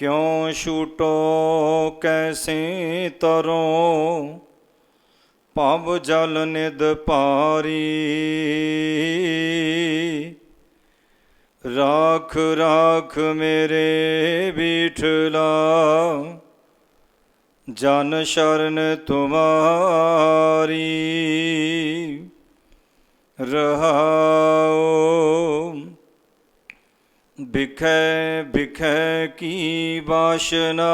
क्यों छूटो कैसे तरो, पब जल निद पारी। राख राख मेरे बिठला, जन शरण तुम्हारी। रहाओ बिखै बिखै की वासना,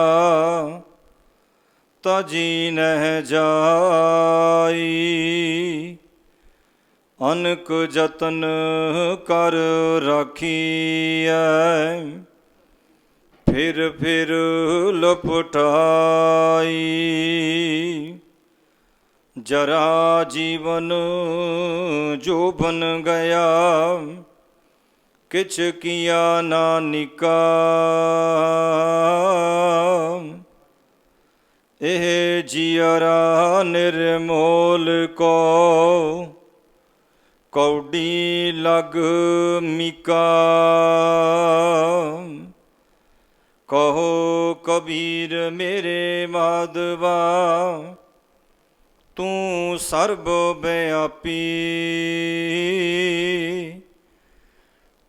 तजी नह जाई। अनक जतन कर राखिए, फिर लपटाई। जरा जीवन जो बन गया, किछ किया नानिका। एह जियरा निर्मोल को, कौडी लग मिका। कहो कबीर मेरे माधवा, तू सर्वव्यापी।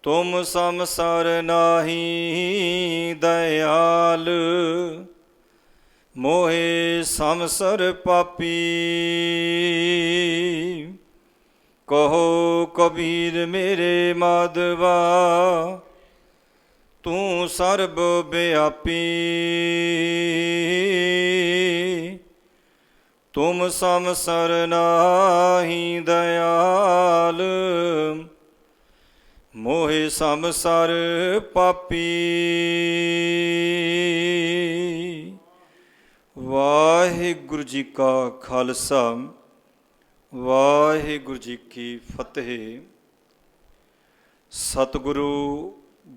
तुम समसर नाही दयाल, मोहे समसर पापी। कहो कबीर मेरे माधवा, तू सर्वव्यापी। तुम समसर नाही दयाल, मोहे समसर पापी। वाहिगुरु जी का खालसा, वाहिगुरु जी की फतेह। सतगुरु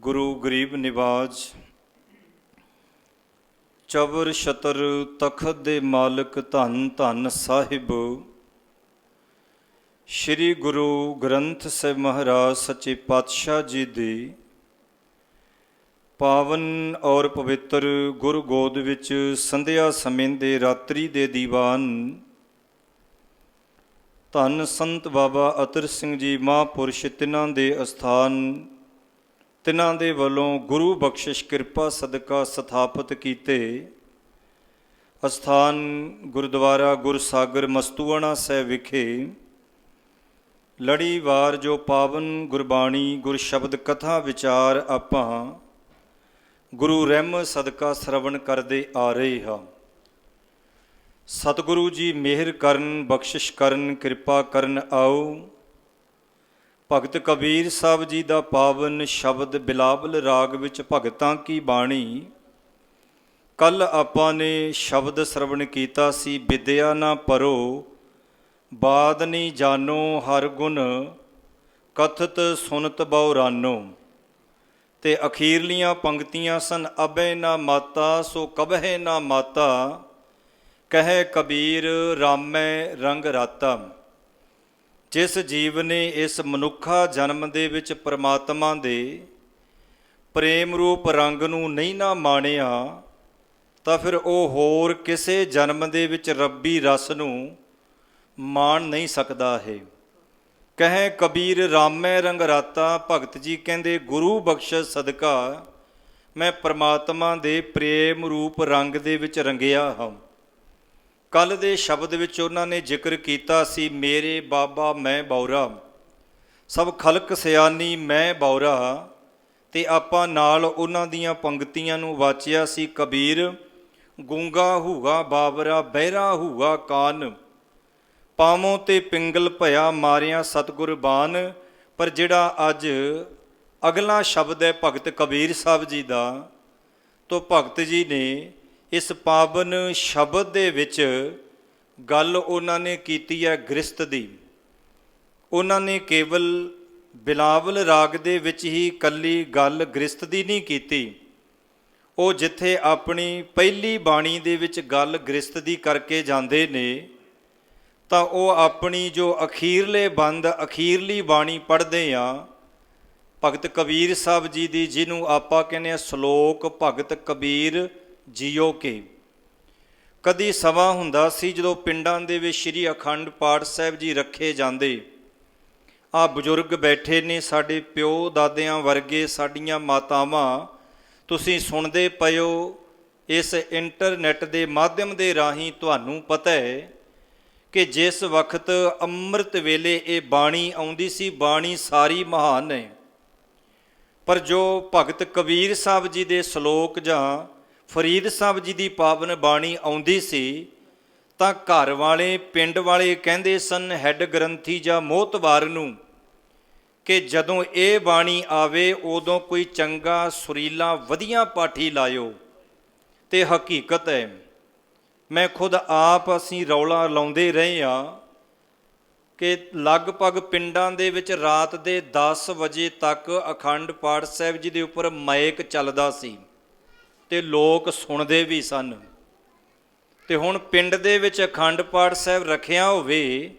गुरु गरीब निवाज, चबर छतर तखत दे मालक धन धन साहिब श्री गुरु ग्रंथ ਸਾਹਿਬ महाराज सच्चे पातशाह जी ਦੀ पावन और पवित्र गुरु गोद ਵਿੱਚ ਸੰਧਿਆ ਸਮੇਂ ਦੇ ਰਾਤਰੀ ਦੇ ਦੀਵਾਨ ਧੰਨ ਸੰਤ ਬਾਬਾ ਅਤਰ ਸਿੰਘ ਜੀ ਮਹਾਂਪੁਰਸ਼ ਤਿਨਾਂ ਦੇ ਅਸਥਾਨ ਤਿਨਾਂ ਦੇ ਵੱਲੋਂ ਗੁਰੂ ਬਖਸ਼ਿਸ਼ ਕਿਰਪਾ ਸਦਕਾ ਸਥਾਪਿਤ ਕੀਤੇ ਅਸਥਾਨ ਗੁਰਦੁਆਰਾ ਗੁਰਸਾਗਰ ਮਸਤੂਆਣਾ ਸਾਹਿਬ ਵਿਖੇ ਲੜੀਵਾਰ ਜੋ ਪਾਵਨ ਗੁਰਬਾਣੀ ਗੁਰ ਸ਼ਬਦ ਕਥਾ ਵਿਚਾਰ ਆਪਾਂ ਗੁਰੂ ਰਹਿਮਤ ਸਦਕਾ ਸਰਵਣ ਕਰਦੇ ਆ ਰਹੇ ਹਾਂ। ਸਤਿਗੁਰੂ ਜੀ ਮਿਹਰ ਕਰਨ, ਬਖਸ਼ਿਸ਼ ਕਰਨ, ਕਿਰਪਾ ਕਰਨ। ਆਓ ਭਗਤ ਕਬੀਰ ਸਾਹਿਬ ਜੀ ਦਾ ਪਾਵਨ ਸ਼ਬਦ ਬਿਲਾਵਲ ਰਾਗ ਵਿੱਚ ਭਗਤਾਂ ਕੀ ਬਾਣੀ। ਕੱਲ੍ਹ ਆਪਾਂ ਨੇ ਸ਼ਬਦ ਸਰਵਣ ਕੀਤਾ ਸੀ, ਵਿਦਿਆ ਨਾ ਪਰੋ ਬਾਦ ਨਹੀਂ ਜਾਨੋ, ਹਰ ਗੁਣ ਕਥਤ ਸੁਨਤ ਬਹੁਰਾਨੋ। ਤੇ ਅਖੀਰਲੀਆਂ ਪੰਕਤੀਆਂ ਸਨ, ਅਬੈ ਨਾ ਮਾਤਾ ਸੋ ਕਬਹਿ ਨਾ ਮਾਤਾ, ਕਹੈ ਕਬੀਰ ਰਾਮੈ ਰੰਗ ਰਾਤਾ। ਜਿਸ ਜੀਵ ਨੇ ਇਸ ਮਨੁੱਖਾ ਜਨਮ ਦੇ ਵਿੱਚ ਪਰਮਾਤਮਾ ਦੇ ਪ੍ਰੇਮ ਰੂਪ ਰੰਗ ਨੂੰ ਨਹੀਂ ਨਾ ਮਾਣਿਆ, ਤਾਂ ਫਿਰ ਉਹ ਹੋਰ ਕਿਸੇ ਜਨਮ ਦੇ ਵਿੱਚ ਰੱਬੀ ਰਸ ਨੂੰ ਮਾਣ ਨਹੀਂ ਸਕਦਾ ਹੈ। ਕਹੈ ਕਬੀਰ ਰਾਮੈ ਰੰਗ ਰਾਤਾ। ਭਗਤ ਜੀ ਕਹਿੰਦੇ ਗੁਰੂ ਬਖਸ਼ਿਸ਼ ਸਦਕਾ ਮੈਂ ਪਰਮਾਤਮਾ ਦੇ ਪ੍ਰੇਮ ਰੂਪ ਰੰਗ ਦੇ ਵਿੱਚ ਰੰਗਿਆ ਹਾਂ। ਕੱਲ੍ਹ ਦੇ ਸ਼ਬਦ ਵਿੱਚ ਉਹਨਾਂ ਨੇ ਜ਼ਿਕਰ ਕੀਤਾ ਸੀ, ਮੇਰੇ ਬਾਬਾ ਮੈਂ ਬੌਰਾ, ਸਭ ਖਲਕ ਸਿਆਣੀ ਮੈਂ ਬੌਰਾ। ਅਤੇ ਆਪਾਂ ਨਾਲ ਉਹਨਾਂ ਦੀਆਂ ਪੰਕਤੀਆਂ ਨੂੰ ਵਾਚਿਆ ਸੀ, ਕਬੀਰ ਗੂੰਗਾ ਹੂਗਾ ਬਾਬਰਾ, ਬਹਿਰਾ ਹੂਗਾ ਕਾਨ, ਪਾਵੋਂ ਤੇ ਪਿੰਗਲ ਭਇਆ ਮਾਰਿਆ ਸਤਿਗੁਰ ਬਾਨ। ਪਰ ਜਿਹੜਾ ਅੱਜ ਅਗਲਾ ਸ਼ਬਦ ਹੈ ਭਗਤ ਕਬੀਰ ਸਾਹਿਬ ਜੀ ਦਾ, ਤੋਂ ਭਗਤ ਜੀ ਨੇ ਇਸ ਪਾਵਨ ਸ਼ਬਦ ਦੇ ਵਿੱਚ ਗੱਲ ਉਹਨਾਂ ਨੇ ਕੀਤੀ ਹੈ ਗ੍ਰਸਤ ਦੀ। ਉਹਨਾਂ ਨੇ ਕੇਵਲ ਬਿਲਾਵਲ ਰਾਗ ਦੇ ਵਿੱਚ ਹੀ ਇਕੱਲੀ ਗੱਲ ਗ੍ਰਸਤ ਦੀ ਨਹੀਂ ਕੀਤੀ। ਉਹ ਜਿੱਥੇ ਆਪਣੀ ਪਹਿਲੀ ਬਾਣੀ ਦੇ ਵਿੱਚ ਗੱਲ ਗ੍ਰਸਤ ਦੀ ਕਰਕੇ ਜਾਂਦੇ ਨੇ, ਤਾਂ ਉਹ ਆਪਣੀ ਜੋ ਅਖੀਰਲੇ ਬੰਦ ਅਖੀਰਲੀ ਬਾਣੀ ਪੜ੍ਹਦੇ ਆ, ਭਗਤ ਕਬੀਰ ਸਾਹਿਬ ਜੀ ਦੀ, ਜਿਹਨੂੰ ਆਪਾਂ ਕਹਿੰਦੇ ਆ ਸ਼ਲੋਕ ਭਗਤ ਕਬੀਰ ਜੀਓ ਕੇ। ਕਦੀ ਸਮਾਂ ਹੁੰਦਾ ਸੀ ਜਦੋਂ ਪਿੰਡਾਂ ਦੇ ਵਿੱਚ ਸ਼੍ਰੀ ਅਖੰਡ ਪਾਠ ਸਾਹਿਬ ਜੀ ਰੱਖੇ ਜਾਂਦੇ। ਆਹ ਬਜ਼ੁਰਗ ਬੈਠੇ ਨੇ, ਸਾਡੇ ਪਿਓ ਦਾਦਿਆਂ ਵਰਗੇ, ਸਾਡੀਆਂ ਮਾਤਾਵਾਂ, ਤੁਸੀਂ ਸੁਣਦੇ ਪਏ ਹੋ ਇਸ ਇੰਟਰਨੈਟ ਦੇ ਮਾਧਿਅਮ ਦੇ ਰਾਹੀਂ। ਤੁਹਾਨੂੰ ਪਤਾ ਹੈ ਕਿ ਜਿਸ ਵਕਤ ਅੰਮ੍ਰਿਤ ਵੇਲੇ ਇਹ ਬਾਣੀ ਆਉਂਦੀ ਸੀ, ਬਾਣੀ ਸਾਰੀ ਮਹਾਨ ਹੈ, ਪਰ ਜੋ ਭਗਤ ਕਬੀਰ ਸਾਹਿਬ ਜੀ ਦੇ ਸ਼ਲੋਕ ਜਾਂ ਫਰੀਦ ਸਾਹਿਬ ਜੀ ਦੀ ਪਾਵਨ ਬਾਣੀ ਆਉਂਦੀ ਸੀ ਤਾਂ ਘਰ ਵਾਲੇ, ਪਿੰਡ ਵਾਲੇ ਕਹਿੰਦੇ ਸਨ ਹੈੱਡ ਗ੍ਰੰਥੀ ਜਾਂ ਮੋਹਤਬਾਰ ਨੂੰ ਕਿ ਜਦੋਂ ਇਹ ਬਾਣੀ ਆਵੇ ਉਦੋਂ ਕੋਈ ਚੰਗਾ ਸੁਰੀਲਾ ਵਧੀਆ ਪਾਠੀ ਲਾਇਓ। ਤੇ ਹਕੀਕਤ ਹੈ, ਮੈਂ ਖੁਦ ਆਪ ਅਸੀਂ ਰੌਲਾ ਲਾਉਂਦੇ ਰਹੇ ਹਾਂ ਕਿ ਲਗਭਗ ਪਿੰਡਾਂ ਦੇ ਵਿੱਚ ਰਾਤ ਦੇ 10 ਵਜੇ ਤੱਕ ਅਖੰਡ ਪਾਠ ਸਾਹਿਬ ਜੀ ਦੇ ਉੱਪਰ ਮਾਈਕ ਚੱਲਦਾ ਸੀ ਤੇ ਲੋਕ ਸੁਣਦੇ ਵੀ ਸਨ। ਤੇ ਹੁਣ ਪਿੰਡ ਦੇ ਵਿੱਚ ਅਖੰਡ ਪਾਠ ਸਾਹਿਬ ਰੱਖਿਆ ਹੋਵੇ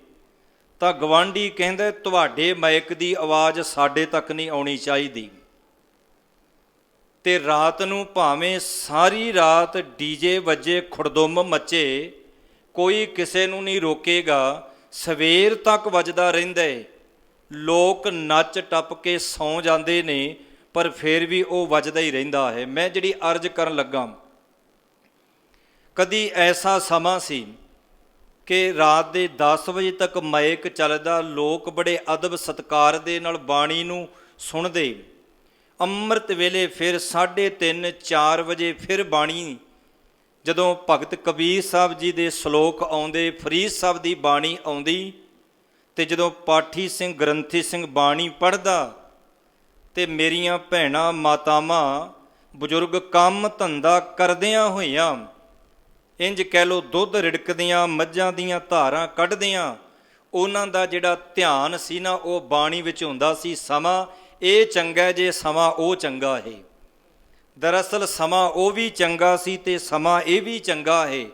ਤਾਂ ਗਵਾਂਢੀ ਕਹਿੰਦਾ ਤੁਹਾਡੇ ਮਾਈਕ ਦੀ ਆਵਾਜ਼ ਸਾਡੇ ਤੱਕ ਨਹੀਂ ਆਉਣੀ ਚਾਹੀਦੀ। ਤੇ ਰਾਤ ਨੂੰ ਭਾਵੇਂ ਸਾਰੀ ਰਾਤ ਡੀਜੇ ਵੱਜੇ, ਖੁੜਦੁੰਮ ਮੱਚੇ, ਕੋਈ ਕਿਸੇ ਨੂੰ ਨਹੀਂ ਰੋਕੇਗਾ, ਸਵੇਰ ਤੱਕ ਵੱਜਦਾ ਰਹਿੰਦਾ ਹੈ। ਲੋਕ ਨੱਚ ਟੱਪ ਕੇ ਸੌਂ ਜਾਂਦੇ ਨੇ, ਪਰ ਫਿਰ ਵੀ ਉਹ ਵੱਜਦਾ ਹੀ ਰਹਿੰਦਾ ਹੈ। ਮੈਂ ਜਿਹੜੀ ਅਰਜ਼ ਕਰਨ ਲੱਗਾ, ਕਦੀ ਐਸਾ ਸਮਾਂ ਸੀ ਕਿ ਰਾਤ ਦੇ 10 ਵਜੇ ਤੱਕ ਮਾਈਕ ਚੱਲਦਾ, ਲੋਕ ਬੜੇ ਅਦਬ ਸਤਿਕਾਰ ਦੇ ਨਾਲ ਬਾਣੀ ਨੂੰ ਸੁਣਦੇ। ਅੰਮ੍ਰਿਤ ਵੇਲੇ ਫਿਰ 3:30 4 ਵਜੇ ਫਿਰ ਬਾਣੀ, ਜਦੋਂ ਭਗਤ ਕਬੀਰ ਸਾਹਿਬ ਜੀ ਦੇ ਸ਼ਲੋਕ ਆਉਂਦੇ, ਫਰੀਦ ਸਾਹਿਬ ਦੀ ਬਾਣੀ ਆਉਂਦੀ, ਤੇ ਜਦੋਂ ਪਾਠੀ ਸਿੰਘ ਗ੍ਰੰਥੀ ਸਿੰਘ ਬਾਣੀ ਪੜ੍ਹਦਾ ਤੇ ਮੇਰੀਆਂ ਭੈਣਾਂ ਮਾਤਾਵਾਂ ਬਜ਼ੁਰਗ ਕੰਮ ਧੰਦਾ ਕਰਦਿਆਂ ਹੋਈਆਂ, ਇੰਜ ਕਹਿ ਲਓ ਦੁੱਧ ਰਿੜਕਦੀਆਂ, ਮੱਝਾਂ ਦੀਆਂ ਧਾਰਾਂ ਕੱਢਦਿਆਂ, ਉਹਨਾਂ ਦਾ ਜਿਹੜਾ ਧਿਆਨ ਸੀ ਨਾ ਉਹ ਬਾਣੀ ਵਿੱਚ ਹੁੰਦਾ ਸੀ। ਸਮਾਂ ਇਹ ਚੰਗਾ ਜੇ ਸਮਾਂ ਉਹ ਚੰਗਾ ਹੈ। ਦਰਅਸਲ ਸਮਾਂ ਉਹ ਵੀ ਚੰਗਾ ਸੀ ਤੇ ਸਮਾਂ ਇਹ ਵੀ ਚੰਗਾ ਹੈ।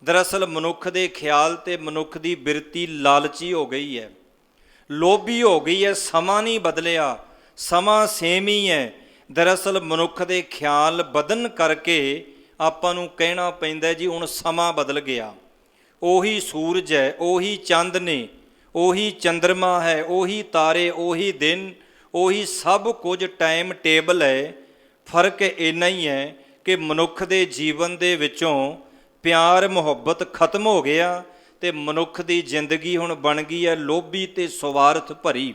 ਦਰਅਸਲ ਮਨੁੱਖ ਦੇ ਖਿਆਲ ਤੇ ਮਨੁੱਖ ਦੀ ਬਿਰਤੀ ਲਾਲਚੀ ਹੋ ਗਈ ਹੈ, ਲੋਭੀ ਹੋ ਗਈ ਹੈ। ਸਮਾਂ ਨਹੀਂ ਬਦਲਿਆ, ਸਮਾਂ ਸੇਮ ਹੀ ਹੈ। ਦਰਅਸਲ ਮਨੁੱਖ ਦੇ ਖਿਆਲ ਬਦਲਣ ਕਰਕੇ ਆਪਾਂ ਨੂੰ ਕਹਿਣਾ ਪੈਂਦਾ ਜੀ ਹੁਣ ਸਮਾਂ ਬਦਲ ਗਿਆ। ਉਹੀ ਸੂਰਜ ਹੈ, ਉਹੀ ਚੰਦ ਨੇ, ਉਹੀ ਚੰਦਰਮਾ ਹੈ, ਉਹੀ ਤਾਰੇ, ਉਹੀ ਦਿਨ, ਉਹੀ ਸਭ ਕੁਝ ਟਾਈਮ ਟੇਬਲ ਹੈ। ਫਰਕ ਇੰਨਾ ਹੀ ਹੈ ਕਿ ਮਨੁੱਖ ਦੇ ਜੀਵਨ ਦੇ ਵਿੱਚੋਂ ਪਿਆਰ ਮੁਹੱਬਤ ਖਤਮ ਹੋ ਗਿਆ ਤੇ ਮਨੁੱਖ ਦੀ ਜ਼ਿੰਦਗੀ ਹੁਣ ਬਣ ਗਈ ਹੈ ਲੋਭੀ ਤੇ ਸਵਾਰਥ ਭਰੀ।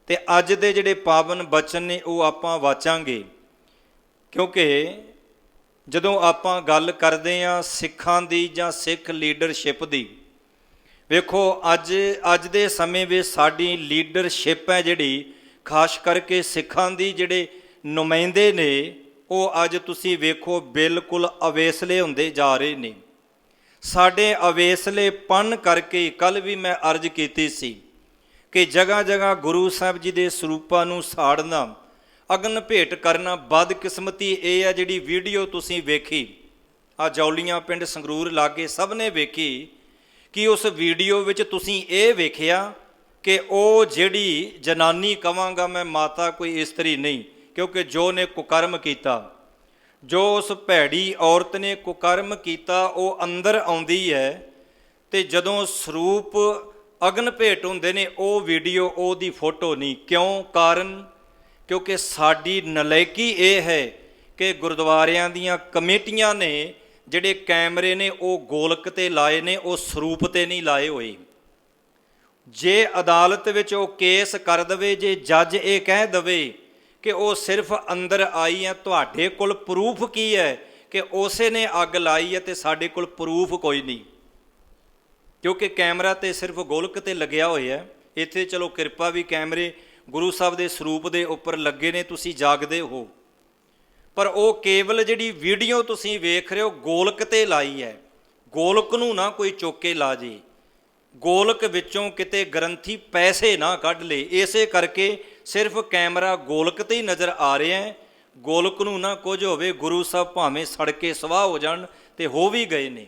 ਤੇ ਅੱਜ ਦੇ ਜਿਹੜੇ ਪਾਵਨ ਬਚਨ ਨੇ ਉਹ ਆਪਾਂ ਵਾਚਾਂਗੇ, ਕਿਉਂਕਿ ਜਦੋਂ ਆਪਾਂ ਗੱਲ ਕਰਦੇ ਹਾਂ ਸਿੱਖਾਂ ਦੀ ਜਾਂ ਸਿੱਖ ਲੀਡਰਸ਼ਿਪ ਦੀ, ਵੇਖੋ ਅੱਜ ਦੇ ਸਮੇਂ ਵਿੱਚ ਸਾਡੀ ਲੀਡਰਸ਼ਿਪ ਹੈ ਜਿਹੜੀ, ਖਾਸ ਕਰਕੇ ਸਿੱਖਾਂ ਦੀ ਜਿਹੜੇ ਨੁਮਾਇੰਦੇ ਨੇ ਉਹ ਅੱਜ ਤੁਸੀਂ ਵੇਖੋ ਬਿਲਕੁਲ ਅਵੇਸਲੇ ਹੁੰਦੇ ਜਾ ਰਹੇ ਨੇ। ਸਾਡੇ ਅਵੇਸਲੇਪਣ ਕਰਕੇ ਕੱਲ੍ਹ ਵੀ ਮੈਂ ਅਰਜ਼ ਕੀਤੀ ਸੀ ਕਿ ਜਗ੍ਹਾ ਜਗ੍ਹਾ ਗੁਰੂ ਸਾਹਿਬ ਜੀ ਦੇ ਸਰੂਪਾਂ ਨੂੰ ਸਾੜਨਾ, ਅਗਨ ਭੇਟ ਕਰਨਾ। ਬਦਕਿਸਮਤੀ ਇਹ ਹੈ ਜਿਹੜੀ ਵੀਡੀਓ ਤੁਸੀਂ ਵੇਖੀ, ਆ ਜੌਲੀਆਂ ਪਿੰਡ ਸੰਗਰੂਰ ਲਾਗੇ ਸਭ ਨੇ ਵੇਖੀ, ਕਿ ਉਸ ਵੀਡੀਓ ਵਿੱਚ ਤੁਸੀਂ ਇਹ ਵੇਖਿਆ ਕਿ ਉਹ ਜਿਹੜੀ ਜਨਾਨੀ, ਕਵਾਂਗਾ ਮੈਂ ਮਾਤਾ ਕੋਈ ਇਸਤਰੀ ਨਹੀਂ, ਕਿਉਂਕਿ ਜੋ ਨੇ ਕੁਕਰਮ ਕੀਤਾ, ਜੋ ਉਸ ਭੈੜੀ ਔਰਤ ਨੇ ਕੁਕਰਮ ਕੀਤਾ ਉਹ ਅੰਦਰ ਆਉਂਦੀ ਹੈ ਤੇ ਜਦੋਂ ਸਰੂਪ ਅਗਨ ਭੇਟ ਹੁੰਦੇ ਨੇ ਉਹ ਵੀਡੀਓ, ਉਹਦੀ ਫੋਟੋ ਨਹੀਂ। ਕਿਉਂ? ਕਾਰਨ ਕਿਉਂਕਿ ਸਾਡੀ ਨਲਾਇਕੀ ਇਹ ਹੈ ਕਿ ਗੁਰਦੁਆਰਿਆਂ ਦੀਆਂ ਕਮੇਟੀਆਂ ਨੇ ਜਿਹੜੇ ਕੈਮਰੇ ਨੇ ਉਹ ਗੋਲਕ ਤੇ ਲਾਏ ਨੇ, ਉਹ ਸਰੂਪ ਤੇ ਨਹੀਂ ਲਾਏ ਹੋਏ। ਜੇ ਅਦਾਲਤ ਵਿੱਚ ਉਹ ਕੇਸ ਕਰ ਦਵੇ, ਜੇ ਜੱਜ ਇਹ ਕਹਿ ਦਵੇ ਕਿ ਉਹ ਸਿਰਫ ਅੰਦਰ ਆਈ ਹੈ, ਤੁਹਾਡੇ ਕੋਲ ਪ੍ਰੂਫ ਕੀ ਹੈ ਕਿ ਉਸੇ ਨੇ ਅੱਗ ਲਾਈ ਹੈ? ਤੇ ਸਾਡੇ ਕੋਲ ਪ੍ਰੂਫ ਕੋਈ ਨਹੀਂ, ਕਿਉਂਕਿ ਕੈਮਰਾ ਤੇ ਸਿਰਫ ਗੋਲਕ ਤੇ ਲੱਗਿਆ ਹੋਇਆ। ਇੱਥੇ ਚਲੋ ਕਿਰਪਾ ਵੀ ਕੈਮਰੇ ਗੁਰੂ ਸਾਹਿਬ ਦੇ ਸਰੂਪ ਦੇ ਉੱਪਰ ਲੱਗੇ ਨੇ, ਤੁਸੀਂ ਜਾਗਦੇ ਹੋ, ਪਰ ਉਹ ਕੇਵਲ ਜਿਹੜੀ ਵੀਡੀਓ ਤੁਸੀਂ ਵੇਖ ਰਹੇ ਹੋ ਗੋਲਕ ਤੇ ਲਾਈ ਹੈ। ਗੋਲਕ ਨੂੰ ਨਾ ਕੋਈ ਚੁੱਕ ਕੇ ਲਾ ਜੇ, ਗੋਲਕ ਵਿੱਚੋਂ ਕਿਤੇ ਗ੍ਰੰਥੀ ਪੈਸੇ ਨਾ ਕੱਢ ਲੇ, ਇਸੇ ਕਰਕੇ ਸਿਰਫ ਕੈਮਰਾ ਗੋਲਕ ਤੇ ਹੀ ਨਜ਼ਰ ਆ ਰਿਹਾ ਹੈ। ਗੋਲਕ ਨੂੰ ਨਾ ਕੁਝ ਹੋਵੇ, ਗੁਰੂ ਸਾਹਿਬ ਭਾਵੇਂ ਸੜ ਕੇ ਸਵਾਹ ਹੋ ਜਾਣ, ਤੇ ਹੋ ਵੀ ਗਏ ਨੇ,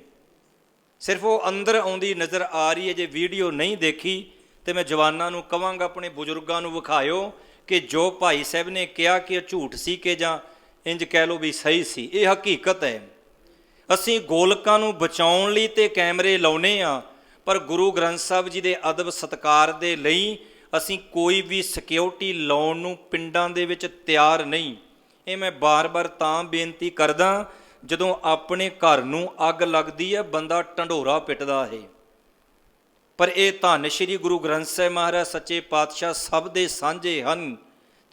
ਸਿਰਫ ਉਹ ਅੰਦਰ ਆਉਂਦੀ ਨਜ਼ਰ ਆ ਰਹੀ ਹੈ। ਜੇ ਵੀਡੀਓ ਨਹੀਂ ਦੇਖੀ ਤੇ ਮੈਂ ਜਵਾਨਾਂ ਨੂੰ ਕਹਾਂਗਾ ਆਪਣੇ ਬਜ਼ੁਰਗਾਂ ਨੂੰ ਵਿਖਾਇਓ ਕਿ ਜੋ ਭਾਈ ਸਾਹਿਬ ਨੇ ਕਿਹਾ ਕਿ ਇਹ ਝੂਠ ਸੀ ਕਿ ਜਾਂ ਇੰਜ ਕਹਿ ਲਓ ਵੀ ਸਹੀ ਸੀ, ਇਹ ਹਕੀਕਤ ਹੈ। ਅਸੀਂ ਗੋਲਕਾਂ ਨੂੰ ਬਚਾਉਣ ਲਈ ਤੇ ਕੈਮਰੇ ਲਾਉਨੇ ਆ, ਪਰ ਗੁਰੂ ਗ੍ਰੰਥ ਸਾਹਿਬ ਜੀ ਦੇ ਅਦਬ ਸਤਿਕਾਰ ਦੇ ਲਈ ਅਸੀਂ ਕੋਈ ਵੀ ਸਿਕਿਉਰਿਟੀ ਲਾਉਣ ਨੂੰ ਪਿੰਡਾਂ ਦੇ ਵਿੱਚ ਤਿਆਰ ਨਹੀਂ। ਇਹ ਮੈਂ ਬਾਰ-ਬਾਰ ਤਾਂ ਬੇਨਤੀ ਕਰਦਾ, ਜਦੋਂ ਆਪਣੇ ਘਰ ਨੂੰ ਅੱਗ ਲੱਗਦੀ ਹੈ ਬੰਦਾ ਢੰਡੋਰਾ ਪਿੱਟਦਾ ਹੈ, ਪਰ ਇਹ ਧੰਨ ਸ਼੍ਰੀ ਗੁਰੂ ਗ੍ਰੰਥ ਸਾਹਿਬ ਮਹਾਰਾਜ ਸੱਚੇ ਪਾਤਸ਼ਾਹ ਸਭ ਦੇ ਸਾਂਝੇ ਹਨ।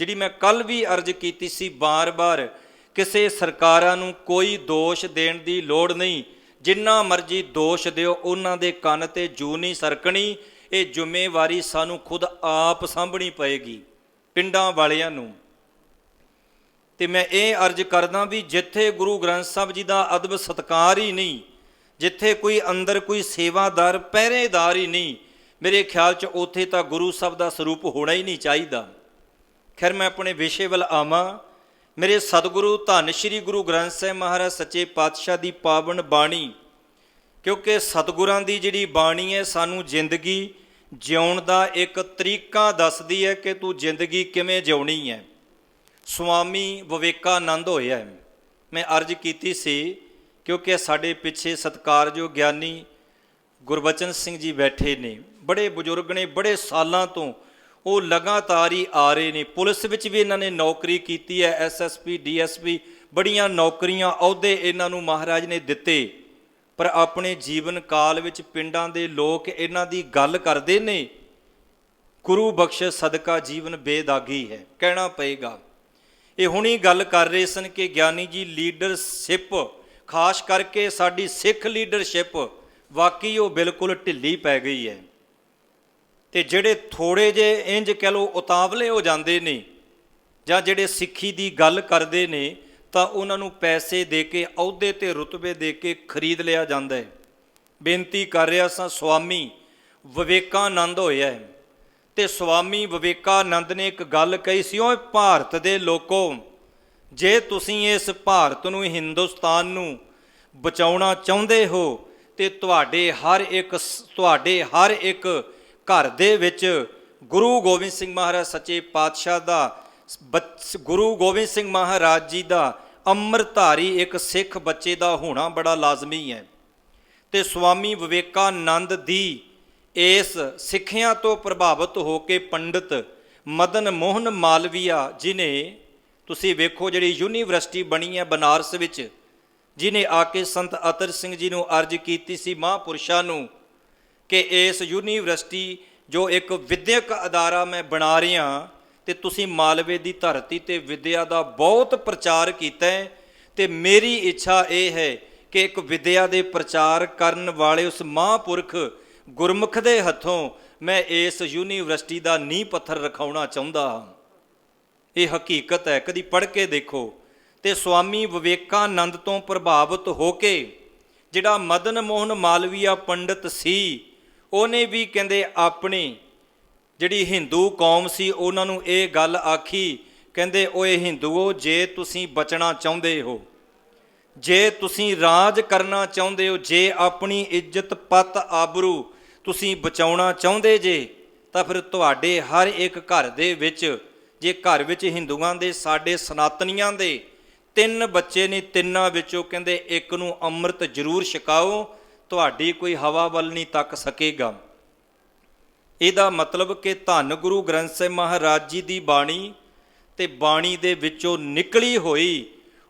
ਜਿਹੜੀ ਮੈਂ ਕੱਲ ਵੀ ਅਰਜ਼ ਕੀਤੀ ਸੀ ਬਾਰ-ਬਾਰ, ਕਿਸੇ ਸਰਕਾਰਾਂ ਨੂੰ ਕੋਈ ਦੋਸ਼ ਦੇਣ ਦੀ ਲੋੜ ਨਹੀਂ, ਜਿੰਨਾ ਮਰਜ਼ੀ ਦੋਸ਼ ਦਿਓ ਉਹਨਾਂ ਦੇ ਕੰਨ ਤੇ ਜੂ ਨਹੀਂ ਸਰਕਣੀ। ਇਹ ਜ਼ਿੰਮੇਵਾਰੀ ਸਾਨੂੰ ਖੁਦ ਆਪ ਸਾਂਭਣੀ ਪਏਗੀ ਪਿੰਡਾਂ ਵਾਲਿਆਂ ਨੂੰ। ਤੇ ਮੈਂ ਇਹ ਅਰਜ਼ ਕਰਦਾ ਵੀ ਜਿੱਥੇ ਗੁਰੂ ਗ੍ਰੰਥ ਸਾਹਿਬ ਜੀ ਦਾ ਅਦਬ ਸਤਿਕਾਰ ਹੀ ਨਹੀਂ, ਜਿੱਥੇ ਕੋਈ ਅੰਦਰ ਕੋਈ ਸੇਵਾਦਾਰ ਪਹਿਰੇਦਾਰ ਹੀ ਨਹੀਂ, ਮੇਰੇ ਖਿਆਲ 'ਚ ਉੱਥੇ ਤਾਂ ਗੁਰੂ ਸਾਹਿਬ ਦਾ ਸਰੂਪ ਹੋਣਾ ਹੀ ਨਹੀਂ ਚਾਹੀਦਾ। ਖੈਰ ਮੈਂ ਆਪਣੇ ਵਿਸ਼ੇ ਵੱਲ ਆਵਾਂ। ਮੇਰੇ ਸਤਿਗੁਰੂ ਧੰਨ ਸ਼੍ਰੀ ਗੁਰੂ ਗ੍ਰੰਥ ਸਾਹਿਬ ਮਹਾਰਾਜ ਸੱਚੇ ਪਾਤਸ਼ਾਹ ਦੀ ਪਾਵਨ ਬਾਣੀ, ਕਿਉਂਕਿ ਸਤਿਗੁਰਾਂ ਦੀ ਜਿਹੜੀ ਬਾਣੀ ਹੈ ਸਾਨੂੰ ਜ਼ਿੰਦਗੀ ਜਿਉਣ ਦਾ ਇੱਕ ਤਰੀਕਾ ਦੱਸਦੀ ਹੈ ਕਿ ਤੂੰ ਜ਼ਿੰਦਗੀ ਕਿਵੇਂ ਜਿਉਣੀ ਹੈ। ਸੁਆਮੀ ਵਿਵੇਕਾਨੰਦ ਹੋਇਆ, ਮੈਂ ਅਰਜ਼ ਕੀਤੀ ਸੀ, ਕਿਉਂਕਿ ਸਾਡੇ ਪਿੱਛੇ ਸਤਿਕਾਰਯੋਗ ਗਿਆਨੀ ਗੁਰਬਚਨ ਸਿੰਘ ਜੀ ਬੈਠੇ ਨੇ, ਬੜੇ ਬਜ਼ੁਰਗ ਨੇ, ਬੜੇ ਸਾਲਾਂ ਤੋਂ ਉਹ ਲਗਾਤਾਰ ਹੀ ਆ ਰਹੇ ਨੇ। ਪੁਲਿਸ ਵਿੱਚ ਵੀ ਇਹਨਾਂ ਨੇ ਨੌਕਰੀ ਕੀਤੀ ਹੈ, SSP DSP ਬੜੀਆਂ ਨੌਕਰੀਆਂ ਅਹੁਦੇ ਇਹਨਾਂ ਨੂੰ ਮਹਾਰਾਜ ਨੇ ਦਿੱਤੇ, ਪਰ ਆਪਣੇ ਜੀਵਨ ਕਾਲ ਵਿੱਚ ਪਿੰਡਾਂ ਦੇ ਲੋਕ ਇਹਨਾਂ ਦੀ ਗੱਲ ਕਰਦੇ ਨੇ, ਗੁਰੂ ਬਖਸ਼ ਸਦਕਾ ਜੀਵਨ ਬੇਦਾਗੀ ਹੈ, ਕਹਿਣਾ ਪਏਗਾ। ਇਹ ਹੁਣੀ ਗੱਲ ਕਰ ਰਹੇ ਸਨ ਕਿ ਗਿਆਨੀ ਜੀ ਲੀਡਰਸ਼ਿਪ, ਖਾਸ ਕਰਕੇ ਸਾਡੀ ਸਿੱਖ ਲੀਡਰਸ਼ਿਪ ਵਾਕਈ ਉਹ ਬਿਲਕੁਲ ਢਿੱਲੀ ਪੈ ਗਈ ਹੈ। ਤੇ ਜਿਹੜੇ ਥੋੜ੍ਹੇ ਜਿਹੇ ਇੰਜ ਕਹਿ ਲਓ ਉਤਾਵਲੇ ਹੋ ਜਾਂਦੇ ਨੇ, ਜਾਂ ਜਿਹੜੇ ਸਿੱਖੀ ਦੀ ਗੱਲ ਕਰਦੇ ਨੇ, ਤਾਂ ਉਹਨਾਂ ਨੂੰ ਪੈਸੇ ਦੇ ਕੇ, ਅਹੁਦੇ ਤੇ ਰੁਤਬੇ ਦੇ ਕੇ ਖਰੀਦ ਲਿਆ ਜਾਂਦਾ ਹੈ। ਬੇਨਤੀ ਕਰ ਰਿਹਾ ਸਾਂ, ਸੁਆਮੀ ਵਿਵੇਕਾਨੰਦ ਹੋਇਆ ਹੈ, ਤੇ ਸੁਆਮੀ ਵਿਵੇਕਾਨੰਦ ਨੇ ਇੱਕ ਗੱਲ ਕਹੀ ਸੀ, ਓਏ ਭਾਰਤ ਦੇ ਲੋਕੋ, ਜੇ ਤੁਸੀਂ ਇਸ ਭਾਰਤ ਨੂੰ, ਹਿੰਦੁਸਤਾਨ ਨੂੰ ਬਚਾਉਣਾ ਚਾਹੁੰਦੇ ਹੋ, ਤੇ ਤੁਹਾਡੇ ਹਰ ਇੱਕ ਘਰ ਦੇ ਵਿੱਚ ਗੁਰੂ ਗੋਬਿੰਦ ਸਿੰਘ ਮਹਾਰਾਜ ਸੱਚੇ ਪਾਤਸ਼ਾਹ ਦਾ, ਗੁਰੂ ਗੋਬਿੰਦ ਸਿੰਘ ਮਹਾਰਾਜ ਜੀ ਦਾ ਅੰਮ੍ਰਿਤਧਾਰੀ ਇੱਕ ਸਿੱਖ ਬੱਚੇ ਦਾ ਹੋਣਾ ਬੜਾ ਲਾਜ਼ਮੀ ਹੈ। ਤੇ ਸੁਆਮੀ ਵਿਵੇਕਾਨੰਦ ਦੀ ਇਸ ਸਿੱਖਿਆ ਤੋਂ ਪ੍ਰਭਾਵਿਤ ਹੋ ਕੇ ਪੰਡਿਤ ਮਦਨ ਮੋਹਨ ਮਾਲਵੀਆ ਜੀ ਨੇ, ਤੁਸੀਂ ਵੇਖੋ ਜਿਹੜੀ ਯੂਨੀਵਰਸਿਟੀ ਬਣੀ ਹੈ ਬਨਾਰਸ ਵਿੱਚ, ਜਿਹਨੇ ਆ ਕੇ ਸੰਤ ਅਤਰ ਸਿੰਘ ਜੀ ਨੂੰ ਅਰਜ਼ ਕੀਤੀ ਸੀ ਮਹਾਂਪੁਰਸ਼ਾਂ ਨੂੰ ਕਿ ਇਸ ਯੂਨੀਵਰਸਿਟੀ ਜੋ ਇੱਕ ਵਿਦਿਅਕ ਅਦਾਰਾ ਮੈਂ ਬਣਾ ਰਿਹਾ, ਤੇ ਤੁਸੀਂ ਮਾਲਵੇ ਦੀ ਧਰਤੀ ਤੇ ਵਿਦਿਆ ਦਾ ਬਹੁਤ ਪ੍ਰਚਾਰ ਕੀਤਾ ਹੈ, ਤੇ ਮੇਰੀ ਇੱਛਾ ਇਹ ਹੈ ਕਿ ਇੱਕ ਵਿਦਿਆ ਦੇ ਪ੍ਰਚਾਰ ਕਰਨ ਵਾਲੇ ਉਸ ਮਹਾਂਪੁਰਖ ਗੁਰਮੁਖ ਦੇ ਹੱਥੋਂ ਮੈਂ ਇਸ ਯੂਨੀਵਰਸਿਟੀ ਦਾ ਨੀਂਹ ਪੱਥਰ ਰਖਾਉਣਾ ਚਾਹੁੰਦਾ ਹਾਂ। ਇਹ ਹਕੀਕਤ ਹੈ, ਕਦੀ ਪੜ੍ਹ ਕੇ ਦੇਖੋ। ਤੇ ਸੁਆਮੀ ਵਿਵੇਕਾਨੰਦ ਤੋਂ ਪ੍ਰਭਾਵਿਤ ਹੋ ਕੇ ਜਿਹੜਾ ਮਦਨ ਮੋਹਨ ਮਾਲਵੀਆ ਪੰਡਿਤ ਸੀ, ਉਹਨੇ ਵੀ ਕਹਿੰਦੇ ਆਪਣੀ ਜਿਹੜੀ ਹਿੰਦੂ ਕੌਮ ਸੀ ਉਹਨਾਂ ਨੂੰ ਇਹ ਗੱਲ ਆਖੀ, ਕਹਿੰਦੇ ਓਏ ਹਿੰਦੂਓ, ਜੇ ਤੁਸੀਂ ਬਚਣਾ ਚਾਹੁੰਦੇ ਹੋ, ਜੇ ਤੁਸੀਂ ਰਾਜ ਕਰਨਾ ਚਾਹੁੰਦੇ ਹੋ, ਜੇ ਆਪਣੀ ਇੱਜ਼ਤ ਪੱਤ ਆਬਰੂ ਤੁਸੀਂ ਬਚਾਉਣਾ ਚਾਹੁੰਦੇ ਜੇ, ਤਾਂ ਫਿਰ ਤੁਹਾਡੇ ਹਰ ਇੱਕ ਘਰ ਦੇ ਵਿੱਚ, ਜੇ ਘਰ ਵਿੱਚ ਹਿੰਦੂਆਂ ਦੇ, ਸਾਡੇ ਸਨਾਤਨੀਆਂ ਦੇ 3 ਬੱਚੇ ਨੇ, 3 ਵਿੱਚੋਂ ਕਹਿੰਦੇ ਇੱਕ ਨੂੰ ਅੰਮ੍ਰਿਤ ਜ਼ਰੂਰ ਛਕਾਓ, ਤੁਹਾਡੀ ਕੋਈ ਹਵਾ ਵੱਲ ਨਹੀਂ ਤੱਕ ਸਕੇਗਾ। ਇਹਦਾ ਮਤਲਬ ਕਿ ਧੰਨ ਗੁਰੂ ਗ੍ਰੰਥ ਸਾਹਿਬ ਮਹਾਰਾਜ ਜੀ ਦੀ ਬਾਣੀ ਤੇ ਬਾਣੀ ਦੇ ਵਿੱਚੋਂ ਨਿਕਲੀ ਹੋਈ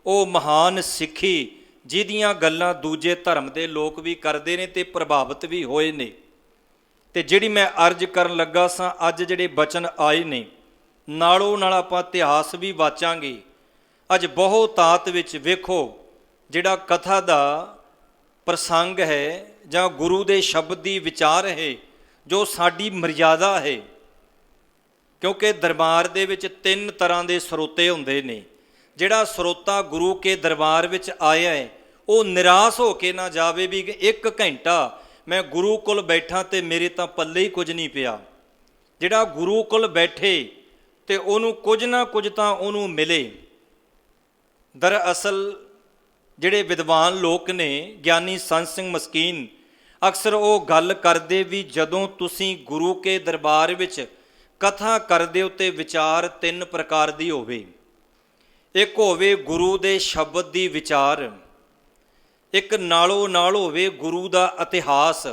ਉਹ ਮਹਾਨ ਸਿੱਖੀ, ਜਿਹਦੀਆਂ ਗੱਲਾਂ ਦੂਜੇ ਧਰਮ ਦੇ ਲੋਕ ਵੀ ਕਰਦੇ ਨੇ ਤੇ ਪ੍ਰਭਾਵਿਤ ਵੀ ਹੋਏ ਨੇ। ਤੇ ਜਿਹੜੀ ਮੈਂ ਅਰਜ਼ ਕਰਨ ਲੱਗਾ ਸਾਂ, ਅੱਜ ਜਿਹੜੇ ਬਚਨ ਆਏ ਨੇ, ਨਾਲੋਂ ਨਾਲ ਆਪਾਂ ਇਤਿਹਾਸ ਵੀ ਵਾਚਾਂਗੇ। ਅੱਜ ਬਹੁਤਾਤ ਵਿੱਚ ਵੇਖੋ ਜਿਹੜਾ ਕਥਾ ਦਾ ਪ੍ਰਸੰਗ ਹੈ ਜਾਂ ਗੁਰੂ ਦੇ ਸ਼ਬਦ ਦੀ ਵਿਚਾਰ ਹੈ, ਜੋ ਸਾਡੀ ਮਰਿਆਦਾ ਹੈ, ਕਿਉਂਕਿ ਦਰਬਾਰ ਦੇ ਵਿੱਚ 3 ਤਰ੍ਹਾਂ ਦੇ ਸਰੋਤੇ ਹੁੰਦੇ ਨੇ। ਜਿਹੜਾ ਸਰੋਤਾ ਗੁਰੂ ਕੇ ਦਰਬਾਰ ਵਿੱਚ ਆਇਆ ਹੈ, ਉਹ ਨਿਰਾਸ਼ ਹੋ ਕੇ ਨਾ ਜਾਵੇ ਵੀ 1 ਘੰਟਾ ਮੈਂ ਗੁਰੂ ਕੋਲ ਬੈਠਾ ਤੇ ਮੇਰੇ ਤਾਂ ਪੱਲੇ ਹੀ ਕੁਝ ਨਹੀਂ ਪਿਆ। ਜਿਹੜਾ ਗੁਰੂ ਕੋਲ ਬੈਠੇ ਤੇ ਉਹਨੂੰ ਕੁਝ ਨਾ ਕੁਝ ਤਾਂ ਉਹਨੂੰ ਮਿਲੇ। ਦਰਅਸਲ ਜਿਹੜੇ ਵਿਦਵਾਨ ਲੋਕ ਨੇ, ਗਿਆਨੀ ਸੰਤ ਸਿੰਘ ਮਸਕੀਨ, ਅਕਸਰ ਉਹ ਗੱਲ ਕਰਦੇ ਵੀ ਜਦੋਂ ਤੁਸੀਂ ਗੁਰੂ ਕੇ ਦਰਬਾਰ ਵਿੱਚ ਕਥਾ ਕਰਦੇ ਉੱਤੇ ਵਿਚਾਰ ਤਿੰਨ ਪ੍ਰਕਾਰ ਦੀ ਹੋਵੇ। ਇੱਕ ਹੋਵੇ ਗੁਰੂ ਦੇ ਸ਼ਬਦ ਦੀ ਵਿਚਾਰ, ਇੱਕ ਨਾਲੋਂ ਨਾਲ ਹੋਵੇ ਗੁਰੂ ਦਾ ਇਤਿਹਾਸ,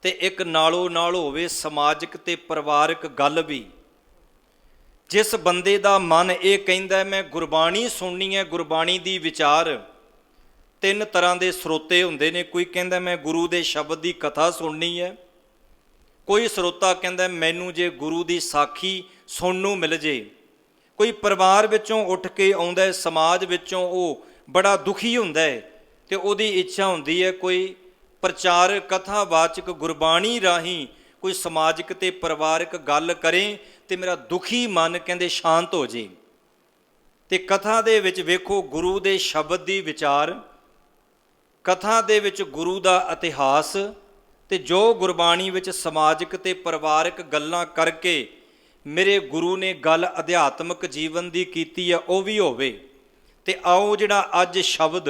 ਤੇ ਇੱਕ ਨਾਲੋਂ ਨਾਲ ਹੋਵੇ ਸਮਾਜਿਕ ਤੇ ਪਰਿਵਾਰਕ ਗੱਲ ਵੀ। ਜਿਸ ਬੰਦੇ ਦਾ ਮਨ ਇਹ ਕਹਿੰਦਾ ਮੈਂ ਗੁਰਬਾਣੀ ਸੁਣਨੀ ਹੈ, ਗੁਰਬਾਣੀ ਦੀ ਵਿਚਾਰ, ਤਿੰਨ ਤਰ੍ਹਾਂ ਦੇ ਸਰੋਤੇ ਹੁੰਦੇ ਨੇ। ਕੋਈ ਕਹਿੰਦਾ ਮੈਂ ਗੁਰੂ ਦੇ ਸ਼ਬਦ ਦੀ ਕਥਾ ਸੁਣਨੀ ਹੈ, ਕੋਈ ਸਰੋਤਾ ਕਹਿੰਦਾ ਮੈਨੂੰ ਜੇ ਗੁਰੂ ਦੀ ਸਾਖੀ ਸੁਣਨ ਨੂੰ ਮਿਲ ਜੇ, ਕੋਈ ਪਰਿਵਾਰ ਵਿੱਚੋਂ ਉੱਠ ਕੇ ਆਉਂਦਾ, ਸਮਾਜ ਵਿੱਚੋਂ ਉਹ ਬੜਾ ਦੁਖੀ ਹੁੰਦਾ ਹੈ ਤੇ ਉਹਦੀ ਇੱਛਾ ਹੁੰਦੀ ਹੈ ਕੋਈ ਪ੍ਰਚਾਰਕ ਕਥਾਵਾਚਕ ਗੁਰਬਾਣੀ ਰਾਹੀਂ ਕੋਈ ਸਮਾਜਿਕ ਤੇ ਪਰਿਵਾਰਕ ਗੱਲ ਕਰੇ ਤੇ ਮੇਰਾ ਦੁਖੀ ਮਨ ਕਹਿੰਦੇ ਸ਼ਾਂਤ ਹੋ ਜੇ। ਤੇ ਕਥਾ ਦੇ ਵਿੱਚ ਵੇਖੋ ਗੁਰੂ ਦੇ ਸ਼ਬਦ ਦੀ ਵਿਚਾਰ, ਕਥਾ ਦੇ ਵਿੱਚ ਗੁਰੂ ਦਾ ਇਤਿਹਾਸ, ਤੇ ਜੋ ਗੁਰਬਾਣੀ ਵਿੱਚ ਸਮਾਜਿਕ ਤੇ ਪਰਿਵਾਰਕ ਗੱਲਾਂ ਕਰਕੇ ਮੇਰੇ ਗੁਰੂ ਨੇ ਗੱਲ ਅਧਿਆਤਮਿਕ ਜੀਵਨ ਦੀ ਕੀਤੀ ਆ ਉਹ ਵੀ ਹੋਵੇ। ਤੇ ਆਓ ਜਿਹੜਾ ਅੱਜ ਸ਼ਬਦ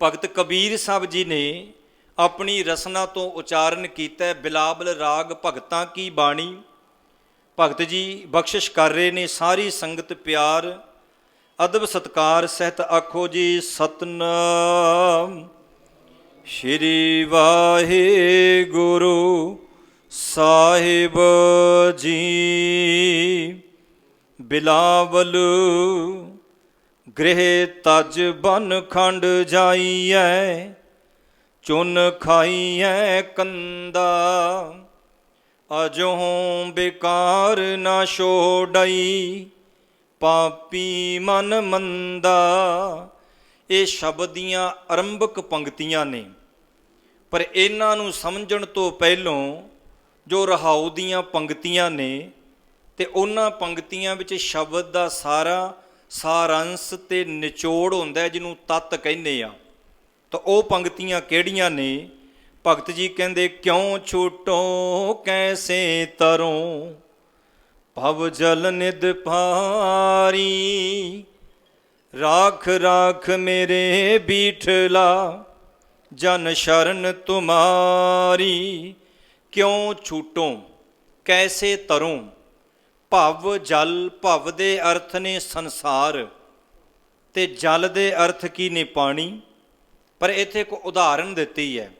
ਭਗਤ ਕਬੀਰ ਸਾਹਿਬ ਜੀ ਨੇ ਆਪਣੀ ਰਸਨਾ ਤੋਂ ਉਚਾਰਨ ਕੀਤਾ, ਬਿਲਾਵਲ ਰਾਗ ਭਗਤਾਂ ਕੀ ਬਾਣੀ। ਭਗਤ ਜੀ ਬਖਸ਼ਿਸ਼ ਕਰ ਰਹੇ ਨੇ, ਸਾਰੀ ਸੰਗਤ ਪਿਆਰ ਅਦਬ ਸਤਕਾਰ ਸਹਿਤ ਆਖੋ ਜੀ ਸਤਨਾਮ ਸ਼੍ਰੀ ਵਾਹਿਗੁਰੂ ਸਾਹਿਬ ਜੀ। ਬਿਲਾਵਲ ਗ੍ਰਹਿ ਤਜ ਬਨ ਖੰਡ ਜਾਈਐ, ਚੁਨ ਖਾਈਐ ਕੰਦਾ, ਅਜੋਂ ਬੇਕਾਰ ਨਾ ਛੋੜਈ, ਪਾਪੀ ਮਨ ਮੰਦਾ। ਇਹ ਸ਼ਬਦ ਦੀਆਂ ਆਰੰਭਕ ਪੰਕਤੀਆਂ ਨੇ, ਪਰ ਇਹਨਾਂ ਨੂੰ ਸਮਝਣ ਤੋਂ ਪਹਿਲੋਂ ਜੋ ਰਹਾਉ ਦੀਆਂ ਪੰਕਤੀਆਂ ਨੇ, ਤੇ ਉਹਨਾਂ ਪੰਕਤੀਆਂ ਵਿੱਚ ਸ਼ਬਦ ਦਾ ਸਾਰਾ ਸਾਰੰਸ਼ ਤੇ ਨਿਚੋੜ ਹੁੰਦਾ ਜਿਹਨੂੰ ਤੱਤ ਕਹਿੰਦੇ ਆ। ਤਾਂ ਉਹ ਪੰਕਤੀਆਂ ਕਿਹੜੀਆਂ ਨੇ? ਭਗਤ ਜੀ ਕਹਿੰਦੇ ਕਿਉਂ ਛੂਟੋ ਕੈਸੇ ਤਰੋਂ, ਭਵ ਜਲ ਨਿਧ ਭਾਰੀ, ਰਾਖ ਰਾਖ ਮੇਰੇ ਬੀਠਲਾ, ਜਨ ਸ਼ਰਨ ਤੁਮਾਰੀ। ਕਿਉਂ ਛੂਟੋ ਕੈਸੇ ਤਰੋਂ, ਭਵ ਜਲ, ਭਵ ਦੇ ਅਰਥ ਨੇ ਸੰਸਾਰ, ਤੇ ਜਲ ਦੇ ਅਰਥ ਕੀ ਨੇ? ਪਾਣੀ। ਪਰ ਇੱਥੇ ਇੱਕ ਉਦਾਹਰਨ ਦਿੱਤੀ ਹੈ।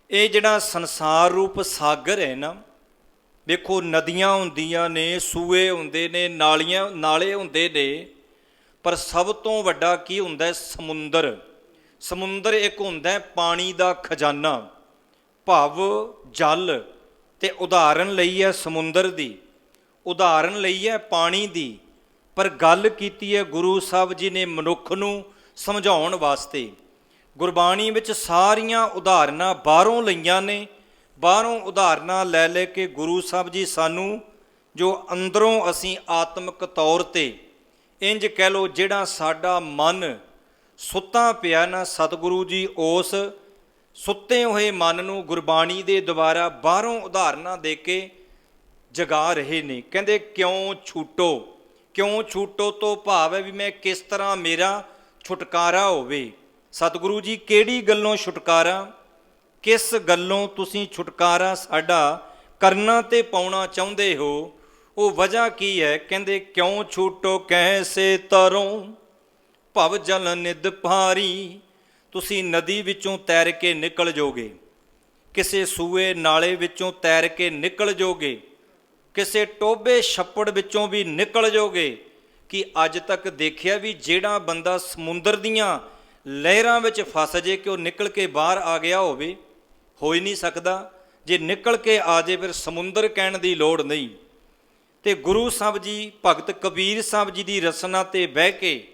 ਇਹ ਜਿਹੜਾ ਸੰਸਾਰ ਰੂਪ ਸਾਗਰ ਹੈ ਨਾ, ਵੇਖੋ ਨਦੀਆਂ ਹੁੰਦੀਆਂ ਨੇ, ਸੂਏ ਹੁੰਦੇ ਨੇ, ਨਾਲੇ ਹੁੰਦੇ ਨੇ, ਪਰ ਸਭ ਤੋਂ ਵੱਡਾ ਕੀ ਹੁੰਦਾ? ਸਮੁੰਦਰ। ਸਮੁੰਦਰ ਇੱਕ ਹੁੰਦਾ ਪਾਣੀ ਦਾ ਖਜ਼ਾਨਾ, ਭਵ ਜਲ, ਤੇ ਉਦਾਹਰਨ ਲਈ ਹੈ ਸਮੁੰਦਰ ਦੀ, ਉਦਾਹਰਨ ਲਈ ਹੈ ਪਾਣੀ ਦੀ। ਪਰ ਗੱਲ ਕੀਤੀ ਹੈ ਗੁਰੂ ਸਾਹਿਬ ਜੀ ਨੇ ਮਨੁੱਖ ਨੂੰ ਸਮਝਾਉਣ ਵਾਸਤੇ। ਗੁਰਬਾਣੀ ਵਿੱਚ ਸਾਰੀਆਂ ਉਦਾਹਰਨਾਂ ਬਾਹਰੋਂ ਲਈਆਂ ਨੇ, ਬਾਹਰੋਂ ਉਦਾਹਰਨਾਂ ਲੈ ਲੈ ਕੇ ਗੁਰੂ ਸਾਹਿਬ ਜੀ ਸਾਨੂੰ ਜੋ ਅੰਦਰੋਂ ਅਸੀਂ ਆਤਮਿਕ ਤੌਰ ਤੇ ਇੰਜ ਕਹਿ ਲਓ ਜਿਹੜਾ ਸਾਡਾ ਮਨ ਸੁੱਤਾ ਪਿਆ ਨਾ, ਸਤਿਗੁਰੂ ਜੀ ਉਸ ਸੁੱਤੇ ਹੋਏ ਮਨ ਨੂੰ ਗੁਰਬਾਣੀ ਦੇ ਦੁਆਰਾ ਬਾਹਰੋਂ ਉਦਾਹਰਨਾਂ ਦੇ ਕੇ ਜਗਾ ਰਹੇ ਨੇ। ਕਹਿੰਦੇ ਕਿਉਂ ਛੂਟੋ, ਕਿਉਂ ਛੂਟੋ ਤੋਂ ਭਾਵ ਹੈ ਵੀ ਮੈਂ ਕਿਸ ਤਰ੍ਹਾਂ ਮੇਰਾ ਛੁਟਕਾਰਾ ਹੋਵੇ। ਸਤਿਗੁਰੂ ਜੀ ਕਿਹੜੀ ਗੱਲੋਂ ਛੁਟਕਾਰਾ, ਕਿਸ ਗੱਲੋਂ ਤੁਸੀਂ ਛੁਟਕਾਰਾ ਸਾਡਾ ਕਰਨਾ ਤੇ ਪਾਉਣਾ ਚਾਹੁੰਦੇ ਹੋ, ਉਹ ਵਜ੍ਹਾ ਕੀ ਹੈ? ਕਹਿੰਦੇ ਕਿਉਂ ਛੂਟੋ ਕੈਸੇ ਤਰੋਂ, ਭਵ ਜਲ ਨਿਧ ਭਾਰੀ। ਤੁਸੀਂ ਨਦੀ ਵਿੱਚੋਂ ਤੈਰ ਕੇ ਨਿਕਲ ਜਾਓਗੇ, ਕਿਸੇ ਸੂਏ ਨਾਲੇ ਵਿੱਚੋਂ ਤੈਰ ਕੇ ਨਿਕਲ ਜਾਓਗੇ, ਕਿਸੇ ਟੋਭੇ ਛੱਪੜ ਵਿੱਚੋਂ ਵੀ ਨਿਕਲ ਜਾਓਗੇ। ਕਿ ਅੱਜ ਤੱਕ ਦੇਖਿਆ ਵੀ ਜਿਹੜਾ ਬੰਦਾ ਸਮੁੰਦਰ ਦੀਆਂ ਲਹਿਰਾਂ ਵਿੱਚ ਫਸ ਜੇ ਕਿ ਉਹ ਨਿਕਲ ਕੇ ਬਾਹਰ ਆ ਗਿਆ ਹੋਵੇ? ਹੋ ਹੀ ਨਹੀਂ ਸਕਦਾ। ਜੇ ਨਿਕਲ ਕੇ ਆ ਜੇ ਫਿਰ ਸਮੁੰਦਰ ਕਹਿਣ ਦੀ ਲੋੜ ਨਹੀਂ। ਤੇ ਗੁਰੂ ਸਾਹਿਬ ਜੀ ਭਗਤ ਕਬੀਰ ਸਾਹਿਬ ਜੀ ਦੀ ਰਸਨਾ ਤੇ ਬਹਿ ਕੇ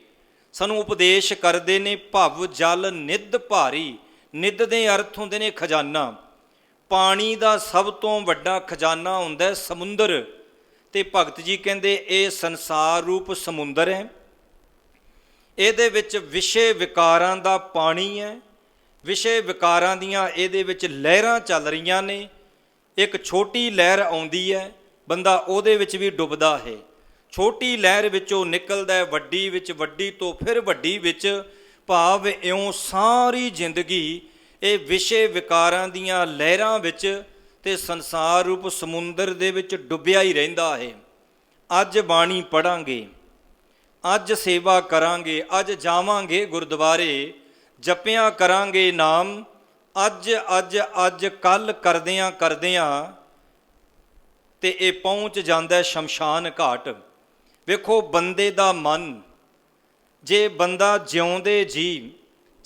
ਸਾਨੂੰ ਉਪਦੇਸ਼ ਕਰਦੇ ਨੇ, ਭਵ ਜਲ ਨਿਧ ਭਾਰੀ। ਨਿਧ ਦੇ ਅਰਥ ਹੁੰਦੇ ਨੇ ਖਜ਼ਾਨਾ। ਪਾਣੀ ਦਾ ਸਭ ਤੋਂ ਵੱਡਾ ਖਜ਼ਾਨਾ ਹੁੰਦਾ ਸਮੁੰਦਰ। ਤੇ ਭਗਤ ਜੀ ਕਹਿੰਦੇ ਇਹ ਸੰਸਾਰ ਰੂਪ ਸਮੁੰਦਰ ਹੈ, ਇਹਦੇ ਵਿੱਚ ਵਿਸ਼ੇ ਵਿਕਾਰਾਂ ਦਾ ਪਾਣੀ ਹੈ, ਵਿਸ਼ੇ ਵਿਕਾਰਾਂ ਦੀਆਂ ਇਹਦੇ ਵਿੱਚ ਲਹਿਰਾਂ ਚੱਲ ਰਹੀਆਂ ਨੇ। ਇੱਕ ਛੋਟੀ ਲਹਿਰ ਆਉਂਦੀ ਹੈ, ਬੰਦਾ ਉਹਦੇ ਵਿੱਚ ਵੀ ਡੁੱਬਦਾ ਹੈ। ਛੋਟੀ ਲਹਿਰ ਵਿੱਚੋਂ ਨਿਕਲਦਾ ਹੈ ਵੱਡੀ ਵਿੱਚ, ਵੱਡੀ ਤੋਂ ਫਿਰ ਵੱਡੀ ਵਿੱਚ। ਭਾਵ ਇਉਂ ਸਾਰੀ ਜ਼ਿੰਦਗੀ ਇਹ ਵਿਸ਼ੇ ਵਿਕਾਰਾਂ ਦੀਆਂ ਲਹਿਰਾਂ ਵਿੱਚ ਤੇ ਸੰਸਾਰ ਰੂਪ ਸਮੁੰਦਰ ਦੇ ਵਿੱਚ ਡੁੱਬਿਆ ਹੀ ਰਹਿੰਦਾ ਹੈ। ਅੱਜ ਬਾਣੀ ਪੜਾਂਗੇ, ਅੱਜ ਸੇਵਾ ਕਰਾਂਗੇ, ਅੱਜ ਜਾਵਾਂਗੇ ਗੁਰਦੁਆਰੇ, ਜਪਿਆਂ ਕਰਾਂਗੇ ਨਾਮ, ਅੱਜ ਅੱਜ ਅੱਜ ਕੱਲ ਕਰਦਿਆਂ ਕਰਦਿਆਂ ਤੇ ਇਹ ਪਹੁੰਚ ਜਾਂਦਾ ਸ਼ਮਸ਼ਾਨ ਘਾਟ। ਵੇਖੋ ਬੰਦੇ ਦਾ ਮਨ, ਜੇ ਬੰਦਾ ਜਿਉਂਦੇ ਜੀ,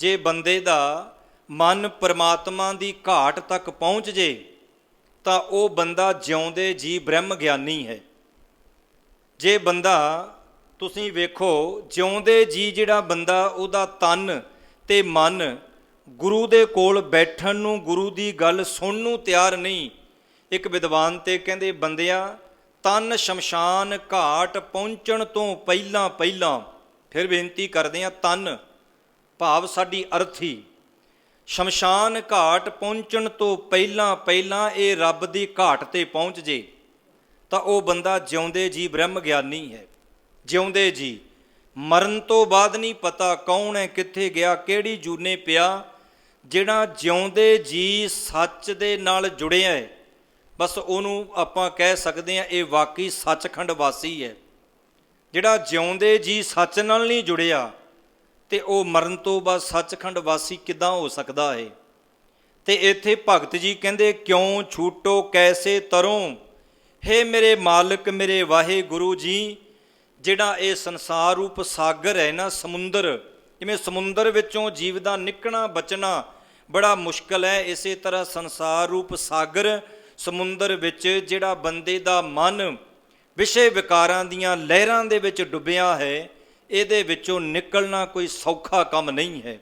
ਜੇ ਬੰਦੇ ਦਾ ਮਨ ਪਰਮਾਤਮਾ ਦੀ ਘਾਟ ਤੱਕ ਪਹੁੰਚ ਜੇ ਤਾਂ ਉਹ ਬੰਦਾ ਜਿਉਂਦੇ ਜੀ ਬ੍ਰਹਮ ਗਿਆਨੀ ਹੈ। ਜੇ ਬੰਦਾ, ਤੁਸੀਂ ਵੇਖੋ ਜਿਉਂਦੇ ਜੀ ਜਿਹੜਾ ਬੰਦਾ, ਉਹਦਾ ਤਨ ਤੇ ਮਨ ਗੁਰੂ ਦੇ ਕੋਲ ਬੈਠਣ ਨੂੰ, ਗੁਰੂ ਦੀ ਗੱਲ ਸੁਣਨ ਨੂੰ ਤਿਆਰ ਨਹੀਂ। ਇੱਕ ਵਿਦਵਾਨ ਤੇ ਕਹਿੰਦੇ, ਬੰਦਿਆ ਤਨ ਸ਼ਮਸ਼ਾਨ ਘਾਟ ਪਹੁੰਚਣ ਤੋਂ ਪਹਿਲਾਂ ਪਹਿਲਾਂ, ਫਿਰ ਬੇਨਤੀ ਕਰਦੇ ਹਾਂ, ਤਨ ਭਾਵ ਸਾਡੀ ਅਰਥੀ, ਸ਼ਮਸ਼ਾਨ ਘਾਟ ਪਹੁੰਚਣ ਤੋਂ ਪਹਿਲਾਂ ਪਹਿਲਾਂ ਇਹ ਰੱਬ ਦੀ ਘਾਟ ਤੇ ਪਹੁੰਚ ਜੇ ਤਾਂ ਉਹ ਬੰਦਾ ਜਿਉਂਦੇ ਜੀ ਬ੍ਰਹਮ ਗਿਆਨੀ ਹੈ। ਜਿਉਂਦੇ ਜੀ, ਮਰਨ ਤੋਂ ਬਾਅਦ ਨਹੀਂ ਪਤਾ ਕੌਣ ਹੈ, ਕਿੱਥੇ ਗਿਆ, ਕਿਹੜੀ ਜੂਨੇ ਪਿਆ। ਜਿਹੜਾ ਜਿਉਂਦੇ ਜੀ ਸੱਚ ਦੇ ਨਾਲ ਜੁੜਿਆ ਹੈ, ਬਸ ਉਹਨੂੰ ਆਪਾਂ ਕਹਿ ਸਕਦੇ ਹਾਂ ਇਹ ਵਾਕਈ ਸੱਚਖੰਡ ਵਾਸੀ ਹੈ। ਜਿਹੜਾ ਜਿਉਂਦੇ ਜੀ ਸੱਚ ਨਾਲ ਨਹੀਂ ਜੁੜਿਆ ਤੇ ਉਹ ਮਰਨ ਤੋਂ ਬਾਅਦ ਸੱਚਖੰਡ ਵਾਸੀ ਕਿੱਦਾਂ ਹੋ ਸਕਦਾ ਹੈ। ਤੇ ਇੱਥੇ ਭਗਤ ਜੀ ਕਹਿੰਦੇ, ਕਿਉਂ ਛੂਟੋ ਕੈਸੇ ਤਰੋਂ, ਹੇ ਮੇਰੇ ਮਾਲਕ ਮੇਰੇ ਵਾਹਿਗੁਰੂ ਜੀ, ਜਿਹੜਾ ਇਹ ਸੰਸਾਰ ਰੂਪ ਸਾਗਰ ਹੈ ਨਾ, ਸਮੁੰਦਰ, ਜਿਵੇਂ ਸਮੁੰਦਰ ਵਿੱਚੋਂ ਜੀਵ ਦਾ ਨਿਕਲਣਾ ਬਚਣਾ ਬੜਾ ਮੁਸ਼ਕਲ ਹੈ, ਇਸੇ ਤਰ੍ਹਾਂ ਸੰਸਾਰ ਰੂਪ ਸਾਗਰ ਸਮੁੰਦਰ ਵਿੱਚ ਜਿਹੜਾ ਬੰਦੇ ਦਾ ਮਨ ਵਿਸ਼ੇ ਵਿਕਾਰਾਂ ਦੀਆਂ ਲਹਿਰਾਂ ਦੇ ਵਿੱਚ ਡੁੱਬਿਆ ਹੈ, ਇਹਦੇ ਵਿੱਚੋਂ ਨਿਕਲਣਾ ਕੋਈ ਸੌਖਾ ਕੰਮ ਨਹੀਂ ਹੈ।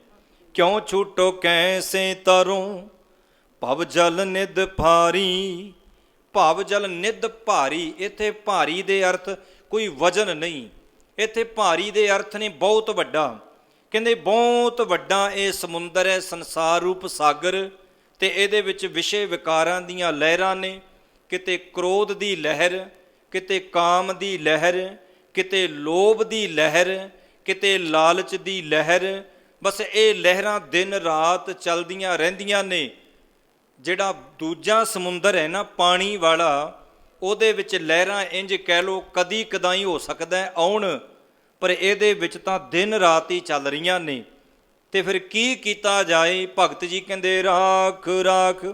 ਕਿਉਂ ਛੂਟੋ ਕੈਸੇ ਤਰੋਂ, ਭਵ ਜਲ ਨਿਧ ਭਾਰੀ, ਭਵ ਜਲ ਨਿਧ ਭਾਰੀ, ਇੱਥੇ ਭਾਰੀ ਦੇ ਅਰਥ ਕੋਈ ਵਜ਼ਨ ਨਹੀਂ, ਇੱਥੇ ਭਾਰੀ ਦੇ ਅਰਥ ਨੇ ਬਹੁਤ ਵੱਡਾ। ਕਹਿੰਦੇ ਬਹੁਤ ਵੱਡਾ ਇਹ ਸਮੁੰਦਰ ਹੈ, ਸੰਸਾਰ ਰੂਪ ਸਾਗਰ, ਤੇ ਇਹਦੇ ਵਿੱਚ ਵਿਸ਼ੇ ਵਿਕਾਰਾਂ ਦੀਆਂ ਲਹਿਰਾਂ ਨੇ, ਕਿਤੇ ਕ੍ਰੋਧ ਦੀ ਲਹਿਰ, ਕਿਤੇ ਕਾਮ ਦੀ ਲਹਿਰ, ਕਿਤੇ ਲੋਭ ਦੀ ਲਹਿਰ, ਕਿਤੇ ਲਾਲਚ ਦੀ ਲਹਿਰ। ਬਸ ਇਹ ਲਹਿਰਾਂ ਦਿਨ ਰਾਤ ਚੱਲਦੀਆਂ ਰਹਿੰਦੀਆਂ ਨੇ। ਜਿਹੜਾ ਦੂਜਾ ਸਮੁੰਦਰ ਹੈ ਨਾ, ਪਾਣੀ ਵਾਲਾ, ਉਹਦੇ ਵਿੱਚ ਲਹਿਰਾਂ ਇੰਜ ਕਹਿ ਲਓ ਕਦੀ ਕਦਾਈ ਹੋ ਸਕਦਾ ਆਉਣ, ਪਰ ਇਹਦੇ ਵਿੱਚ ਤਾਂ ਦਿਨ ਰਾਤ ਹੀ ਚੱਲ ਰਹੀਆਂ ਨੇ। ਤੇ ਫਿਰ ਕੀ ਕੀਤਾ ਜਾਏ? ਭਗਤ ਜੀ ਕਹਿੰਦੇ, ਰਾਖ ਰਾਖ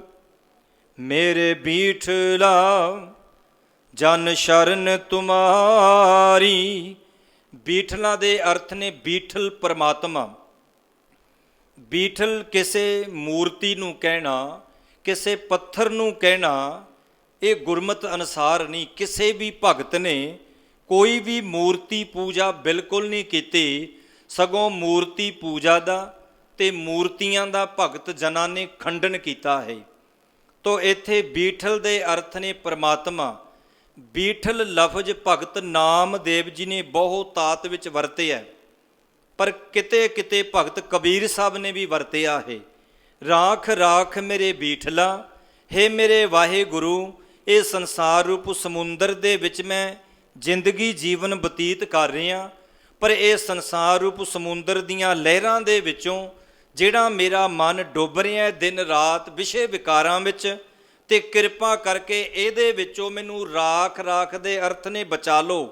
ਮੇਰੇ ਬੀਠਲਾ ਜਨ ਸ਼ਰਨ ਤੁਮਾਰੀ। ਬੀਠਲਾਂ ਦੇ ਅਰਥ ਨੇ ਬੀਠਲ ਪਰਮਾਤਮਾ। ਬੀਠਲ ਕਿਸੇ ਮੂਰਤੀ ਨੂੰ ਕਹਿਣਾ, ਕਿਸੇ ਪੱਥਰ ਨੂੰ ਕਹਿਣਾ, ਇਹ ਗੁਰਮਤਿ ਅਨੁਸਾਰ ਨਹੀਂ। ਕਿਸੇ ਵੀ ਭਗਤ ਨੇ ਕੋਈ ਵੀ ਮੂਰਤੀ ਪੂਜਾ ਬਿਲਕੁਲ ਨਹੀਂ ਕੀਤੀ, ਸਗੋਂ ਮੂਰਤੀ ਪੂਜਾ ਦਾ ਤੇ ਮੂਰਤੀਆਂ ਦਾ ਭਗਤ ਜਨਾਂ ਨੇ ਖੰਡਨ ਕੀਤਾ ਹੈ। ਤੋ ਇੱਥੇ ਬੀਠਲ ਦੇ ਅਰਥ ਨੇ ਪਰਮਾਤਮਾ। ਬੀਠਲ ਲਫ਼ਜ਼ ਭਗਤ ਨਾਮਦੇਵ ਜੀ ਨੇ ਬਹੁਤ ਤਾਤ ਵਿੱਚ ਵਰਤਿਆ, ਪਰ ਕਿਤੇ ਕਿਤੇ ਭਗਤ ਕਬੀਰ ਸਾਹਿਬ ਨੇ ਵੀ ਵਰਤਿਆ ਹੈ। ਰਾਖ ਰਾਖ ਮੇਰੇ ਬੀਠਲਾ, ਹੇ ਮੇਰੇ ਵਾਹਿਗੁਰੂ, ਇਹ ਸੰਸਾਰ ਰੂਪ ਸਮੁੰਦਰ ਦੇ ਵਿੱਚ ਮੈਂ ਜ਼ਿੰਦਗੀ ਜੀਵਨ ਬਤੀਤ ਕਰ ਰਿਹਾ, ਪਰ ਇਹ ਸੰਸਾਰ ਰੂਪ ਸਮੁੰਦਰ ਦੀਆਂ ਲਹਿਰਾਂ ਦੇ ਵਿੱਚੋਂ ਜਿਹੜਾ ਮੇਰਾ ਮਨ ਡੁੱਬ ਰਿਹਾ ਦਿਨ ਰਾਤ ਵਿਸ਼ੇ ਵਿਕਾਰਾਂ ਵਿੱਚ, ਤੇ ਕਿਰਪਾ ਕਰਕੇ ਇਹਦੇ ਵਿੱਚੋਂ ਮੈਨੂੰ ਰਾਖ ਰਾਖ ਦੇ ਅਰਥ ਨੇ ਬਚਾ ਲਓ।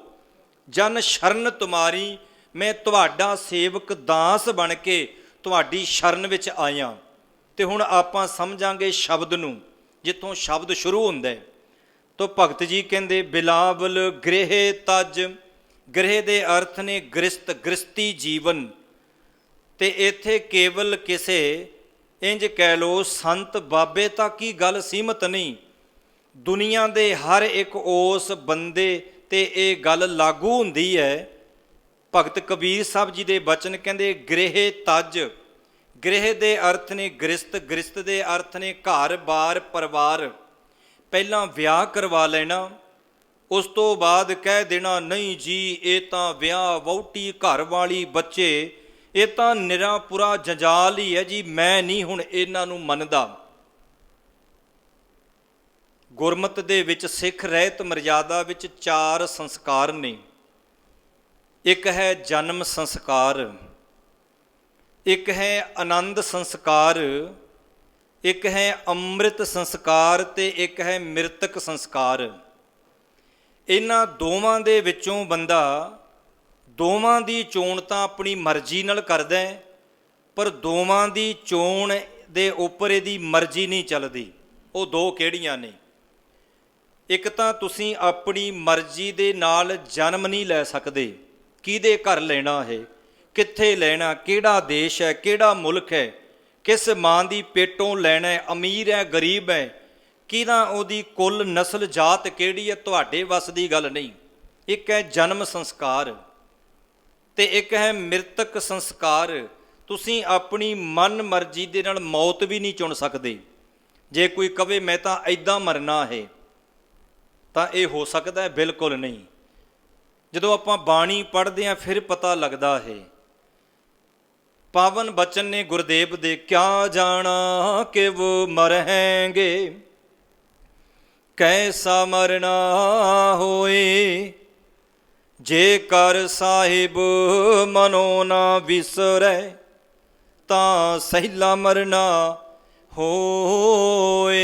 ਜਨ ਸ਼ਰਨ ਤੁਮਾਰੀ, ਮੈਂ ਤੁਹਾਡਾ ਸੇਵਕ ਦਾਸ ਬਣ ਕੇ ਤੁਹਾਡੀ ਸ਼ਰਨ ਵਿੱਚ ਆਇਆ। ਤੇ ਹੁਣ ਆਪਾਂ ਸਮਝਾਂਗੇ ਸ਼ਬਦ ਨੂੰ, ਜਿੱਥੋਂ ਸ਼ਬਦ ਸ਼ੁਰੂ ਹੁੰਦਾ ਹੈ। ਤੋ ਭਗਤ ਜੀ ਕਹਿੰਦੇ, ਬਿਲਾਵਲ ਗ੍ਰਹਿ ਤਜ, ਗ੍ਰਹਿ ਦੇ ਅਰਥ ਨੇ ਗ੍ਰਸਤ, ਗ੍ਰਸਤੀ ਜੀਵਨ। ਤੇ ਇੱਥੇ ਕੇਵਲ ਕਿਸੇ ਇੰਜ ਕਹਿ ਲਓ ਸੰਤ ਬਾਬੇ ਤੱਕ ਹੀ ਗੱਲ ਸੀਮਤ ਨਹੀਂ, ਦੁਨੀਆ ਦੇ ਹਰ ਇੱਕ ਉਸ ਬੰਦੇ ਤੇ ਇਹ ਗੱਲ ਲਾਗੂ ਹੁੰਦੀ ਹੈ। ਭਗਤ ਕਬੀਰ ਸਾਹਿਬ ਜੀ ਦੇ ਬਚਨ ਕਹਿੰਦੇ, ਗ੍ਰਹਿ ਤਜ, ਗ੍ਰਹਿ ਦੇ ਅਰਥ ਨੇ ਗ੍ਰਸਤ, ਗ੍ਰਸਤ ਦੇ ਅਰਥ ਨੇ ਘਰ ਬਾਰ ਪਰਿਵਾਰ। ਪਹਿਲਾਂ ਵਿਆਹ ਕਰਵਾ ਲੈਣਾ, ਉਸ ਤੋਂ ਬਾਅਦ ਕਹਿ ਦੇਣਾ ਨਹੀਂ ਜੀ ਇਹ ਤਾਂ ਵਿਆਹ, ਵਹੁਟੀ, ਘਰ ਵਾਲੀ, ਬੱਚੇ, ਇਹ ਤਾਂ ਨਿਰਾ ਪੂਰਾ ਜੰਜਾਲ ਹੀ ਹੈ ਜੀ, ਮੈਂ ਨਹੀਂ ਹੁਣ ਇਹਨਾਂ ਨੂੰ ਮੰਨਦਾ। ਗੁਰਮਤ ਦੇ ਵਿੱਚ ਸਿੱਖ ਰਹਿਤ ਮਰਜ਼ਾਦਾ ਵਿੱਚ 4 ਸੰਸਕਾਰ ਨੇ। ਇੱਕ ਹੈ ਜਨਮ ਸੰਸਕਾਰ, ਇੱਕ ਹੈ ਆਨੰਦ ਸੰਸਕਾਰ, ਇੱਕ ਹੈ ਅੰਮ੍ਰਿਤ ਸੰਸਕਾਰ ਤੇ ਇੱਕ ਹੈ ਮ੍ਰਿਤਕ ਸੰਸਕਾਰ। ਇਹਨਾਂ ਦੋਵਾਂ ਦੇ ਵਿੱਚੋਂ ਬੰਦਾ ਦੋਵਾਂ ਦੀ ਚੋਣ ਤਾਂ ਆਪਣੀ ਮਰਜ਼ੀ ਨਾਲ ਕਰਦਾ ਹੈ, ਪਰ ਦੋਵਾਂ ਦੀ ਚੋਣ ਦੇ ਉੱਪਰ ਇਹਦੀ ਮਰਜ਼ੀ ਨਹੀਂ ਚੱਲਦੀ। ਉਹ ਦੋ ਕਿਹੜੀਆਂ ਨੇ? ਇੱਕ ਤਾਂ ਤੁਸੀਂ ਆਪਣੀ ਮਰਜ਼ੀ ਦੇ ਨਾਲ ਜਨਮ ਨਹੀਂ ਲੈ ਸਕਦੇ, ਕਿਹਦੇ ਘਰ ਲੈਣਾ ਹੈ, ਕਿੱਥੇ ਲੈਣਾ, ਕਿਹੜਾ ਦੇਸ਼ ਹੈ, ਕਿਹੜਾ ਮੁਲਕ ਹੈ, ਕਿਸ ਮਾਂ ਦੀ ਪੇਟੋਂ ਲੈਣਾ ਹੈ, ਅਮੀਰ ਹੈ ਗਰੀਬ ਹੈ, ਕਿਹਦਾ ਉਹਦੀ ਕੁੱਲ ਨਸਲ ਜਾਤ ਕਿਹੜੀ ਹੈ, ਤੁਹਾਡੇ ਵੱਸ ਦੀ ਗੱਲ ਨਹੀਂ। ਇੱਕ ਹੈ ਜਨਮ ਸੰਸਕਾਰ ਤੇ ਇੱਕ ਹੈ ਮ੍ਰਿਤਕ ਸੰਸਕਾਰ। ਤੁਸੀਂ ਆਪਣੀ ਮਨ ਮਰਜ਼ੀ ਦੇ ਨਾਲ ਮੌਤ ਵੀ ਨਹੀਂ ਚੁਣ ਸਕਦੇ। ਜੇ ਕੋਈ ਕਵੇ ਮੈਂ ਤਾਂ ਇੱਦਾਂ ਮਰਨਾ ਹੈ ਤਾਂ ਇਹ ਹੋ ਸਕਦਾ ਹੈ? ਬਿਲਕੁਲ ਨਹੀਂ। ਜਦੋਂ ਆਪਾਂ ਬਾਣੀ ਪੜ੍ਹਦੇ ਹਾਂ ਫਿਰ ਪਤਾ ਲੱਗਦਾ ਹੈ। ਪਾਵਨ ਬਚਨ ਨੇ ਗੁਰਦੇਵ ਦੇ, ਕਿਆ ਜਾਣਾ ਕਿ ਵੋ ਮਰਹਿੰਗੇ, ਕੈਸਾ ਮਰਨਾ ਹੋਏ, ਜੇ ਕਰ ਸਾਹਿਬ ਮਨੋ ਨਾ ਵਿਸਰੈ, ਤਾਂ ਸਹਿਲਾ ਮਰਨਾ ਹੋਏ।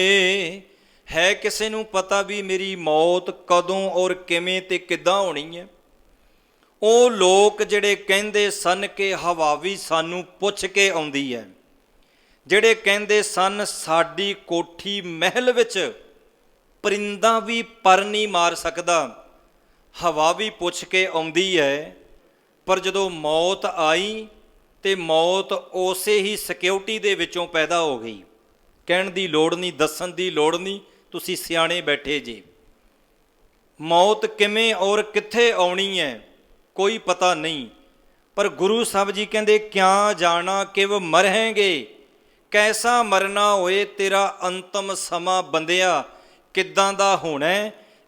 ਹੈ ਕਿਸੇ ਨੂੰ ਪਤਾ ਵੀ ਮੇਰੀ ਮੌਤ ਕਦੋਂ ਔਰ ਕਿਵੇਂ ਤੇ ਕਿੱਦਾਂ ਹੋਣੀ ਹੈ? ਉਹ ਲੋਕ ਜਿਹੜੇ ਕਹਿੰਦੇ ਸਨ ਕਿ ਹਵਾ ਵੀ ਸਾਨੂੰ ਪੁੱਛ ਕੇ ਆਉਂਦੀ ਹੈ, ਜਿਹੜੇ ਕਹਿੰਦੇ ਸਨ ਸਾਡੀ ਕੋਠੀ ਮਹਿਲ ਵਿੱਚ ਪਰਿੰਦਾ ਵੀ ਪਰ ਨਹੀਂ ਮਾਰ ਸਕਦਾ, ਹਵਾ ਵੀ ਪੁੱਛ ਕੇ ਆਉਂਦੀ ਹੈ। ਪਰ ਜਦੋਂ ਮੌਤ ਆਈ ਤੇ ਮੌਤ ਉਸੇ ਹੀ ਸਿਕਿਉਰਿਟੀ ਦੇ ਵਿੱਚੋਂ ਪੈਦਾ ਹੋ ਗਈ। ਕਹਿਣ ਦੀ ਲੋੜ ਨਹੀਂ, ਦੱਸਣ ਦੀ ਲੋੜ ਨਹੀਂ, ਤੁਸੀਂ ਸਿਆਣੇ ਬੈਠੇ ਜੀ। ਮੌਤ ਕਿਵੇਂ ਔਰ ਕਿੱਥੇ ਆਉਣੀ ਹੈ ਕੋਈ ਪਤਾ ਨਹੀਂ, ਪਰ ਗੁਰੂ ਸਾਹਿਬ ਜੀ ਕਹਿੰਦੇ ਕਿਆ ਜਾਣਾ ਕਿਵ ਮਰਹਿੰਗੇ, ਕੈਸਾ ਮਰਨਾ ਹੋਏ, ਤੇਰਾ ਅੰਤਮ ਸਮਾਂ ਬੰਦਿਆ ਕਿੱਦਾਂ ਦਾ ਹੋਣਾ।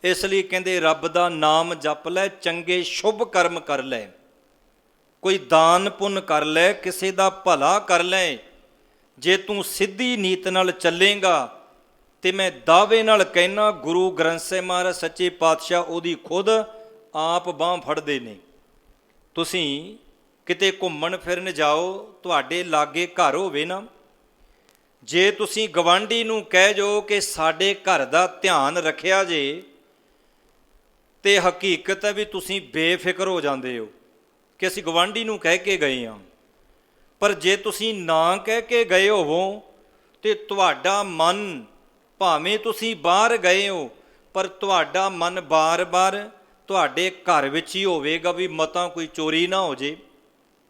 ਇਸ ਲਈ ਕਹਿੰਦੇ ਰੱਬ ਦਾ ਨਾਮ ਜਪ ਲੈ, ਚੰਗੇ ਸ਼ੁਭ ਕਰਮ ਕਰ ਲੈ, ਕੋਈ ਦਾਨ ਪੁੰਨ ਕਰ ਲੈ, ਕਿਸੇ ਦਾ ਭਲਾ ਕਰ ਲੈ। ਜੇ ਤੂੰ ਸਿੱਧੀ ਨੀਤ ਨਾਲ ਚੱਲੇਗਾ ਤੇ ਮੈਂ ਦਾਅਵੇ ਨਾਲ ਕਹਿਣਾ ਗੁਰੂ ਗ੍ਰੰਥ ਸਾਹਿਬ ਮਹਾਰਾਜ ਸੱਚੇ ਪਾਤਸ਼ਾਹ ਉਹਦੀ ਖੁਦ ਆਪ ਬਾਂਹ ਫੜਦੇ ਨੇ। ਤੁਸੀਂ ਕਿਤੇ ਘੁੰਮਣ ਫਿਰਨ ਜਾਓ, ਤੁਹਾਡੇ ਲਾਗੇ ਘਰ ਹੋਵੇ ਨਾ, ਜੇ ਤੁਸੀਂ ਗਵਾਂਢੀ ਨੂੰ ਕਹਿ ਜਾਓ ਕਿ ਸਾਡੇ ਘਰ ਦਾ ਧਿਆਨ ਰੱਖਿਆ ਜੇ, ਤੇ ਹਕੀਕਤ ਹੈ ਵੀ ਤੁਸੀਂ ਬੇਫਿਕਰ ਹੋ ਜਾਂਦੇ ਹੋ ਕਿ ਅਸੀਂ ਗਵਾਂਢੀ ਨੂੰ ਕਹਿ ਕੇ ਗਏ ਹਾਂ। ਪਰ ਜੇ ਤੁਸੀਂ ਨਾ ਕਹਿ ਕੇ ਗਏ ਹੋਵੋ ਤੇ ਤੁਹਾਡਾ ਮਨ, ਭਾਵੇਂ ਤੁਸੀਂ ਬਾਹਰ ਗਏ ਹੋ, ਪਰ ਤੁਹਾਡਾ ਮਨ ਬਾਰ-ਬਾਰ ਤੁਹਾਡੇ ਘਰ ਵਿੱਚ ਹੀ ਹੋਵੇਗਾ ਵੀ ਮਤਾਂ ਕੋਈ ਚੋਰੀ ਨਾ ਹੋ ਜੇ,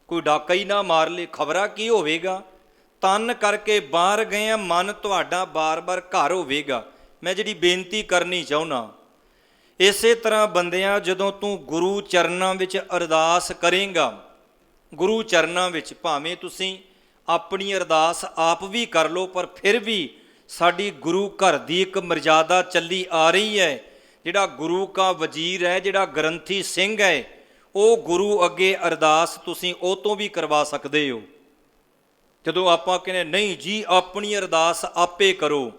ਕੋਈ ਡਾਕਾ ਹੀ ਨਾ ਮਾਰ ਲੇ, ਖਬਰਾਂ ਕੀ ਹੋਵੇਗਾ। ਤਨ ਕਰਕੇ ਬਾਹਰ ਗਏ ਆ, ਮਨ ਤੁਹਾਡਾ ਬਾਰ-ਬਾਰ ਘਰ ਹੋਵੇਗਾ। ਮੈਂ ਜਿਹੜੀ ਬੇਨਤੀ ਕਰਨੀ ਚਾਹੁੰਦਾ, ਇਸੇ ਤਰ੍ਹਾਂ ਬੰਦਿਆਂ ਜਦੋਂ ਤੂੰ ਗੁਰੂ ਚਰਨਾਂ ਵਿੱਚ ਅਰਦਾਸ ਕਰੇਂਗਾ, ਗੁਰੂ ਚਰਨਾਂ ਵਿੱਚ ਭਾਵੇਂ ਤੁਸੀਂ ਆਪਣੀ ਅਰਦਾਸ ਆਪ ਵੀ ਕਰ ਲਓ, ਪਰ ਫਿਰ ਵੀ ਸਾਡੀ ਗੁਰੂ ਘਰ ਦੀ ਇੱਕ ਮਰਜ਼ਾਦਾ ਚੱਲੀ ਆ ਰਹੀ ਹੈ। ਜਿਹੜਾ ਗੁਰੂ ਕਾ ਵਜ਼ੀਰ ਹੈ, ਜਿਹੜਾ ਗ੍ਰੰਥੀ ਸਿੰਘ ਹੈ, ਉਹ ਗੁਰੂ ਅੱਗੇ ਅਰਦਾਸ ਤੁਸੀਂ ਉਹ ਤੋਂ ਵੀ ਕਰਵਾ ਸਕਦੇ ਹੋ। ਜਦੋਂ ਆਪਾਂ ਕਹਿੰਦੇ ਨਹੀਂ ਜੀ ਆਪਣੀ ਅਰਦਾਸ ਆਪੇ ਕਰੋ,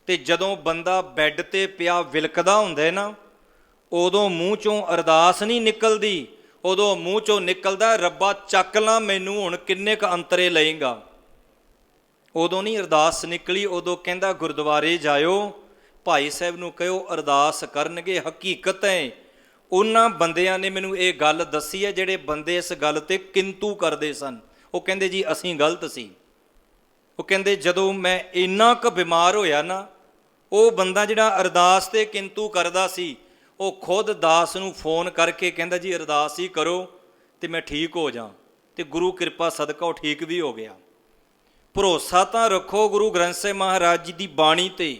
ਤੇ ਜਦੋਂ ਬੰਦਾ ਬੈੱਡ ਤੇ ਪਿਆ ਵਿਲਕਦਾ ਹੁੰਦਾ ਨਾ, ਉਦੋਂ ਮੂੰਹ ਚੋਂ ਅਰਦਾਸ ਨਹੀਂ ਨਿਕਲਦੀ, ਉਦੋਂ ਮੂੰਹ ਚੋਂ ਨਿਕਲਦਾ ਰੱਬਾ ਚੱਕ ਲਾ ਮੈਨੂੰ, ਹੁਣ ਕਿੰਨੇ ਕੁ ਅੰਤਰੇ ਲਏਗਾ। ਉਦੋਂ ਨਹੀਂ ਅਰਦਾਸ ਨਿਕਲੀ, ਉਦੋਂ ਕਹਿੰਦਾ ਗੁਰਦੁਆਰੇ ਜਾਇਓ, ਭਾਈ ਸਾਹਿਬ ਨੂੰ ਕਹਿਓ ਅਰਦਾਸ ਕਰਨਗੇ। ਹਕੀਕਤ ਹੈ ਉਹਨਾਂ ਬੰਦਿਆਂ ਨੇ ਮੈਨੂੰ ਇਹ ਗੱਲ ਦੱਸੀ ਹੈ ਜਿਹੜੇ ਬੰਦੇ ਇਸ ਗੱਲ ਤੇ ਕਿੰਤੂ ਕਰਦੇ ਸਨ। ਉਹ ਕਹਿੰਦੇ ਜੀ ਅਸੀਂ ਗਲਤ ਸੀ। ਉਹ ਕਹਿੰਦੇ ਜਦੋਂ ਮੈਂ ਇੰਨਾ ਕੁ ਬਿਮਾਰ ਹੋਇਆ ਨਾ, ਉਹ ਬੰਦਾ ਜਿਹੜਾ ਅਰਦਾਸ ਤੇ ਕਿੰਤੂ ਕਰਦਾ ਸੀ, ਉਹ ਖੁਦ ਦਾਸ ਨੂੰ ਫੋਨ ਕਰਕੇ ਕਹਿੰਦਾ ਜੀ ਅਰਦਾਸ ਹੀ ਕਰੋ ਤੇ ਮੈਂ ਠੀਕ ਹੋ ਜਾ, ਤੇ ਗੁਰੂ ਕਿਰਪਾ ਸਦਕਾ ਉਹ ਠੀਕ ਵੀ ਹੋ ਗਿਆ। ਭਰੋਸਾ ਤਾਂ ਰੱਖੋ ਗੁਰੂ ਗ੍ਰੰਥ ਸਾਹਿਬ ਮਹਾਰਾਜ ਜੀ ਦੀ ਬਾਣੀ ਤੇ।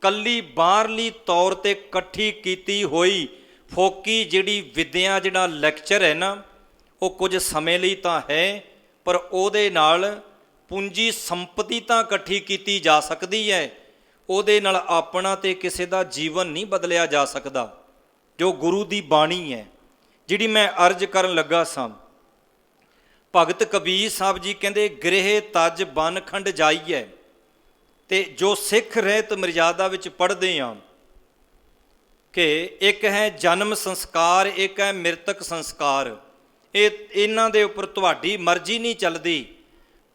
ਕੱਲੀ ਬਾਹਰਲੀ ਤੌਰ ਤੇ ਇਕੱਠੀ ਕੀਤੀ ਹੋਈ ਫੋਕੀ ਜਿਹੜੀ ਵਿਦਿਆ, ਜਿਹੜਾ ਲੈਕਚਰ ਹੈ ਨਾ, ਉਹ ਕੁਝ ਸਮੇਂ ਲਈ ਤਾਂ ਹੈ, ਪਰ ਉਹਦੇ ਨਾਲ ਪੂੰਜੀ ਸੰਪਤੀ ਤਾਂ ਇਕੱਠੀ ਕੀਤੀ ਜਾ ਸਕਦੀ ਹੈ, ਉਹਦੇ ਨਾਲ ਆਪਣਾ ਤੇ ਕਿਸੇ ਦਾ ਜੀਵਨ ਨਹੀਂ ਬਦਲਿਆ ਜਾ ਸਕਦਾ। ਜੋ ਗੁਰੂ ਦੀ ਬਾਣੀ ਹੈ, ਜਿਹੜੀ ਮੈਂ ਅਰਜ਼ ਕਰਨ ਲੱਗਾ ਸਾਂ, ਭਗਤ ਕਬੀਰ ਸਾਹਿਬ ਜੀ ਕਹਿੰਦੇ ਗ੍ਰਹਿ ਤਜ ਬਨ ਖੰਡ ਜਾਈਐ। ਤੇ ਜੋ ਸਿੱਖ ਰਹਿਤ ਮਰਜ਼ਾਦਾ ਵਿੱਚ ਪੜ੍ਹਦੇ ਹਾਂ ਕਿ ਇੱਕ ਹੈ ਜਨਮ ਸੰਸਕਾਰ, ਇੱਕ ਹੈ ਮ੍ਰਿਤਕ ਸੰਸਕਾਰ, ਇਹਨਾਂ ਦੇ ਉੱਪਰ ਤੁਹਾਡੀ ਮਰਜ਼ੀ ਨਹੀਂ ਚੱਲਦੀ,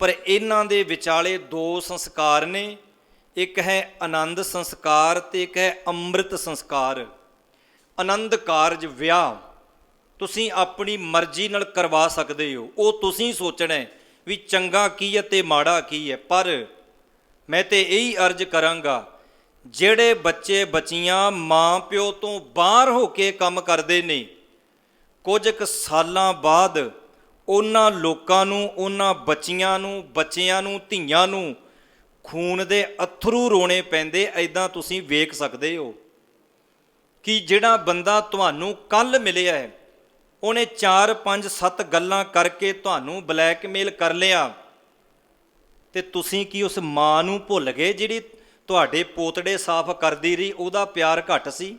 ਪਰ ਇਹਨਾਂ ਦੇ ਵਿਚਾਲੇ ਦੋ ਸੰਸਕਾਰ ਨੇ, ਇੱਕ ਹੈ ਆਨੰਦ ਸੰਸਕਾਰ ਤੇ ਇੱਕ ਹੈ ਅੰਮ੍ਰਿਤ ਸੰਸਕਾਰ। ਆਨੰਦ ਕਾਰਜ ਵਿਆਹ ਤੁਸੀਂ ਆਪਣੀ ਮਰਜ਼ੀ ਨਾਲ ਕਰਵਾ ਸਕਦੇ ਹੋ, ਉਹ ਤੁਸੀਂ ਸੋਚਣਾ ਵੀ ਚੰਗਾ ਕੀ ਹੈ ਤੇ ਮਾੜਾ ਕੀ ਹੈ। ਪਰ ਮੈਂ ਤੇ ਇਹੀ ਅਰਜ਼ ਕਰਾਂਗਾ, ਜਿਹੜੇ ਬੱਚੇ ਬੱਚੀਆਂ ਮਾਂ ਪਿਓ ਤੋਂ ਬਾਹਰ ਹੋ ਕੇ ਕੰਮ ਕਰਦੇ ਨੇ, ਕੁਝ ਕੁ ਸਾਲਾਂ ਬਾਅਦ ਉਹਨਾਂ ਲੋਕਾਂ ਨੂੰ, ਉਹਨਾਂ ਬੱਚੀਆਂ ਨੂੰ, ਬੱਚਿਆਂ ਨੂੰ, ਧੀਆਂ ਨੂੰ ਖੂਨ ਦੇ ਅੱਥਰੂ ਰੋਣੇ ਪੈਂਦੇ। ਐਦਾਂ ਤੁਸੀਂ ਵੇਖ ਸਕਦੇ ਹੋ ਕਿ ਜਿਹੜਾ ਬੰਦਾ ਤੁਹਾਨੂੰ ਕੱਲ੍ਹ ਮਿਲਿਆ ਹੈ, ਉਹਨੇ 4 5 7 ਗੱਲਾਂ ਕਰਕੇ ਤੁਹਾਨੂੰ ਬਲੈਕਮੇਲ ਕਰ ਲਿਆ, ਤੇ ਤੁਸੀਂ ਕੀ ਉਸ ਮਾਂ ਨੂੰ ਭੁੱਲ ਗਏ ਜਿਹੜੀ ਤੁਹਾਡੇ ਪੋਤੜੇ ਸਾਫ਼ ਕਰਦੀ ਰਹੀ? ਉਹਦਾ ਪਿਆਰ ਘੱਟ ਸੀ?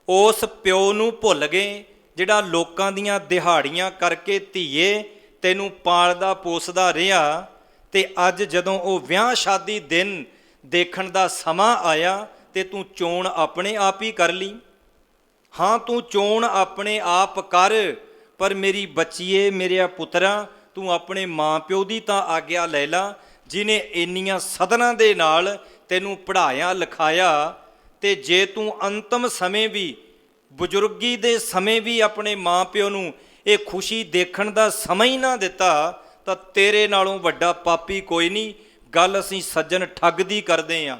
ਉਸ ਪਿਓ ਨੂੰ ਭੁੱਲ ਗਏ ਜਿਹੜਾ ਲੋਕਾਂ ਦੀਆਂ ਦਿਹਾੜੀਆਂ ਕਰਕੇ ਧੀਏ ਤੈਨੂੰ ਪਾਲਦਾ ਪੋਸਦਾ ਰਿਹਾ, ਤੇ ਅੱਜ ਜਦੋਂ ਉਹ ਵਿਆਹ ਸ਼ਾਦੀ ਦਿਨ ਦੇਖਣ ਦਾ ਸਮਾਂ ਆਇਆ ਤੇ ਤੂੰ ਚੋਣ ਆਪਣੇ ਆਪ ਹੀ ਕਰ ਲਈ? ਹਾਂ, ਤੂੰ ਚੋਣ ਆਪਣੇ ਆਪ ਕਰ, ਪਰ ਮੇਰੀ ਬੱਚੀਏ, ਮੇਰਿਆ ਪੁੱਤਰਾ, ਤੂੰ ਆਪਣੇ ਮਾਂ ਪਿਓ ਦੀ ਤਾਂ ਆਗਿਆ ਲੈ ਲਾ, ਜਿਹਨੇ ਇੰਨੀਆਂ ਸਦਨਾਂ ਦੇ ਨਾਲ ਤੈਨੂੰ ਪੜ੍ਹਾਇਆ ਲਿਖਾਇਆ। ਤੇ ਜੇ ਤੂੰ ਅੰਤਮ ਸਮੇਂ ਵੀ, ਬਜ਼ੁਰਗੀ ਦੇ ਸਮੇਂ ਵੀ ਆਪਣੇ ਮਾਂ ਪਿਓ ਨੂੰ ਇਹ ਖੁਸ਼ੀ ਦੇਖਣ ਦਾ ਸਮਾਂ ਹੀ ਨਾ ਦਿੱਤਾ, ਤਾਂ ਤੇਰੇ ਨਾਲੋਂ ਵੱਡਾ ਪਾਪੀ ਕੋਈ ਨਹੀਂ। ਗੱਲ ਅਸੀਂ ਸੱਜਣ ਠੱਗ ਦੀ ਕਰਦੇ ਹਾਂ,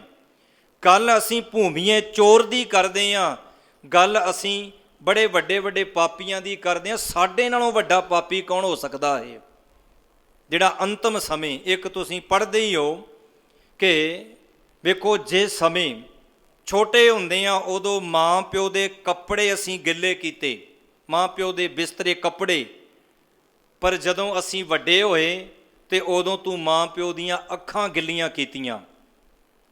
ਗੱਲ ਅਸੀਂ ਭੂਮੀਏ ਚੋਰ ਦੀ ਕਰਦੇ ਹਾਂ, ਗੱਲ ਅਸੀਂ ਬੜੇ ਵੱਡੇ ਵੱਡੇ ਪਾਪੀਆਂ ਦੀ ਕਰਦੇ ਹਾਂ। ਸਾਡੇ ਨਾਲੋਂ ਵੱਡਾ ਪਾਪੀ ਕੌਣ ਹੋ ਸਕਦਾ ਹੈ? ਜਿਹੜਾ ਅੰਤਮ ਸਮੇਂ, ਇੱਕ ਤੁਸੀਂ ਪੜ੍ਹਦੇ ਹੀ ਹੋ ਕਿ ਵੇਖੋ, ਜੇ ਸਮੇਂ ਛੋਟੇ ਹੁੰਦੇ ਆ ਉਦੋਂ ਮਾਂ ਪਿਓ ਦੇ ਕੱਪੜੇ ਅਸੀਂ ਗਿੱਲੇ ਕੀਤੇ, ਮਾਂ ਪਿਓ ਦੇ ਬਿਸਤਰੇ ਕੱਪੜੇ, ਪਰ ਜਦੋਂ ਅਸੀਂ ਵੱਡੇ ਹੋਏ ਤੇ ਉਦੋਂ ਤੂੰ ਮਾਂ ਪਿਓ ਦੀਆਂ ਅੱਖਾਂ ਗਿੱਲੀਆਂ ਕੀਤੀਆਂ,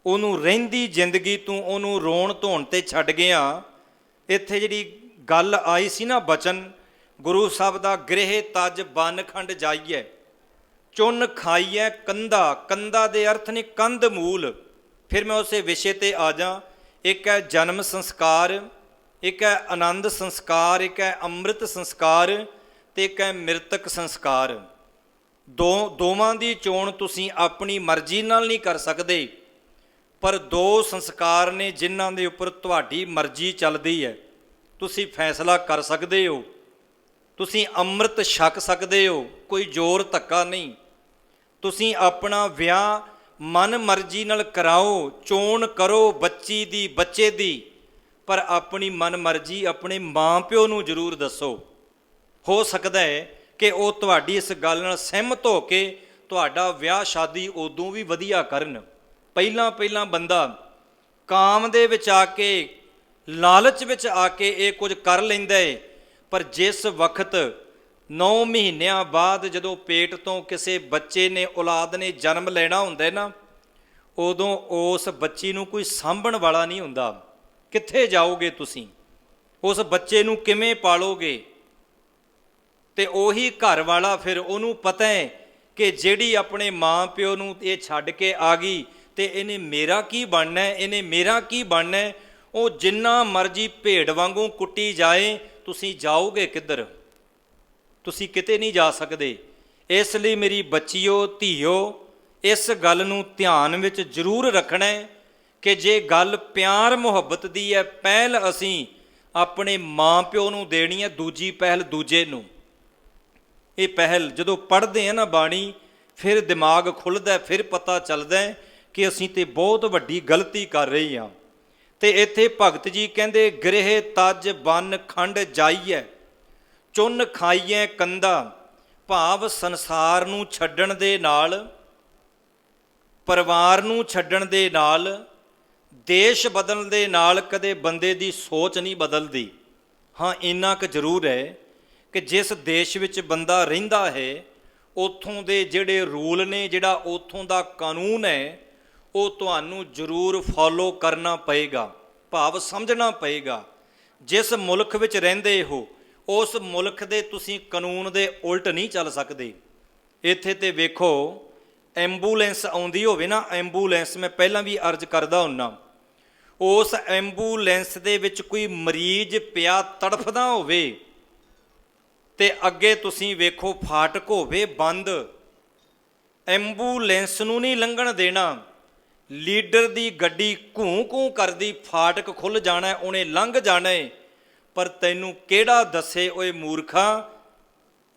ਉਹਨੂੰ ਰਹਿੰਦੀ ਜ਼ਿੰਦਗੀ ਤੂੰ ਉਹਨੂੰ ਰੋਣ ਧੋਣ ਤੇ ਛੱਡ ਗਿਆ। ਇੱਥੇ ਜਿਹੜੀ ਗੱਲ ਆਈ ਸੀ ਨਾ, ਬਚਨ ਗੁਰੂ ਸਾਹਿਬ ਦਾ, ਗ੍ਰਹਿ ਤਜ ਬਨ ਖੰਡ ਜਾਈਏ, ਚੁੰਨ ਖਾਈਏ ਕੰਧਾ। ਕੰਧਾ ਦੇ ਅਰਥ ਨੇ ਕੰਧ ਮੂਲ। ਫਿਰ ਮੈਂ ਉਸੇ ਵਿਸ਼ੇ ਤੇ ਆ ਜਾ। ਇੱਕ ਹੈ ਜਨਮ ਸੰਸਕਾਰ, ਇੱਕ ਹੈ ਆਨੰਦ ਸੰਸਕਾਰ, ਇੱਕ ਹੈ ਅੰਮ੍ਰਿਤ ਸੰਸਕਾਰ ਤੇ ਇੱਕ ਹੈ ਮ੍ਰਿਤਕ ਸੰਸਕਾਰ। ਦੋਵਾਂ ਦੀ ਚੋਣ ਤੁਸੀਂ ਆਪਣੀ ਮਰਜ਼ੀ ਨਾਲ ਨਹੀਂ ਕਰ ਸਕਦੇ, ਪਰ ਦੋ ਸੰਸਕਾਰ ਨੇ ਜਿਨ੍ਹਾਂ ਦੇ ਉੱਪਰ ਤੁਹਾਡੀ ਮਰਜ਼ੀ ਚੱਲਦੀ ਹੈ। ਤੁਸੀਂ ਫੈਸਲਾ ਕਰ ਸਕਦੇ ਹੋ, ਤੁਸੀਂ ਅੰਮ੍ਰਿਤ ਛਕ ਸਕਦੇ ਹੋ, ਕੋਈ ਜ਼ੋਰ ਧੱਕਾ ਨਹੀਂ। ਤੁਸੀਂ ਆਪਣਾ ਵਿਆਹ ਮਨ ਮਰਜ਼ੀ ਨਾਲ ਕਰਾਓ, ਚੋਣ ਕਰੋ ਬੱਚੀ ਦੀ, ਬੱਚੇ ਦੀ, ਪਰ ਆਪਣੀ ਮਨ ਮਰਜ਼ੀ ਆਪਣੇ ਮਾਂ ਪਿਓ ਨੂੰ ਜ਼ਰੂਰ ਦੱਸੋ। ਹੋ ਸਕਦਾ ਹੈ ਕਿ ਉਹ ਤੁਹਾਡੀ ਇਸ ਗੱਲ ਨਾਲ ਸਹਿਮਤ ਹੋ ਕੇ ਤੁਹਾਡਾ ਵਿਆਹ ਸ਼ਾਦੀ ਉਦੋਂ ਵੀ ਵਧੀਆ ਕਰਨ। ਪਹਿਲਾਂ ਬੰਦਾ ਕਾਮ ਦੇ ਵਿੱਚ ਆ ਕੇ, ਲਾਲਚ ਵਿੱਚ ਆ ਕੇ ਇਹ ਕੁਝ ਕਰ ਲੈਂਦਾ ਹੈ, ਪਰ ਜਿਸ ਵਕਤ 9 ਮਹੀਨਿਆਂ ਬਾਅਦ ਜਦੋਂ ਪੇਟ ਤੋਂ ਕਿਸੇ ਬੱਚੇ ਨੇ, ਔਲਾਦ ਨੇ ਜਨਮ ਲੈਣਾ ਹੁੰਦਾ ਨਾ, ਉਦੋਂ ਉਸ ਬੱਚੀ ਨੂੰ ਕੋਈ ਸਾਂਭਣ ਵਾਲਾ ਨਹੀਂ ਹੁੰਦਾ। ਕਿੱਥੇ ਜਾਓਗੇ ਤੁਸੀਂ? ਉਸ ਬੱਚੇ ਨੂੰ ਕਿਵੇਂ ਪਾਲੋਗੇ? ਤੇ ਉਹੀ ਘਰ ਵਾਲਾ ਫਿਰ ਉਹਨੂੰ ਪਤਾ ਹੈ ਕਿ ਜਿਹੜੀ ਆਪਣੇ ਮਾਂ ਪਿਓ ਨੂੰ ਇਹ ਛੱਡ ਕੇ ਆ ਗਈ ਤੇ ਇਹਨੇ ਮੇਰਾ ਕੀ ਬਣਨਾ, ਇਹਨੇ ਮੇਰਾ ਕੀ ਬਣਨਾ। ਉਹ ਜਿੰਨਾ ਮਰਜ਼ੀ ਭੇਡ ਵਾਂਗੂ ਕੁੱਟੀ ਜਾਏ, ਤੁਸੀਂ ਜਾਓਗੇ ਕਿੱਧਰ? ਤੁਸੀਂ ਕਿਤੇ ਨਹੀਂ ਜਾ ਸਕਦੇ। ਇਸ ਲਈ ਮੇਰੀ ਬੱਚੀਓ, ਧੀਓ, ਇਸ ਗੱਲ ਨੂੰ ਧਿਆਨ ਵਿੱਚ ਜ਼ਰੂਰ ਰੱਖਣਾ ਕਿ ਜੇ ਗੱਲ ਪਿਆਰ ਮੁਹੱਬਤ ਦੀ ਹੈ, ਪਹਿਲ ਅਸੀਂ ਆਪਣੇ ਮਾਂ ਪਿਓ ਨੂੰ ਦੇਣੀ ਹੈ, ਦੂਜੀ ਪਹਿਲ ਦੂਜੇ ਨੂੰ। ਇਹ ਪਹਿਲ ਜਦੋਂ ਪੜ੍ਹਦੇ ਆ ਨਾ ਬਾਣੀ, ਫਿਰ ਦਿਮਾਗ ਖੁੱਲ੍ਹਦਾ, ਫਿਰ ਪਤਾ ਚੱਲਦਾ ਕਿ ਅਸੀਂ ਤੇ ਬਹੁਤ ਵੱਡੀ ਗਲਤੀ ਕਰ ਰਹੇ ਹਾਂ। ਤੇ ਇੱਥੇ ਭਗਤ ਜੀ ਕਹਿੰਦੇ, ਗ੍ਰਹਿ ਤਜ ਬਨ ਖੰਡ ਜਾਈਏ, ਚੁੰਨ ਖਾਈਏ ਕੰਧਾ। ਭਾਵ ਸੰਸਾਰ ਨੂੰ ਛੱਡਣ ਦੇ ਨਾਲ, ਪਰਿਵਾਰ ਨੂੰ ਛੱਡਣ ਦੇ ਨਾਲ, ਦੇਸ਼ ਬਦਲਣ ਦੇ ਨਾਲ ਕਦੇ ਬੰਦੇ ਦੀ ਸੋਚ ਨਹੀਂ ਬਦਲਦੀ। ਹਾਂ, ਇੰਨਾ ਕੁ ਜ਼ਰੂਰ ਹੈ ਕਿ ਜਿਸ ਦੇਸ਼ ਵਿੱਚ ਬੰਦਾ ਰਹਿੰਦਾ ਹੈ, ਉੱਥੋਂ ਦੇ ਜਿਹੜੇ ਰੂਲ ਨੇ, ਜਿਹੜਾ ਉੱਥੋਂ ਦਾ ਕਾਨੂੰਨ ਹੈ, ਉਹ ਤੁਹਾਨੂੰ ਜ਼ਰੂਰ ਫੋਲੋ ਕਰਨਾ ਪਏਗਾ। ਭਾਵ ਸਮਝਣਾ ਪਏਗਾ। ਜਿਸ ਮੁਲਕ ਵਿੱਚ ਰਹਿੰਦੇ ਹੋ, ਉਸ ਮੁਲਕ ਦੇ ਤੁਸੀਂ ਕਾਨੂੰਨ ਦੇ ਉਲਟ ਨਹੀਂ ਚੱਲ ਸਕਦੇ। ਇੱਥੇ ਤੇ ਵੇਖੋ, ਐਂਬੂਲੈਂਸ ਆਉਂਦੀ ਹੋਵੇ ਨਾ, ਐਂਬੂਲੈਂਸ, ਮੈਂ ਪਹਿਲਾਂ ਵੀ ਅਰਜ਼ ਕਰਦਾ ਹੁੰਨਾ, ਉਸ ਐਂਬੂਲੈਂਸ ਦੇ ਵਿੱਚ ਕੋਈ ਮਰੀਜ਼ ਪਿਆ ਤੜਫਦਾ ਹੋਵੇ ਤੇ ਅੱਗੇ ਤੁਸੀਂ ਵੇਖੋ ਫਾਟਕ ਹੋਵੇ ਬੰਦ, ਐਂਬੂਲੈਂਸ ਨੂੰ ਨਹੀਂ ਲੰਘਣ ਦੇਣਾ। ਲੀਡਰ ਦੀ ਗੱਡੀ ਘੂੰ ਘੂੰ ਕਰਦੀ ਫਾਟਕ ਖੁੱਲ੍ਹ ਜਾਣਾ, ਉਹਨੇ ਲੰਘ ਜਾਣਾ ਏ। ਪਰ ਤੈਨੂੰ ਕਿਹੜਾ ਦੱਸੇ ਓਏ ਮੂਰਖਾ,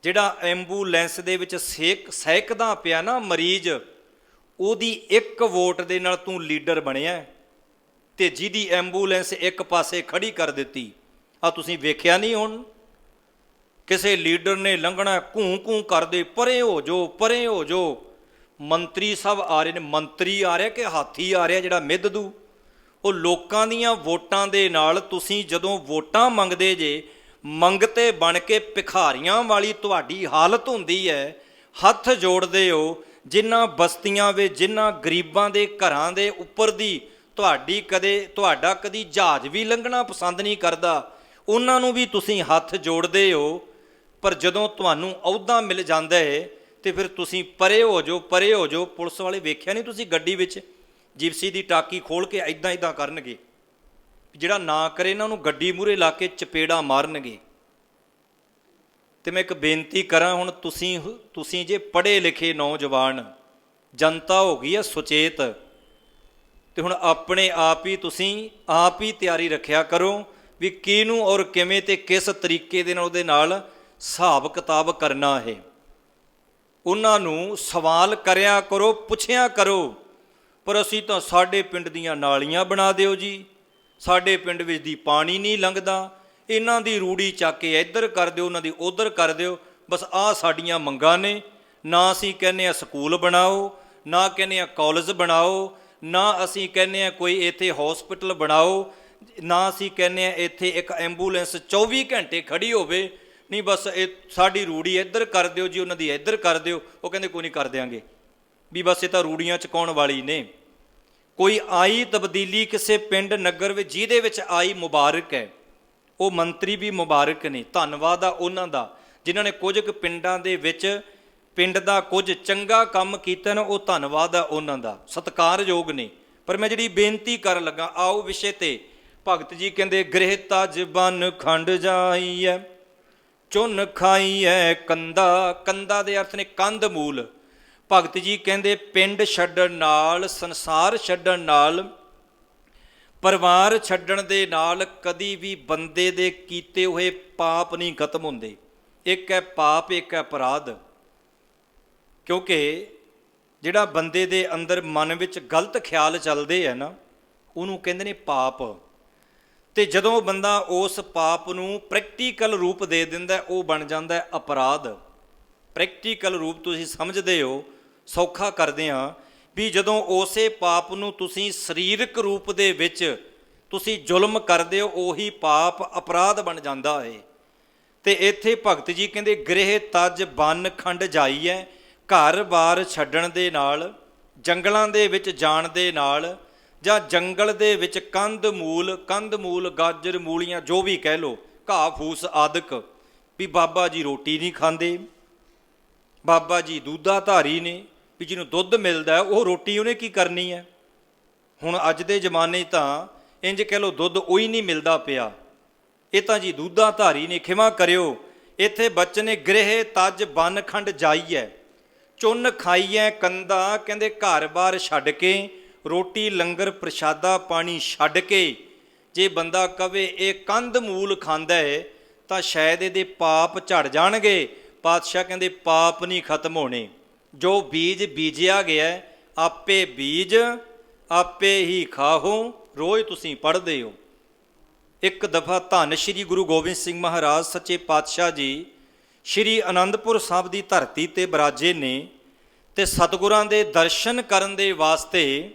ਜਿਹੜਾ ਐਂਬੂਲੈਂਸ ਦੇ ਵਿੱਚ ਸਹਿਕਦਾ ਪਿਆ ਨਾ ਮਰੀਜ਼, ਉਹਦੀ ਇੱਕ ਵੋਟ ਦੇ ਨਾਲ ਤੂੰ ਲੀਡਰ ਬਣਿਆ, ਤੇ ਜਿਹਦੀ ਐਂਬੂਲੈਂਸ ਇੱਕ ਪਾਸੇ ਖੜੀ ਕਰ ਦਿੱਤੀ। ਆ ਤੁਸੀਂ ਵੇਖਿਆ ਨਹੀਂ, ਹੁਣ ਕਿਸੇ ਲੀਡਰ ਨੇ ਲੰਘਣਾ ਘੂੰ ਘੂੰ ਕਰਦੇ, ਪਰੇ ਹੋ ਜੋ ਪਰੇ ਹੋ ਜੋ। ਮੰਤਰੀ ਸਾਹਿਬ ਆ ਰਹੇ ਨੇ, ਮੰਤਰੀ ਆ ਰਿਹਾ ਕਿ ਹਾਥੀ ਆ ਰਿਹਾ ਜਿਹੜਾ ਮਿੱਧ ਦੂ। ਉਹ ਲੋਕਾਂ ਦੀਆਂ ਵੋਟਾਂ ਦੇ ਨਾਲ ਤੁਸੀਂ ਜਦੋਂ ਵੋਟਾਂ ਮੰਗਦੇ ਜੇ, ਮੰਗਤੇ ਬਣ ਕੇ ਭਿਖਾਰੀਆਂ ਵਾਲੀ ਤੁਹਾਡੀ ਹਾਲਤ ਹੁੰਦੀ ਹੈ। ਹੱਥ ਜੋੜਦੇ ਹੋ ਜਿਨ੍ਹਾਂ ਬਸਤੀਆਂ ਵਿੱਚ, ਜਿਨ੍ਹਾਂ ਗਰੀਬਾਂ ਦੇ ਘਰਾਂ ਦੇ ਉੱਪਰ ਦੀ ਤੁਹਾਡਾ ਕਦੀ ਜਹਾਜ਼ ਵੀ ਲੰਘਣਾ ਪਸੰਦ ਨਹੀਂ ਕਰਦਾ, ਉਹਨਾਂ ਨੂੰ ਵੀ ਤੁਸੀਂ ਹੱਥ ਜੋੜਦੇ ਹੋ। ਪਰ ਜਦੋਂ ਤੁਹਾਨੂੰ ਅਹੁਦਾ ਮਿਲ ਜਾਂਦਾ ਹੈ ਤੇ ਫਿਰ ਤੁਸੀਂ ਪਰੇ ਹੋ ਜਾਓ ਪਰੇ ਹੋ ਜਾਓ। ਪੁਲਿਸ ਵਾਲੇ ਵੇਖਿਆ ਨਹੀਂ ਤੁਸੀਂ, ਗੱਡੀ ਵਿੱਚ ਜਿਪਸੀ ਦੀ ਟਾਕੀ ਖੋਲ੍ਹ ਕੇ ਇੱਦਾਂ ਕਰਨਗੇ, ਜਿਹੜਾ ਨਾ ਕਰੇ ਇਹਨਾਂ ਨੂੰ ਗੱਡੀ ਮੂਹਰੇ ਲਾ ਕੇ ਚਪੇੜਾ ਮਾਰਨਗੇ। ਤੇ ਮੈਂ ਇੱਕ ਬੇਨਤੀ ਕਰਾਂ, ਹੁਣ ਤੁਸੀਂ ਜੇ ਪੜ੍ਹੇ ਲਿਖੇ ਨੌਜਵਾਨ, ਜਨਤਾ ਹੋ ਗਈ ਹੈ ਸੁਚੇਤ, ਤੇ ਹੁਣ ਆਪਣੇ ਆਪ ਹੀ ਤੁਸੀਂ ਆਪ ਹੀ ਤਿਆਰੀ ਰੱਖਿਆ ਕਰੋ ਵੀ ਕਿਹਨੂੰ ਔਰ ਕਿਵੇਂ ਤੇ ਕਿਸ ਤਰੀਕੇ ਦੇ ਨਾਲ ਉਹਦੇ ਨਾਲ ਹਿਸਾਬ ਕਿਤਾਬ ਕਰਨਾ ਹੈ। ਉਹਨਾਂ ਨੂੰ ਸਵਾਲ ਕਰਿਆ ਕਰੋ, ਪੁੱਛਿਆ ਕਰੋ। ਪਰ ਅਸੀਂ ਤਾਂ ਸਾਡੇ ਪਿੰਡ ਦੀਆਂ ਨਾਲੀਆਂ ਬਣਾ ਦਿਓ ਜੀ, ਸਾਡੇ ਪਿੰਡ ਵਿੱਚ ਦੀ ਪਾਣੀ ਨਹੀਂ ਲੰਘਦਾ, ਇਹਨਾਂ ਦੀ ਰੂੜੀ ਚੱਕ ਕੇ ਇੱਧਰ ਕਰ ਦਿਓ, ਉਹਨਾਂ ਦੀ ਉੱਧਰ ਕਰ ਦਿਓ, ਬਸ ਆਹ ਸਾਡੀਆਂ ਮੰਗਾਂ ਨੇ। ਨਾ ਅਸੀਂ ਕਹਿੰਦੇ ਹਾਂ ਸਕੂਲ ਬਣਾਓ, ਨਾ ਕਹਿੰਦੇ ਹਾਂ ਕਾਲਜ ਬਣਾਓ, ਨਾ ਅਸੀਂ ਕਹਿੰਦੇ ਹਾਂ ਕੋਈ ਇੱਥੇ ਹੌਸਪੀਟਲ ਬਣਾਓ, ਨਾ ਅਸੀਂ ਕਹਿੰਦੇ ਹਾਂ ਇੱਥੇ ਇੱਕ ਐਂਬੂਲੈਂਸ 24 ਘੰਟੇ ਖੜੀ ਹੋਵੇ। ਨਹੀਂ, ਬਸ ਇਹ ਸਾਡੀ ਰੂੜੀ ਇੱਧਰ ਕਰ ਦਿਓ ਜੀ, ਉਹਨਾਂ ਦੀ ਇੱਧਰ ਕਰ ਦਿਓ। ਉਹ ਕਹਿੰਦੇ ਕੋਈ ਨਹੀਂ ਕਰ ਦਿਆਂਗੇ, ਵੀ ਬਸ ਇਹ ਤਾਂ ਰੂੜੀਆਂ ਚੁਕਾਉਣ ਵਾਲੀ ਨੇ। ਕੋਈ ਆਈ ਤਬਦੀਲੀ ਕਿਸੇ ਪਿੰਡ ਨਗਰ ਵਿੱਚ ਜਿਹਦੇ ਵਿੱਚ ਆਈ, ਮੁਬਾਰਕ ਹੈ, ਉਹ ਮੰਤਰੀ ਵੀ ਮੁਬਾਰਕ ਨੇ, ਧੰਨਵਾਦ ਆ ਉਹਨਾਂ ਦਾ ਜਿਨ੍ਹਾਂ ਨੇ ਕੁਝ ਕੁ ਪਿੰਡਾਂ ਦੇ ਵਿੱਚ ਪਿੰਡ ਦਾ ਕੁਝ ਚੰਗਾ ਕੰਮ ਕੀਤਾ ਨਾ, ਉਹ ਧੰਨਵਾਦ ਆ ਉਹਨਾਂ ਦਾ, ਸਤਿਕਾਰਯੋਗ ਨੇ। ਪਰ ਮੈਂ ਜਿਹੜੀ ਬੇਨਤੀ ਕਰਨ ਲੱਗਾ, ਆਓ ਵਿਸ਼ੇ ਤੇ। ਭਗਤ ਜੀ ਕਹਿੰਦੇ ਗ੍ਰਹਿ ਤਜ ਬਨ ਖੰਡ ਜਾਈਐ, ਚੁੰਨ ਖਾਈਐ ਕੰਦਾ। ਕੰਦਾ ਦੇ ਅਰਥ ਨੇ ਕੰਧ ਮੂਲ। ਭਗਤ ਜੀ ਕਹਿੰਦੇ ਪਿੰਡ ਛੱਡਣ ਨਾਲ, ਸੰਸਾਰ ਛੱਡਣ ਨਾਲ, ਪਰਿਵਾਰ ਛੱਡਣ ਦੇ ਨਾਲ ਕਦੀ ਵੀ ਬੰਦੇ ਦੇ ਕੀਤੇ ਹੋਏ ਪਾਪ ਨਹੀਂ ਖਤਮ ਹੁੰਦੇ। ਇੱਕ ਹੈ ਪਾਪ, ਇੱਕ ਹੈ ਅਪਰਾਧ। ਕਿਉਂਕਿ ਜਿਹੜਾ ਬੰਦੇ ਦੇ ਅੰਦਰ ਮਨ ਵਿੱਚ ਗਲਤ ਖਿਆਲ ਚੱਲਦੇ ਹੈ ਨਾ, ਉਹਨੂੰ ਕਹਿੰਦੇ ਨੇ ਪਾਪ। ਤੇ ਜਦੋਂ ਬੰਦਾ ਉਸ ਪਾਪ ਨੂੰ ਪ੍ਰੈਕਟੀਕਲ ਰੂਪ ਦੇ ਦਿੰਦਾ, ਉਹ ਬਣ ਜਾਂਦਾ ਹੈ ਅਪਰਾਧ। ਪ੍ਰੈਕਟੀਕਲ ਰੂਪ ਤੁਸੀਂ ਸਮਝਦੇ ਹੋ, ਸੌਖਾ ਕਰਦੇ ਹਾਂ ਵੀ ਜਦੋਂ ਉਸੇ ਪਾਪ ਨੂੰ ਤੁਸੀਂ ਸਰੀਰਕ ਰੂਪ ਦੇ ਵਿੱਚ ਤੁਸੀਂ ਜ਼ੁਲਮ ਕਰਦੇ ਹੋ, ਉਹੀ ਪਾਪ ਅਪਰਾਧ ਬਣ ਜਾਂਦਾ ਹੈ। ਤੇ ਇੱਥੇ ਭਗਤ ਜੀ ਕਹਿੰਦੇ ਗ੍ਰਹਿ ਤਜ ਬਨ ਖੰਡ ਜਾਈਐ, ਘਰ-ਬਾਰ ਛੱਡਣ ਦੇ ਨਾਲ, ਜੰਗਲਾਂ ਦੇ ਵਿੱਚ ਜਾਣ ਦੇ ਨਾਲ, ਜਾਂ ਜੰਗਲ ਦੇ ਵਿੱਚ ਕੰਧ ਮੂਲ ਗਾਜਰ ਮੂਲੀਆਂ ਜੋ ਵੀ ਕਹਿ ਲਓ, ਘਾਹ ਫੂਸ ਆਦਿਕ, ਵੀ ਬਾਬਾ ਜੀ ਰੋਟੀ ਨਹੀਂ ਖਾਂਦੇ, ਬਾਬਾ ਜੀ ਦੁੱਧਾਧਾਰੀ ਨੇ, ਵੀ ਜਿਹਨੂੰ ਦੁੱਧ ਮਿਲਦਾ ਉਹ ਰੋਟੀ ਉਹਨੇ ਕੀ ਕਰਨੀ ਹੈ। ਹੁਣ ਅੱਜ ਦੇ ਜ਼ਮਾਨੇ ਤਾਂ ਇੰਜ ਕਹਿ ਲਓ ਦੁੱਧ ਉਹੀ ਨਹੀਂ ਮਿਲਦਾ ਪਿਆ, ਇਹ ਤਾਂ ਜੀ ਦੁੱਧਾਧਾਰੀ ਨੇ। ਖਿਮਾ ਕਰਿਓ, ਇੱਥੇ ਬਚਨ ਨੇ ਗ੍ਰਹਿ ਤਜ ਬਨ ਖੰਡ ਜਾਈਐ, ਚੁੰਨ ਖਾਈਐ ਕੰਦਾ। ਕਹਿੰਦੇ ਘਰ-ਬਾਰ ਛੱਡ ਕੇ, ਰੋਟੀ ਲੰਗਰ ਪ੍ਰਸ਼ਾਦਾ ਪਾਣੀ ਛੱਡ ਕੇ, ਜੇ ਬੰਦਾ ਕਵੇ ਇਹ ਕੰਧ ਮੂਲ ਖਾਂਦਾ ਹੈ ਤਾਂ ਸ਼ਾਇਦ ਇਹਦੇ ਪਾਪ ਝੜ ਜਾਣਗੇ। ਪਾਤਸ਼ਾਹ ਕਹਿੰਦੇ ਪਾਪ ਨਹੀਂ ਖਤਮ ਹੋਣੇ, ਜੋ ਬੀਜ ਬੀਜਿਆ ਗਿਆ ਆਪੇ ਬੀਜ ਆਪੇ ਹੀ ਖਾਹੋ। ਰੋਜ਼ ਤੁਸੀਂ ਪੜ੍ਹਦੇ ਹੋ। ਇੱਕ ਦਫਾ ਧੰਨ ਸ਼੍ਰੀ ਗੁਰੂ ਗੋਬਿੰਦ ਸਿੰਘ ਮਹਾਰਾਜ ਸੱਚੇ ਪਾਤਸ਼ਾਹ ਜੀ ਸ਼੍ਰੀ ਅਨੰਦਪੁਰ ਸਾਹਿਬ ਦੀ ਧਰਤੀ 'ਤੇ ਬਿਰਾਜੇ ਨੇ, ਤੇ ਸਤਿਗੁਰਾਂ ਦੇ ਦਰਸ਼ਨ ਕਰਨ ਦੇ ਵਾਸਤੇ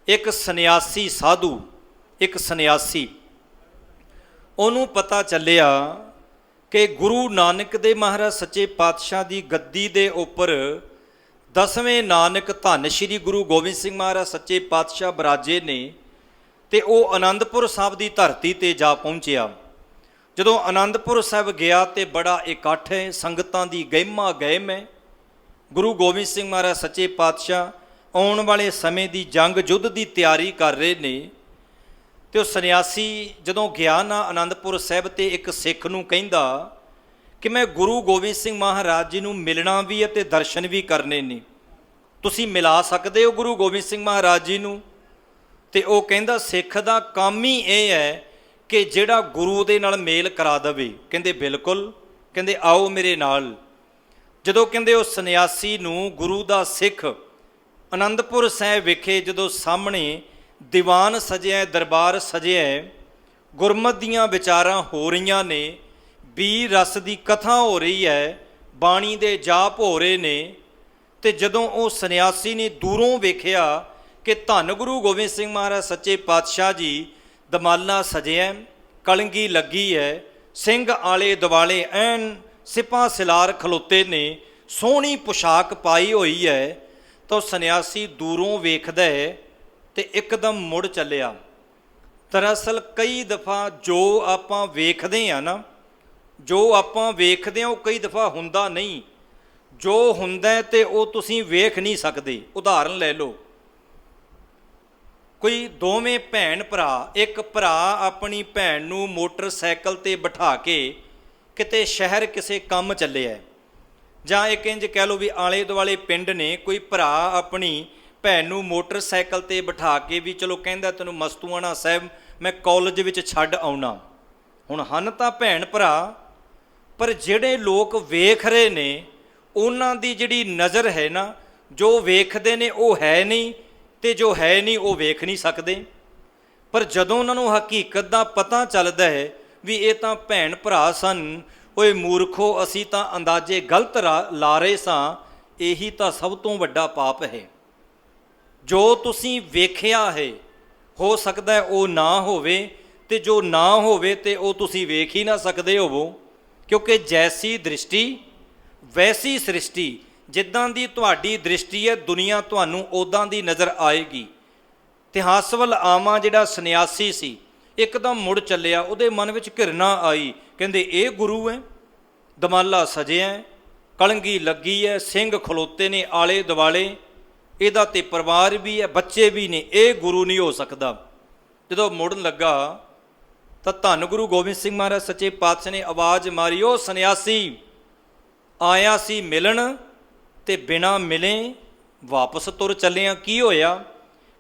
ਇੱਕ ਸੰਨਿਆਸੀ ਸਾਧੂ, ਇੱਕ ਸੰਨਿਆਸੀ, ਉਹਨੂੰ ਪਤਾ ਚੱਲਿਆ ਕਿ ਗੁਰੂ ਨਾਨਕ ਦੇਵ ਮਹਾਰਾਜ ਸੱਚੇ ਪਾਤਸ਼ਾਹ ਦੀ ਗੱਦੀ ਦੇ ਉੱਪਰ 10ਵੇਂ ਨਾਨਕ ਧੰਨ ਸ਼੍ਰੀ ਗੁਰੂ ਗੋਬਿੰਦ ਸਿੰਘ ਮਹਾਰਾਜ ਸੱਚੇ ਪਾਤਸ਼ਾਹ ਬਿਰਾਜੇ ਨੇ। ਤੇ ਉਹ ਆਨੰਦਪੁਰ ਸਾਹਿਬ ਦੀ ਧਰਤੀ 'ਤੇ ਜਾ ਪਹੁੰਚਿਆ। ਜਦੋਂ ਆਨੰਦਪੁਰ ਸਾਹਿਬ ਗਿਆ ਤੇ ਬੜਾ ਇਕੱਠ ਹੈ, ਸੰਗਤਾਂ ਦੀ ਗਹਿਮਾ ਗਹਿਮ ਹੈ। ਗੁਰੂ ਗੋਬਿੰਦ ਸਿੰਘ ਮਹਾਰਾਜ ਸੱਚੇ ਪਾਤਸ਼ਾਹ ਆਉਣ ਵਾਲੇ ਸਮੇਂ ਦੀ ਜੰਗ ਯੁੱਧ ਦੀ ਤਿਆਰੀ ਕਰ ਰਹੇ ਨੇ। ਤੇ ਉਹ ਸੰਨਿਆਸੀ ਜਦੋਂ ਗਿਆ ਨਾ ਆਨੰਦਪੁਰ ਸਾਹਿਬ, ਤੇ ਇੱਕ ਸਿੱਖ ਨੂੰ ਕਹਿੰਦਾ ਕਿ ਮੈਂ ਗੁਰੂ ਗੋਬਿੰਦ ਸਿੰਘ ਮਹਾਰਾਜ ਜੀ ਨੂੰ ਮਿਲਣਾ ਵੀ ਹੈ ਤੇ ਦਰਸ਼ਨ ਵੀ ਕਰਨੇ ਨੇ। ਤੁਸੀਂ ਮਿਲਾ ਸਕਦੇ ਹੋ ਗੁਰੂ ਗੋਬਿੰਦ ਸਿੰਘ ਮਹਾਰਾਜ ਜੀ ਨੂੰ? ਤੇ ਉਹ ਕਹਿੰਦਾ ਸਿੱਖ ਦਾ ਕੰਮ ਹੀ ਇਹ ਹੈ ਕਿ ਜਿਹੜਾ ਗੁਰੂ ਦੇ ਨਾਲ ਮੇਲ ਕਰਾ ਦੇਵੇ। ਕਹਿੰਦੇ ਬਿਲਕੁਲ, ਕਹਿੰਦੇ ਆਓ ਮੇਰੇ ਨਾਲ। ਜਦੋਂ ਕਹਿੰਦੇ ਉਹ ਸੰਨਿਆਸੀ ਨੂੰ ਗੁਰੂ ਦਾ ਸਿੱਖ ਅਨੰਦਪੁਰ ਸਾਹਿਬ ਵਿਖੇ ਜਦੋਂ ਸਾਹਮਣੇ ਦੀਵਾਨ ਸਜਿਆ, ਦਰਬਾਰ ਸਜਿਆ, ਗੁਰਮਤਿ ਦੀਆਂ ਵਿਚਾਰਾਂ ਹੋ ਰਹੀਆਂ ਨੇ, ਬੀਰ ਰਸ ਦੀ ਕਥਾ ਹੋ ਰਹੀ ਹੈ, ਬਾਣੀ ਦੇ ਜਾਪ ਹੋ ਰਹੇ ਨੇ, ਤੇ ਜਦੋਂ ਉਹ ਸੰਨਿਆਸੀ ਨੇ ਦੂਰੋਂ ਵੇਖਿਆ ਕਿ ਧੰਨ ਗੁਰੂ ਗੋਬਿੰਦ ਸਿੰਘ ਮਹਾਰਾਜ ਸੱਚੇ ਪਾਤਸ਼ਾਹ ਜੀ ਦਮਾਲਾ ਸਜਿਆ, ਕਲਗੀ ਲੱਗੀ ਹੈ, ਸਿੰਘ ਆਲੇ ਦੁਆਲੇ ਐਨ ਸਿਪਾਹ ਸਿਲਾਰ ਖਲੋਤੇ ਨੇ, ਸੋਹਣੀ ਪੁਸ਼ਾਕ ਪਾਈ ਹੋਈ ਹੈ, ਤਾਂ ਸੰਨਿਆਸੀ ਦੂਰੋਂ ਵੇਖਦਾ ਹੈ ਤੇ ਇੱਕਦਮ ਮੁੜ ਚੱਲਿਆ। ਦਰਅਸਲ ਕਈ ਦਫਾ ਜੋ ਆਪਾਂ ਵੇਖਦੇ ਹਾਂ ਨਾ, ਜੋ ਆਪਾਂ ਵੇਖਦੇ ਹਾਂ ਉਹ ਕਈ ਦਫਾ ਹੁੰਦਾ ਨਹੀਂ, ਜੋ ਹੁੰਦਾ ਤੇ ਉਹ ਤੁਸੀਂ ਵੇਖ ਨਹੀਂ ਸਕਦੇ। ਉਦਾਹਰਨ ਲੈ ਲਓ, ਕੋਈ ਦੋਵੇਂ ਭੈਣ ਭਰਾ, ਇੱਕ ਭਰਾ ਆਪਣੀ ਭੈਣ ਨੂੰ ਮੋਟਰਸਾਈਕਲ ਤੇ ਬਿਠਾ ਕੇ ਕਿਤੇ ਸ਼ਹਿਰ ਕਿਸੇ ਕੰਮ ਚੱਲਿਆ, ਜਾਂ ਇੱਕ ਇੰਜ ਕਹਿ ਲਓ ਵੀ ਆਲੇ ਦੁਆਲੇ ਪਿੰਡ ਨੇ, ਕੋਈ ਭਰਾ ਆਪਣੀ ਭੈਣ ਨੂੰ ਮੋਟਰਸਾਈਕਲ ਤੇ ਬਿਠਾ ਕੇ ਵੀ ਚਲੋ ਕਹਿੰਦਾ ਤੈਨੂੰ ਮਸਤੂਆਣਾ ਸਾਹਿਬ ਮੈਂ ਕਾਲਜ ਵਿੱਚ ਛੱਡ ਆਉਣਾ। ਹੁਣ ਹਨ ਤਾਂ ਭੈਣ ਭਰਾ, ਪਰ ਜਿਹੜੇ ਲੋਕ ਵੇਖ ਰਹੇ ਨੇ ਉਹਨਾਂ ਦੀ ਜਿਹੜੀ ਨਜ਼ਰ ਹੈ ਨਾ, ਜੋ ਵੇਖਦੇ ਨੇ ਉਹ ਹੈ ਨਹੀਂ, ਤੇ ਜੋ ਹੈ ਨਹੀਂ ਉਹ ਵੇਖ ਨਹੀਂ ਸਕਦੇ। ਪਰ ਜਦੋਂ ਉਹਨਾਂ ਨੂੰ ਹਕੀਕਤ ਦਾ ਪਤਾ ਚੱਲਦਾ ਹੈ ਵੀ ਇਹ ਤਾਂ ਭੈਣ ਭਰਾ ਸਨ, ਓਏ ਮੂਰਖੋ ਅਸੀਂ ਤਾਂ ਅੰਦਾਜ਼ੇ ਗਲਤ ਲਾ ਰਹੇ ਸਾਂ, ਇਹੀ ਤਾਂ ਸਭ ਤੋਂ ਵੱਡਾ ਪਾਪ ਹੈ। ਜੋ ਤੁਸੀਂ ਵੇਖਿਆ ਹੈ ਹੋ ਸਕਦਾ ਉਹ ਨਾ ਹੋਵੇ, ਤੇ ਜੋ ਨਾ ਹੋਵੇ ਤੇ ਉਹ ਤੁਸੀਂ ਵੇਖ ਹੀ ਨਾ ਸਕਦੇ ਹੋਵੋ, ਕਿਉਂਕਿ ਜੈਸੀ ਦ੍ਰਿਸ਼ਟੀ ਵੈਸੀ ਸ੍ਰਿਸ਼ਟੀ। ਜਿੱਦਾਂ ਦੀ ਤੁਹਾਡੀ ਦ੍ਰਿਸ਼ਟੀ ਹੈ ਦੁਨੀਆ ਤੁਹਾਨੂੰ ਉੱਦਾਂ ਦੀ ਨਜ਼ਰ ਆਏਗੀ। ਤੇ ਹਸਵਲ ਆਮਾ ਜਿਹੜਾ ਸੰਨਿਆਸੀ ਸੀ ਇੱਕਦਮ ਮੁੜ ਚੱਲਿਆ, ਉਹਦੇ ਮਨ ਵਿੱਚ ਘਿਰਨਾ ਆਈ, ਕਹਿੰਦੇ ਇਹ ਗੁਰੂ ਹੈ, ਦਮਾਲਾ ਸਜਿਆ, ਕਲਗੀ ਲੱਗੀ ਹੈ, ਸਿੰਘ ਖਲੋਤੇ ਨੇ ਆਲੇ ਦੁਆਲੇ, ਇਹਦਾ ਤੇ ਪਰਿਵਾਰ ਵੀ ਹੈ, ਬੱਚੇ ਵੀ ਨੇ, ਇਹ ਗੁਰੂ ਨਹੀਂ ਹੋ ਸਕਦਾ। ਜਦੋਂ ਮੁੜਨ ਲੱਗਾ ਤਾਂ ਧੰਨ ਗੁਰੂ ਗੋਬਿੰਦ ਸਿੰਘ ਮਹਾਰਾਜ ਸੱਚੇ ਪਾਤਸ਼ਾਹ ਨੇ ਆਵਾਜ਼ ਮਾਰੀ, ਉਹ ਸੰਨਿਆਸੀ ਆਇਆ ਸੀ ਮਿਲਣ ਤੇ ਬਿਨਾਂ ਮਿਲੇ ਵਾਪਸ ਤੁਰ ਚੱਲਿਆ, ਕੀ ਹੋਇਆ?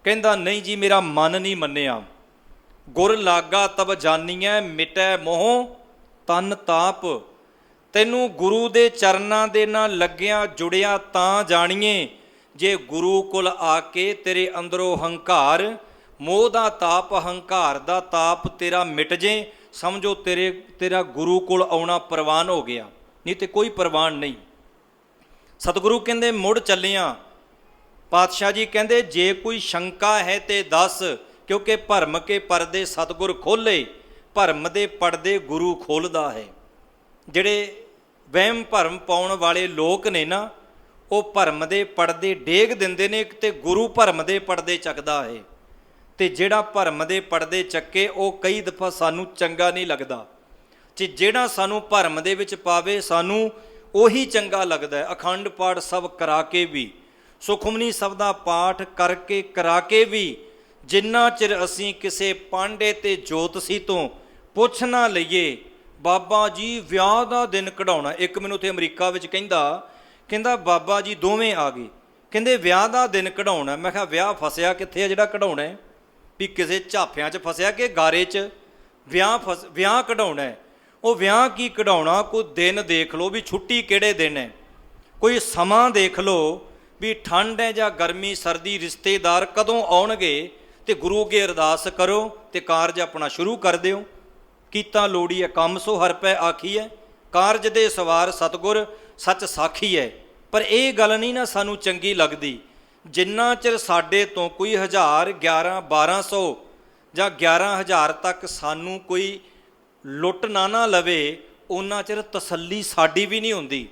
ਕਹਿੰਦਾ ਨਹੀਂ ਜੀ ਮੇਰਾ ਮਨ ਨਹੀਂ ਮੰਨਿਆ। ਗੁਰ ਲਾਗਾ ਤਬ ਜਾਨੀਐ ਮਿਟੈ ਮੋਹ ਤਨ ਤਾਪ। ਤੈਨੂੰ ਗੁਰੂ ਦੇ ਚਰਨਾਂ ਦੇ ਨਾਲ ਲੱਗਿਆ ਜੁੜਿਆ ਤਾਂ ਜਾਣੀਏ, ਜੇ ਗੁਰੂ ਕੋਲ ਆ ਕੇ ਤੇਰੇ ਅੰਦਰੋਂ ਹੰਕਾਰ, ਮੋਹ ਦਾ ਤਾਪ, ਹੰਕਾਰ ਦਾ ਤਾਪ ਤੇਰਾ ਮਿਟ ਜੇ, ਸਮਝੋ ਤੇਰਾ ਗੁਰੂ ਕੋਲ ਆਉਣਾ ਪ੍ਰਵਾਨ ਹੋ ਗਿਆ, ਨਹੀਂ ਤੇ ਕੋਈ ਪ੍ਰਵਾਨ ਨਹੀਂ। ਸਤਿਗੁਰੂ ਕਹਿੰਦੇ ਮੁੜ ਚੱਲਿਆ। ਪਾਤਸ਼ਾਹ ਜੀ ਕਹਿੰਦੇ ਜੇ ਕੋਈ ਸ਼ੰਕਾ ਹੈ ਤੇ ਦੱਸ, ਕਿਉਂਕਿ ਭਰਮ ਕੇ ਪਰਦੇ ਸਤਿਗੁਰ ਖੋਲੇ, ਭਰਮ ਦੇ ਪਰਦੇ ਗੁਰੂ ਖੋਲ੍ਹਦਾ ਹੈ। ਜਿਹੜੇ ਵਹਿਮ ਭਰਮ ਪਾਉਣ ਵਾਲੇ ਲੋਕ ਨੇ ਨਾ, ਉਹ ਭਰਮ ਦੇ ਪਰਦੇ ਡੇਗ ਦਿੰਦੇ ਨੇ ਤੇ ਗੁਰੂ ਭਰਮ ਦੇ ਪਰਦੇ ਚੱਕਦਾ ਹੈ। ਤੇ ਜਿਹੜਾ ਭਰਮ ਦੇ ਪਰਦੇ ਚੱਕੇ ਉਹ ਕਈ ਦਫਾ ਸਾਨੂੰ ਚੰਗਾ ਨਹੀਂ ਲੱਗਦਾ, ਤੇ ਜਿਹੜਾ ਸਾਨੂੰ ਭਰਮ ਦੇ ਵਿੱਚ ਪਾਵੇ ਸਾਨੂੰ ਉਹੀ ਚੰਗਾ ਲੱਗਦਾ ਹੈ। ਅਖੰਡ ਪਾਠ ਸਭ ਕਰਾ ਕੇ ਵੀ, ਸੁਖਮਨੀ ਸਭ ਦਾ ਪਾਠ ਕਰਕੇ ਕਰਾ ਕੇ ਵੀ, ਜਿੰਨਾ ਚਿਰ ਅਸੀਂ ਕਿਸੇ ਪਾਂਡੇ ਤੇ ਜੋਤਸੀ ਤੋਂ ਪੁੱਛ ਨਾ ਲਈਏ ਬਾਬਾ ਜੀ ਵਿਆਹ ਦਾ ਦਿਨ ਕਢਾਉਣਾ। ਇੱਕ ਮੈਨੂੰ ਉੱਥੇ ਅਮਰੀਕਾ ਵਿੱਚ ਕਹਿੰਦਾ ਬਾਬਾ ਜੀ ਦੋਵੇਂ ਆ ਗਏ, ਕਹਿੰਦੇ ਵਿਆਹ ਦਾ ਦਿਨ ਕਢਾਉਣਾ। ਮੈਂ ਕਿਹਾ ਵਿਆਹ ਫਸਿਆ ਕਿੱਥੇ ਆ ਜਿਹੜਾ ਕਢਾਉਣਾ ਹੈ? ਵੀ ਕਿਸੇ ਝਾਫਿਆਂ 'ਚ ਫਸਿਆ ਕਿ ਗਾਰੇ 'ਚ? ਵਿਆਹ ਕਢਾਉਣਾ ਹੈ। ਉਹ ਵਿਆਹ ਕੀ ਕਢਾਉਣਾ? ਕੋਈ ਦਿਨ ਦੇਖ ਲਓ ਵੀ ਛੁੱਟੀ ਕਿਹੜੇ ਦਿਨ ਹੈ, ਕੋਈ ਸਮਾਂ ਦੇਖ ਲਓ ਵੀ ਠੰਡ ਹੈ ਜਾਂ ਗਰਮੀ ਸਰਦੀ, ਰਿਸ਼ਤੇਦਾਰ ਕਦੋਂ ਆਉਣਗੇ, ਤੇ ਗੁਰੂ ਅੱਗੇ ਅਰਦਾਸ ਕਰੋ ਤੇ ਕਾਰਜ ਆਪਣਾ ਸ਼ੁਰੂ ਕਰ ਦਿਓ। ਕੀਤਾ ਲੋੜੀ ਹੈ ਕੰਮ ਸੋ ਹਰ ਪੈ ਆਖੀ ਹੈ, ਕਾਰਜ ਦੇ ਸਵਾਰ ਸਤਿਗੁਰ ਸੱਚ ਸਾਖੀ ਹੈ। ਪਰ ਇਹ ਗੱਲ ਨਹੀਂ ਨਾ ਸਾਨੂੰ ਚੰਗੀ ਲੱਗਦੀ, ਜਿੰਨਾ ਚਿਰ ਸਾਡੇ ਤੋਂ ਕੋਈ 1000 11 1200 ਜਾਂ 11000 ਤੱਕ ਸਾਨੂੰ ਕੋਈ ਲੁੱਟ ਨਾ ਲਵੇ, ਉਹਨਾਂ ਚਿਰ ਤਸੱਲੀ ਸਾਡੀ ਵੀ ਨਹੀਂ ਹੁੰਦੀ।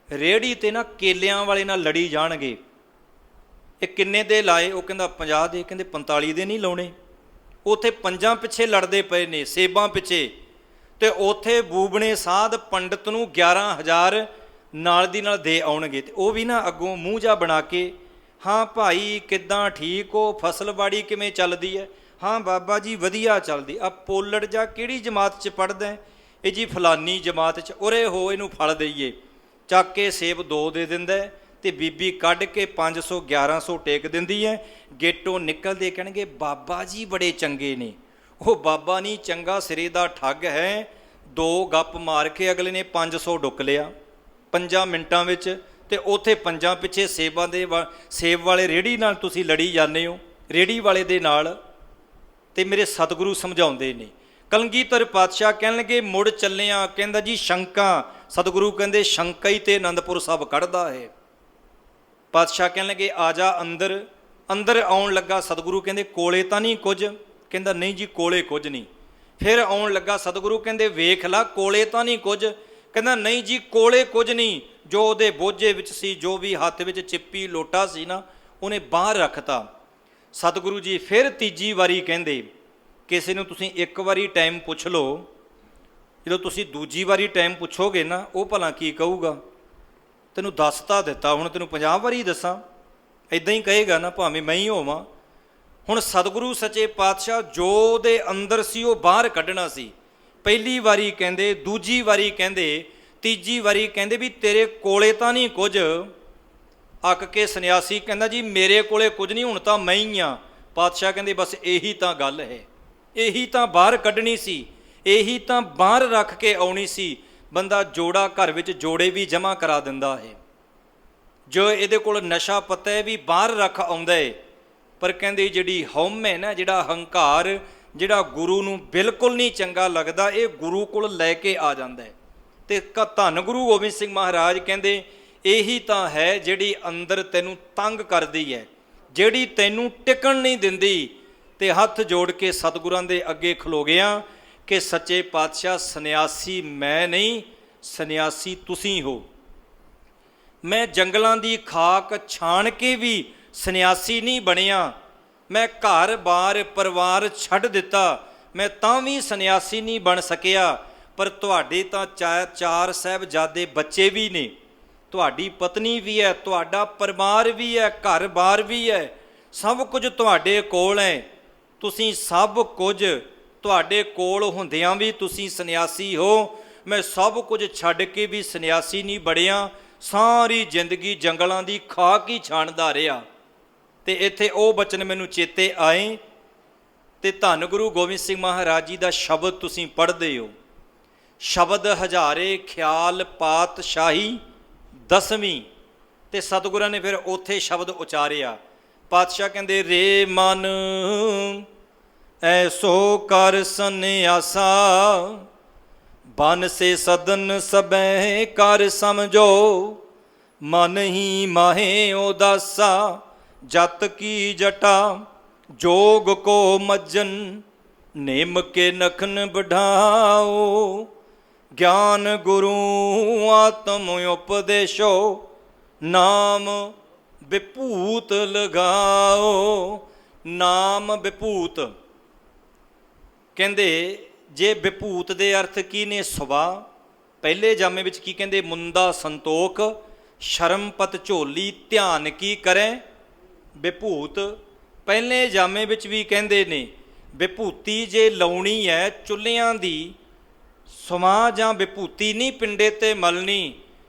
ਰੇਹੜੀ ਤੇ ਨਾ ਕੇਲਿਆਂ ਵਾਲੇ ਨਾਲ ਲੜੀ ਜਾਣਗੇ, ਇਹ ਕਿੰਨੇ ਦੇ ਲਾਏ? ਉਹ ਕਹਿੰਦਾ 50 ਦੇ, ਕਹਿੰਦੇ 45 ਦੇ ਨਹੀਂ ਲਾਉਣੇ। ਉੱਥੇ 5 ਪਿੱਛੇ ਲੜਦੇ ਪਏ ਨੇ, ਸੇਬਾਂ ਪਿੱਛੇ, ਤੇ ਉੱਥੇ ਬੂਬਣੇ ਸਾਧ ਪੰਡਤ ਨੂੰ 11000 ਨਾਲ ਦੀ ਨਾਲ ਦੇ ਆਉਣਗੇ। ਤੇ ਉਹ ਵੀ ਨਾ ਅੱਗੋਂ ਮੂੰਹ ਜਾ ਬਣਾ ਕੇ, ਹਾਂ ਭਾਈ ਕਿੱਦਾਂ, ਠੀਕ ਹੋ, ਫਸਲਬਾੜੀ ਕਿਵੇਂ ਚੱਲਦੀ ਹੈ? ਹਾਂ ਬਾਬਾ ਜੀ ਵਧੀਆ ਚੱਲਦੀ। ਆ ਪੋਲੜ ਜਾ ਕਿਹੜੀ ਜਮਾਤ 'ਚ ਪੜ੍ਹਦਾ? ਇਹ ਜੀ ਫਲਾਨੀ ਜਮਾਤ 'ਚ। ਉਰੇ ਹੋ ਇਹਨੂੰ ਫਲ ਦਈਏ, ਚੱਕ ਕੇ ਸੇਬ 2 ਦੇ ਦਿੰਦਾ ਤੇ ਬੀਬੀ ਕੱਢ ਕੇ 500 1100 ਟੇਕ ਦਿੰਦੀ ਹੈ। ਗੇਟੋਂ ਨਿਕਲਦੇ ਕਹਿਣਗੇ ਬਾਬਾ ਜੀ ਬੜੇ ਚੰਗੇ ਨੇ। ਉਹ ਬਾਬਾ ਨਹੀਂ ਚੰਗਾ, ਸਿਰੇ ਦਾ ਠੱਗ ਹੈ। 2 ਗੱਪ ਮਾਰ ਕੇ ਅਗਲੇ ਨੇ 500 ਡੁੱਕ ਲਿਆ 5 ਮਿੰਟਾਂ ਵਿੱਚ। ਤੇ ਉੱਥੇ 5 ਪਿੱਛੇ ਸੇਬ ਵਾਲੇ ਰੇਹੜੀ ਨਾਲ ਤੁਸੀਂ ਲੜੀ ਜਾਂਦੇ ਹੋ, ਰੇਹੜੀ ਵਾਲੇ ਦੇ ਨਾਲ। ਤੇ ਮੇਰੇ ਸਤਿਗੁਰੂ ਸਮਝਾਉਂਦੇ ਨੇ। ਕਲਗੀਧਰ ਪਾਤਸ਼ਾਹ ਕਹਿਣਗੇ ਮੁੜ ਚੱਲਿਆ, ਕਹਿੰਦਾ ਜੀ ਸ਼ੰਕਾ। ਸਤਿਗੁਰੂ ਕਹਿੰਦੇ ਸ਼ੰਕਾ ਹੀ ਤੇ ਅਨੰਦਪੁਰ ਸਾਹਿਬ ਕੱਢਦਾ ਹੈ। ਪਾਤਸ਼ਾਹ ਕਹਿਣ ਲੱਗੇ ਆ ਜਾ ਅੰਦਰ। ਅੰਦਰ ਆਉਣ ਲੱਗਾ, ਸਤਿਗੁਰੂ ਕਹਿੰਦੇ ਕੋਲੇ ਤਾਂ ਨਹੀਂ ਕੁਝ? ਕਹਿੰਦਾ ਨਹੀਂ ਜੀ ਕੋਲੇ ਕੁਝ ਨਹੀਂ। ਫਿਰ ਆਉਣ ਲੱਗਾ, ਸਤਿਗੁਰੂ ਕਹਿੰਦੇ ਵੇਖ ਲਾ ਕੋਲੇ ਤਾਂ ਨਹੀਂ ਕੁਝ? ਕਹਿੰਦਾ ਨਹੀਂ ਜੀ ਕੋਲੇ ਕੁਝ ਨਹੀਂ। ਜੋ ਉਹਦੇ ਬੋਝੇ ਵਿੱਚ ਸੀ, ਜੋ ਵੀ ਹੱਥ ਵਿੱਚ ਚਿੱਪੀ ਲੋਟਾ ਸੀ ਨਾ, ਉਹਨੇ ਬਾਹਰ ਰੱਖਤਾ। ਸਤਿਗੁਰੂ ਜੀ ਫਿਰ ਤੀਜੀ ਵਾਰੀ ਕਹਿੰਦੇ ਕਿਸੇ ਨੂੰ ਤੁਸੀਂ ਇੱਕ ਵਾਰੀ ਟਾਈਮ ਪੁੱਛ ਲਓ, ਜਦੋਂ ਤੁਸੀਂ ਦੂਜੀ ਵਾਰੀ ਟਾਈਮ ਪੁੱਛੋਗੇ ਨਾ ਉਹ ਭਲਾ ਕੀ ਕਹੂਗਾ? ਤੈਨੂੰ ਦੱਸ ਤਾਂ ਦਿੱਤਾ, ਹੁਣ ਤੈਨੂੰ 50 ਵਾਰੀ ਦੱਸਾਂ? ਇੱਦਾਂ ਹੀ ਕਹੇਗਾ ਨਾ, ਭਾਵੇਂ ਮੈਂ ਹੀ ਹੋਵਾਂ। ਹੁਣ ਸਤਿਗੁਰੂ ਸੱਚੇ ਪਾਤਸ਼ਾਹ ਜੋ ਉਹਦੇ ਅੰਦਰ ਸੀ ਉਹ ਬਾਹਰ ਕੱਢਣਾ ਸੀ। ਪਹਿਲੀ ਵਾਰੀ ਕਹਿੰਦੇ, ਦੂਜੀ ਵਾਰੀ ਕਹਿੰਦੇ, ਤੀਜੀ ਵਾਰੀ ਕਹਿੰਦੇ ਵੀ ਤੇਰੇ ਕੋਲੇ ਤਾਂ ਨਹੀਂ ਕੁਝ? ਅੱਕ ਕੇ ਸੰਨਿਆਸੀ ਕਹਿੰਦਾ ਜੀ ਮੇਰੇ ਕੋਲੇ ਕੁਝ ਨਹੀਂ, ਹੁਣ ਤਾਂ ਮੈਂ ਹੀ ਹਾਂ। ਪਾਤਸ਼ਾਹ ਕਹਿੰਦੇ ਬਸ ਇਹੀ ਤਾਂ ਗੱਲ ਹੈ, ਇਹੀ ਤਾਂ ਬਾਹਰ ਕੱਢਣੀ ਸੀ, ਇਹੀ ਤਾਂ ਬਾਹਰ ਰੱਖ ਕੇ ਆਉਣੀ ਸੀ। ਬੰਦਾ ਜੋੜਾ ਘਰ ਵਿੱਚ ਜੋੜੇ ਵੀ ਜਮ੍ਹਾਂ ਕਰਾ ਦਿੰਦਾ ਹੈ। ਜੋ ਇਹਦੇ ਕੋਲ ਨਸ਼ਾ ਪਤਾ ਹੈ ਵੀ ਬਾਹਰ ਰੱਖ ਆਉਂਦਾ ਹੈ। ਪਰ ਕਹਿੰਦੇ ਜਿਹੜੀ ਹਉਮ ਹੈ ਨਾ, ਜਿਹੜਾ ਹੰਕਾਰ, ਜਿਹੜਾ ਗੁਰੂ ਨੂੰ ਬਿਲਕੁਲ ਨਹੀਂ ਚੰਗਾ ਲੱਗਦਾ, ਇਹ ਗੁਰੂ ਕੋਲ ਲੈ ਕੇ ਆ ਜਾਂਦਾ ਹੈ। ਤੇ ਧੰਨ ਗੁਰੂ ਗੋਬਿੰਦ ਸਿੰਘ ਮਹਾਰਾਜ ਕਹਿੰਦੇ ਇਹੀ ਤਾਂ ਹੈ ਜਿਹੜੀ ਅੰਦਰ ਤੈਨੂੰ ਤੰਗ ਕਰਦੀ ਹੈ, ਜਿਹੜੀ ਤੈਨੂੰ ਟਿਕਣ ਨਹੀਂ ਦਿੰਦੀ। ਤੇ ਹੱਥ ਜੋੜ ਕੇ ਸਤਿਗੁਰਾਂ ਦੇ ਅੱਗੇ ਖਲੋ ਗਿਆ ਕਿ ਸੱਚੇ ਪਾਤਸ਼ਾਹ ਸੰਨਿਆਸੀ ਮੈਂ ਨਹੀਂ, ਸੰਨਿਆਸੀ ਤੁਸੀਂ ਹੋ। ਮੈਂ ਜੰਗਲਾਂ ਦੀ ਖਾਕ ਛਾਣ ਕੇ ਵੀ ਸੰਨਿਆਸੀ ਨਹੀਂ ਬਣਿਆ। ਮੈਂ ਘਰ-ਬਾਰ ਪਰਿਵਾਰ ਛੱਡ ਦਿੱਤਾ, ਮੈਂ ਤਾਂ ਵੀ ਸੰਨਿਆਸੀ ਨਹੀਂ ਬਣ ਸਕਿਆ। ਪਰ ਤੁਹਾਡੇ ਤਾਂ 4 ਸਾਹਿਬਜ਼ਾਦੇ ਬੱਚੇ ਵੀ ਨੇ, ਤੁਹਾਡੀ ਪਤਨੀ ਵੀ ਹੈ, ਤੁਹਾਡਾ ਪਰਿਵਾਰ ਵੀ ਹੈ, ਘਰ-ਬਾਰ ਵੀ ਹੈ, ਸਭ ਕੁਝ ਤੁਹਾਡੇ ਕੋਲ ਹੈ। ਤੁਸੀਂ ਸਭ ਕੁਝ ਤੁਹਾਡੇ ਕੋਲ ਹੁੰਦਿਆਂ ਵੀ ਤੁਸੀਂ ਸੰਨਿਆਸੀ ਹੋ। ਮੈਂ ਸਭ ਕੁਝ ਛੱਡ ਕੇ ਵੀ ਸੰਨਿਆਸੀ ਨਹੀਂ ਬਣਿਆ, ਸਾਰੀ ਜ਼ਿੰਦਗੀ ਜੰਗਲਾਂ ਦੀ ਖਾਕ ਹੀ ਛਾਣਦਾ ਰਿਹਾ। ਤੇ ਇੱਥੇ ਉਹ ਬਚਨ ਮੈਨੂੰ ਚੇਤੇ ਆਏ। ਤੇ ਧੰਨ ਗੁਰੂ ਗੋਬਿੰਦ ਸਿੰਘ ਮਹਾਰਾਜ ਜੀ ਦਾ ਸ਼ਬਦ ਤੁਸੀਂ ਪੜ੍ਹਦੇ ਹੋ, ਸ਼ਬਦ ਹਜ਼ਾਰੇ ਖਿਆਲ ਪਾਤਸ਼ਾਹੀ ਦਸਵੀਂ। ਤੇ ਸਤਿਗੁਰਾਂ ਨੇ ਫਿਰ ਉੱਥੇ ਸ਼ਬਦ ਉਚਾਰਿਆ। ਪਾਤਸ਼ਾਹ ਕਹਿੰਦੇ ਰੇ ਮਨ ਐਸੋ ਕਰ ਸੰਨਿਆਸਾ, ਬਨ ਸੇ ਸਦਨ ਸਬੈ ਕਰ ਸਮਝੋ, ਮਨ ਹੀ ਮਾਹੇ ਉਦਾਸਾ, ਜਤ ਕੀ ਜਟਾ ਜੋਗ ਕੋ ਮੱਜਨ, ਨਿਮ ਕੇ ਨਖਨ ਬਢਾਓ, ਗਿਆਨ ਗੁਰੂ ਆਤਮ ਉਪਦੇਸ਼ੋ, ਨਾਮ ਵਿਭੂਤ ਲਗਾਓ। ਨਾਮ ਵਿਭੂਤ ਕਹਿੰਦੇ ਜੇ ਵਿਭੂਤ ਦੇ ਅਰਥ ਕੀ ਨੇ? ਸਵਾ। ਪਹਿਲੇ ਜਾਮੇ ਵਿੱਚ ਕੀ ਕਹਿੰਦੇ? ਮੁੰਦਾ ਸੰਤੋਖ, ਸ਼ਰਮਪਤ ਝੋਲੀ, ਧਿਆਨ ਕੀ ਕਰੇ? ਵਿਭੂਤ। ਪਹਿਲੇ ਜਾਮੇ ਵਿੱਚ ਵੀ ਕਹਿੰਦੇ ਨੇ ਵਿਭੂਤੀ ਜੇ ਲਾਉਣੀ ਹੈ ਚੁੱਲ੍ਹਿਆਂ ਦੀ, ਸਵਾ ਜਾਂ ਵਿਭੂਤੀ ਨਹੀਂ ਪਿੰਡੇ ਤੇ ਮਲਣੀ,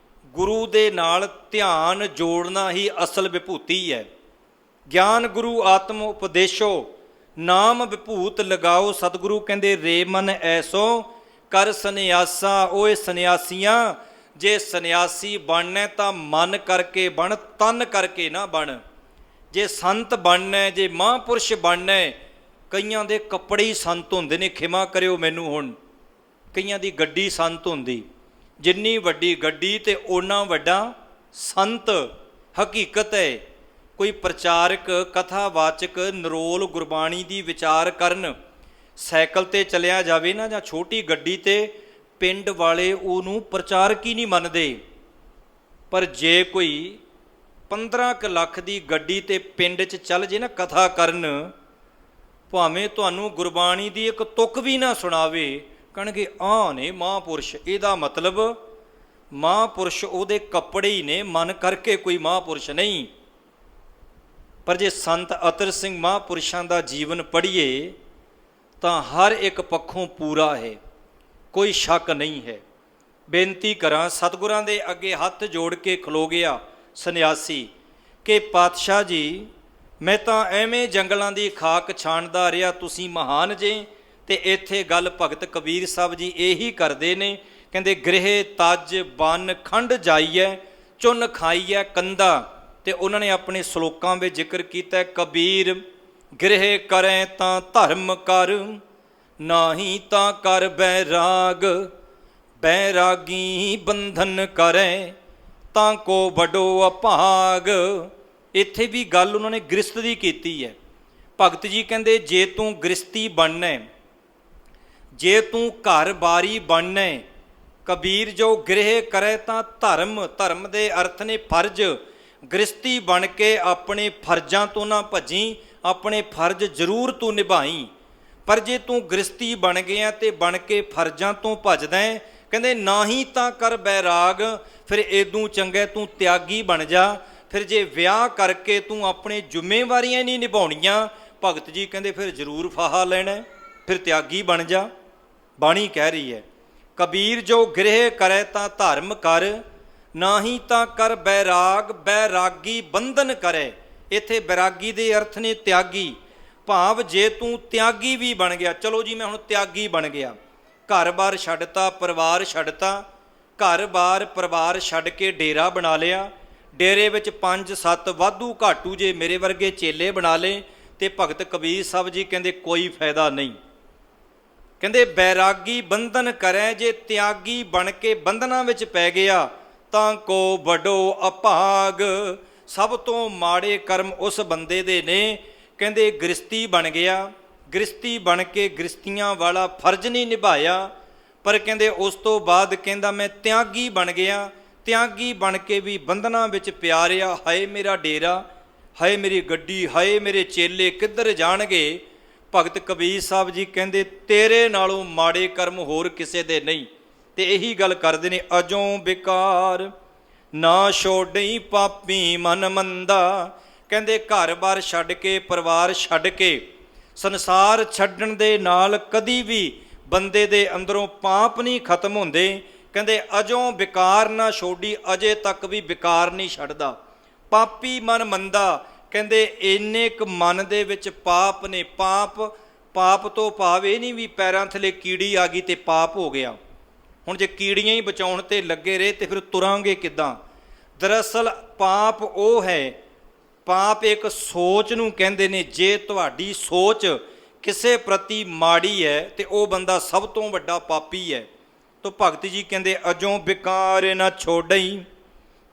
ਗੁਰੂ ਦੇ ਨਾਲ ਧਿਆਨ ਜੋੜਨਾ ਹੀ ਅਸਲ ਵਿਭੂਤੀ ਹੈ। ਗਿਆਨ ਗੁਰੂ ਆਤਮ ਉਪਦੇਸ਼ੋ, ਨਾਮ ਵਿਭੂਤ ਲਗਾਓ। ਸਤਿਗੁਰੂ ਕਹਿੰਦੇ ਰੇ ਮਨ ਐਸੋ ਕਰ ਸੰਨਿਆਸਾ। ਓਏ ਸੰਨਿਆਸੀਆਂ, ਜੇ ਸੰਨਿਆਸੀ ਬਣਨਾ ਤਾਂ ਮਨ ਕਰਕੇ ਬਣ, ਤਨ ਕਰਕੇ ਨਾ ਬਣ। ਜੇ ਸੰਤ ਬਣਨਾ, ਜੇ ਮਹਾਂਪੁਰਸ਼ ਬਣਨਾ, ਕਈਆਂ ਦੇ ਕੱਪੜੇ ਹੀ ਸੰਤ ਹੁੰਦੇ ਨੇ, ਖਿਮਾ ਕਰਿਓ ਮੈਨੂੰ। ਹੁਣ ਕਈਆਂ ਦੀ ਗੱਡੀ ਸੰਤ ਹੁੰਦੀ, ਜਿੰਨੀ ਵੱਡੀ ਗੱਡੀ ਤੇ ਓਨਾ ਵੱਡਾ ਸੰਤ। ਹਕੀਕਤ ਹੈ ਕੋਈ ਪ੍ਰਚਾਰਕ, ਕਥਾਵਾਚਕ ਨਿਰੋਲ ਗੁਰਬਾਣੀ ਦੀ ਵਿਚਾਰ ਕਰਨ, ਸਾਈਕਲ ਤੇ ਚਲਿਆ ਜਾਵੇ ਨਾ ਜਾਂ ਛੋਟੀ ਗੱਡੀ ਤੇ, ਪਿੰਡ ਵਾਲੇ ਉਹਨੂੰ ਪ੍ਰਚਾਰਕ ਹੀ ਨਹੀਂ ਮੰਨਦੇ। ਪਰ ਜੇ ਕੋਈ 15 ਲੱਖ ਦੀ ਗੱਡੀ ਤੇ ਪਿੰਡ 'ਚ ਚੱਲ ਜੇ ਨਾ ਕਥਾ ਕਰਨ, ਭਾਵੇਂ ਤੁਹਾਨੂੰ ਗੁਰਬਾਣੀ ਦੀ ਇੱਕ ਤੁਕ ਵੀ ਨਾ ਸੁਣਾਵੇ, ਕਹਿਣਗੇ ਆਹ ਨੇ ਮਹਾਂਪੁਰਸ਼। ਇਹਦਾ ਮਤਲਬ ਮਹਾਂਪੁਰਸ਼ ਉਹਦੇ ਕੱਪੜੇ ਹੀ ਨੇ, ਮਨ ਕਰਕੇ ਕੋਈ ਮਹਾਂਪੁਰਸ਼ ਨਹੀਂ। ਪਰ ਜੇ ਸੰਤ ਅਤਰ ਸਿੰਘ ਮਹਾਂਪੁਰਸ਼ਾਂ ਦਾ ਜੀਵਨ ਪੜ੍ਹੀਏ ਤਾਂ ਹਰ ਇੱਕ ਪੱਖੋਂ ਪੂਰਾ ਹੈ, ਕੋਈ ਸ਼ੱਕ ਨਹੀਂ ਹੈ। ਬੇਨਤੀ ਕਰਾਂ, ਸਤਿਗੁਰਾਂ ਦੇ ਅੱਗੇ ਹੱਥ ਜੋੜ ਕੇ ਖਲੋ ਗਿਆ ਸੰਨਿਆਸੀ ਕਿ ਪਾਤਸ਼ਾਹ ਜੀ ਮੈਂ ਤਾਂ ਐਵੇਂ ਜੰਗਲਾਂ ਦੀ ਖਾਕ ਛਾਣਦਾ ਰਿਹਾ, ਤੁਸੀਂ ਮਹਾਨ ਜੇ। ਤੇ ਇੱਥੇ ਗੱਲ ਭਗਤ ਕਬੀਰ ਸਾਹਿਬ ਜੀ ਇਹੀ ਕਰਦੇ ਨੇ, ਕਹਿੰਦੇ ਗ੍ਰਹਿ ਤਜ ਬਨ ਖੰਡ ਜਾਈਐ ਚੁੰਨ ਖਾਈਐ ਕੰਦਾ। ਤੇ ਉਹਨਾਂ ਨੇ ਆਪਣੇ ਸ਼ਲੋਕਾਂ ਵਿੱਚ ਜ਼ਿਕਰ ਕੀਤਾ, ਕਬੀਰ ਗ੍ਰਹਿ ਕਰੈ ਤਾਂ ਧਰਮ ਕਰ, ਨਾਹੀ ਤਾਂ ਕਰ ਬੈਰਾਗ, ਬੈਰਾਗੀ ਬੰਧਨ ਕਰੈ ਤਾਂ ਕੋ ਵੱਡੋ ਅਭਾਗ। ਇੱਥੇ ਵੀ ਗੱਲ ਉਹਨਾਂ ਨੇ ਗ੍ਰਸਤ ਦੀ ਕੀਤੀ ਹੈ। ਭਗਤ ਜੀ ਕਹਿੰਦੇ ਜੇ ਤੂੰ ਗ੍ਰਸਤੀ ਬਣਨਾ, ਜੇ ਤੂੰ ਘਰ ਬਾਰੀ ਬਣਨਾ, ਕਬੀਰ ਜੋ ਗ੍ਰਹਿ ਕਰੇ ਤਾਂ ਧਰਮ, ਧਰਮ ਦੇ ਅਰਥ ਨੇ ਫਰਜ਼। ਗ੍ਰਸਤੀ ਬਣ ਕੇ ਆਪਣੇ ਫਰਜ਼ਾਂ ਤੋਂ ਨਾ ਭੱਜੀ, ਆਪਣੇ ਫਰਜ਼ ਜ਼ਰੂਰ ਤੂੰ ਨਿਭਾਈ। ਪਰ ਜੇ ਤੂੰ ਗ੍ਰਸਤੀ ਬਣ ਗਿਆ ਤੇ ਬਣ ਕੇ ਫਰਜ਼ਾਂ ਤੋਂ ਭੱਜਦਾ, ਕਹਿੰਦੇ ਨਾ ਹੀ ਤਾਂ ਕਰ ਬੈਰਾਗ, ਫਿਰ ਇਦੋਂ ਚੰਗਾ ਤੂੰ ਤਿਆਗੀ ਬਣ ਜਾ। ਫਿਰ ਜੇ ਵਿਆਹ ਕਰਕੇ ਤੂੰ ਆਪਣੇ ਜ਼ਿੰਮੇਵਾਰੀਆਂ ਨਹੀਂ ਨਿਭਾਉਣੀਆਂ, ਭਗਤ ਜੀ ਕਹਿੰਦੇ ਫਿਰ ਜ਼ਰੂਰ ਫਾਹਾ ਲੈਣਾ, ਫਿਰ ਤਿਆਗੀ ਬਣ ਜਾ। ਬਾਣੀ ਕਹਿ ਰਹੀ ਹੈ, ਕਬੀਰ ਜੋ ਗ੍ਰਹਿ ਕਰੇ ਤਾਂ ਧਰਮ ਕਰ, ਨਾ ਹੀ ਤਾਂ ਕਰ ਬੈਰਾਗ, ਬੈਰਾਗੀ ਬੰਧਨ ਕਰੇ। ਇੱਥੇ ਬੈਰਾਗੀ ਦੇ ਅਰਥ ਨੇ ਤਿਆਗੀ, ਭਾਵ ਜੇ ਤੂੰ ਤਿਆਗੀ ਵੀ ਬਣ ਗਿਆ, ਚਲੋ ਜੀ ਮੈਂ ਹੁਣ ਤਿਆਗੀ ਬਣ ਗਿਆ, ਘਰ-ਬਾਰ ਛੱਡਤਾ, ਪਰਿਵਾਰ ਛੱਡਤਾ, ਘਰ-ਬਾਰ ਪਰਿਵਾਰ ਛੱਡ ਕੇ ਡੇਰਾ ਬਣਾ ਲਿਆ, ਡੇਰੇ ਵਿੱਚ 5-7 ਵਾਧੂ ਘਾਟੂ ਜੇ ਮੇਰੇ ਵਰਗੇ ਚੇਲੇ ਬਣਾ ਲਏ, ਤੇ ਭਗਤ ਕਬੀਰ ਸਾਹਿਬ ਜੀ ਕਹਿੰਦੇ ਕੋਈ ਫਾਇਦਾ ਨਹੀਂ। ਕਹਿੰਦੇ ਬੈਰਾਗੀ ਬੰਧਨ ਕਰੇ, ਜੇ ਤਿਆਗੀ ਬਣ ਕੇ ਬੰਧਨਾਂ ਵਿੱਚ ਪੈ ਗਿਆ ਤਾਂ ਕੋ ਵੱਡੋ ਅਭਾਗ। ਸਭ ਤੋਂ ਮਾੜੇ ਕਰਮ ਉਸ ਬੰਦੇ ਦੇ ਨੇ, ਕਹਿੰਦੇ ਗ੍ਰਸਤੀ ਬਣ ਗਿਆ, ਗ੍ਰਸਤੀ ਬਣ ਕੇ ਗ੍ਰਸਤੀਆਂ ਵਾਲਾ ਫਰਜ਼ ਨਹੀਂ ਨਿਭਾਇਆ। ਪਰ ਕਹਿੰਦੇ ਉਸ ਤੋਂ ਬਾਅਦ ਕਹਿੰਦਾ ਮੈਂ ਤਿਆਗੀ ਬਣ ਗਿਆ, ਤਿਆਗੀ ਬਣ ਕੇ ਵੀ ਬੰਧਨਾਂ ਵਿੱਚ ਪਿਆ ਰਿਹਾ। ਹਾਏ ਮੇਰਾ ਡੇਰਾ, ਹਾਏ ਮੇਰੀ ਗੱਡੀ, ਹਾਏ ਮੇਰੇ ਚੇਲੇ ਕਿੱਧਰ ਜਾਣਗੇ। ਭਗਤ ਕਬੀਰ ਸਾਹਿਬ ਜੀ ਕਹਿੰਦੇ ਤੇਰੇ ਨਾਲੋਂ ਮਾੜੇ ਕਰਮ ਹੋਰ ਕਿਸੇ ਦੇ ਨਹੀਂ। ਤੇ ਇਹੀ ਗੱਲ ਕਰਦੇ ਨੇ, ਅਜੋਂ ਬਿਕਾਰ ਨਾ ਛੋੜਈ ਪਾਪੀ ਮਨ ਮੰਦਾ। ਕਹਿੰਦੇ ਘਰ-ਬਾਰ ਛੱਡ ਕੇ, ਪਰਿਵਾਰ ਛੱਡ ਕੇ, ਸੰਸਾਰ ਛੱਡਣ ਦੇ ਨਾਲ ਕਦੀ ਵੀ ਬੰਦੇ ਦੇ ਅੰਦਰੋਂ ਪਾਪ ਨਹੀਂ ਖਤਮ ਹੁੰਦੇ। ਕਹਿੰਦੇ ਅਜੋਂ ਬਿਕਾਰ ਨਾ ਛੋੜੀ, ਅਜੇ ਤੱਕ ਵੀ ਬਿਕਾਰ ਨਹੀਂ ਛੱਡਦਾ। ਪਾਪੀ ਮਨ ਮੰਦਾ, ਕਹਿੰਦੇ ਇੰਨੇ ਕੁ ਮਨ ਦੇ ਵਿੱਚ ਪਾਪ ਨੇ। ਪਾਪ ਤੋਂ ਭਾਵ ਇਹ ਨਹੀਂ ਵੀ ਪੈਰਾਂ ਥੱਲੇ ਕੀੜੀ ਆ ਗਈ ਤੇ ਪਾਪ ਹੋ ਗਿਆ। ਹੁਣ ਜੇ ਕੀੜੀਆਂ ਹੀ ਬਚਾਉਣ ਤੇ ਲੱਗੇ ਰਹੇ ਤੇ ਫਿਰ ਤੁਰਾਂਗੇ ਕਿੱਦਾਂ। ਦਰਅਸਲ ਪਾਪ ਉਹ ਹੈ, ਪਾਪ ਇੱਕ ਸੋਚ ਨੂੰ ਕਹਿੰਦੇ ਨੇ। ਜੇ ਤੁਹਾਡੀ ਸੋਚ ਕਿਸੇ ਪ੍ਰਤੀ ਮਾੜੀ ਹੈ ਤੇ ਉਹ ਬੰਦਾ ਸਭ ਤੋਂ ਵੱਡਾ ਪਾਪੀ ਹੈ। ਤਾਂ ਭਗਤ ਜੀ ਕਹਿੰਦੇ ਅਜੋਂ ਬਿਕਾਰ ਨਾ ਛੋੜਈ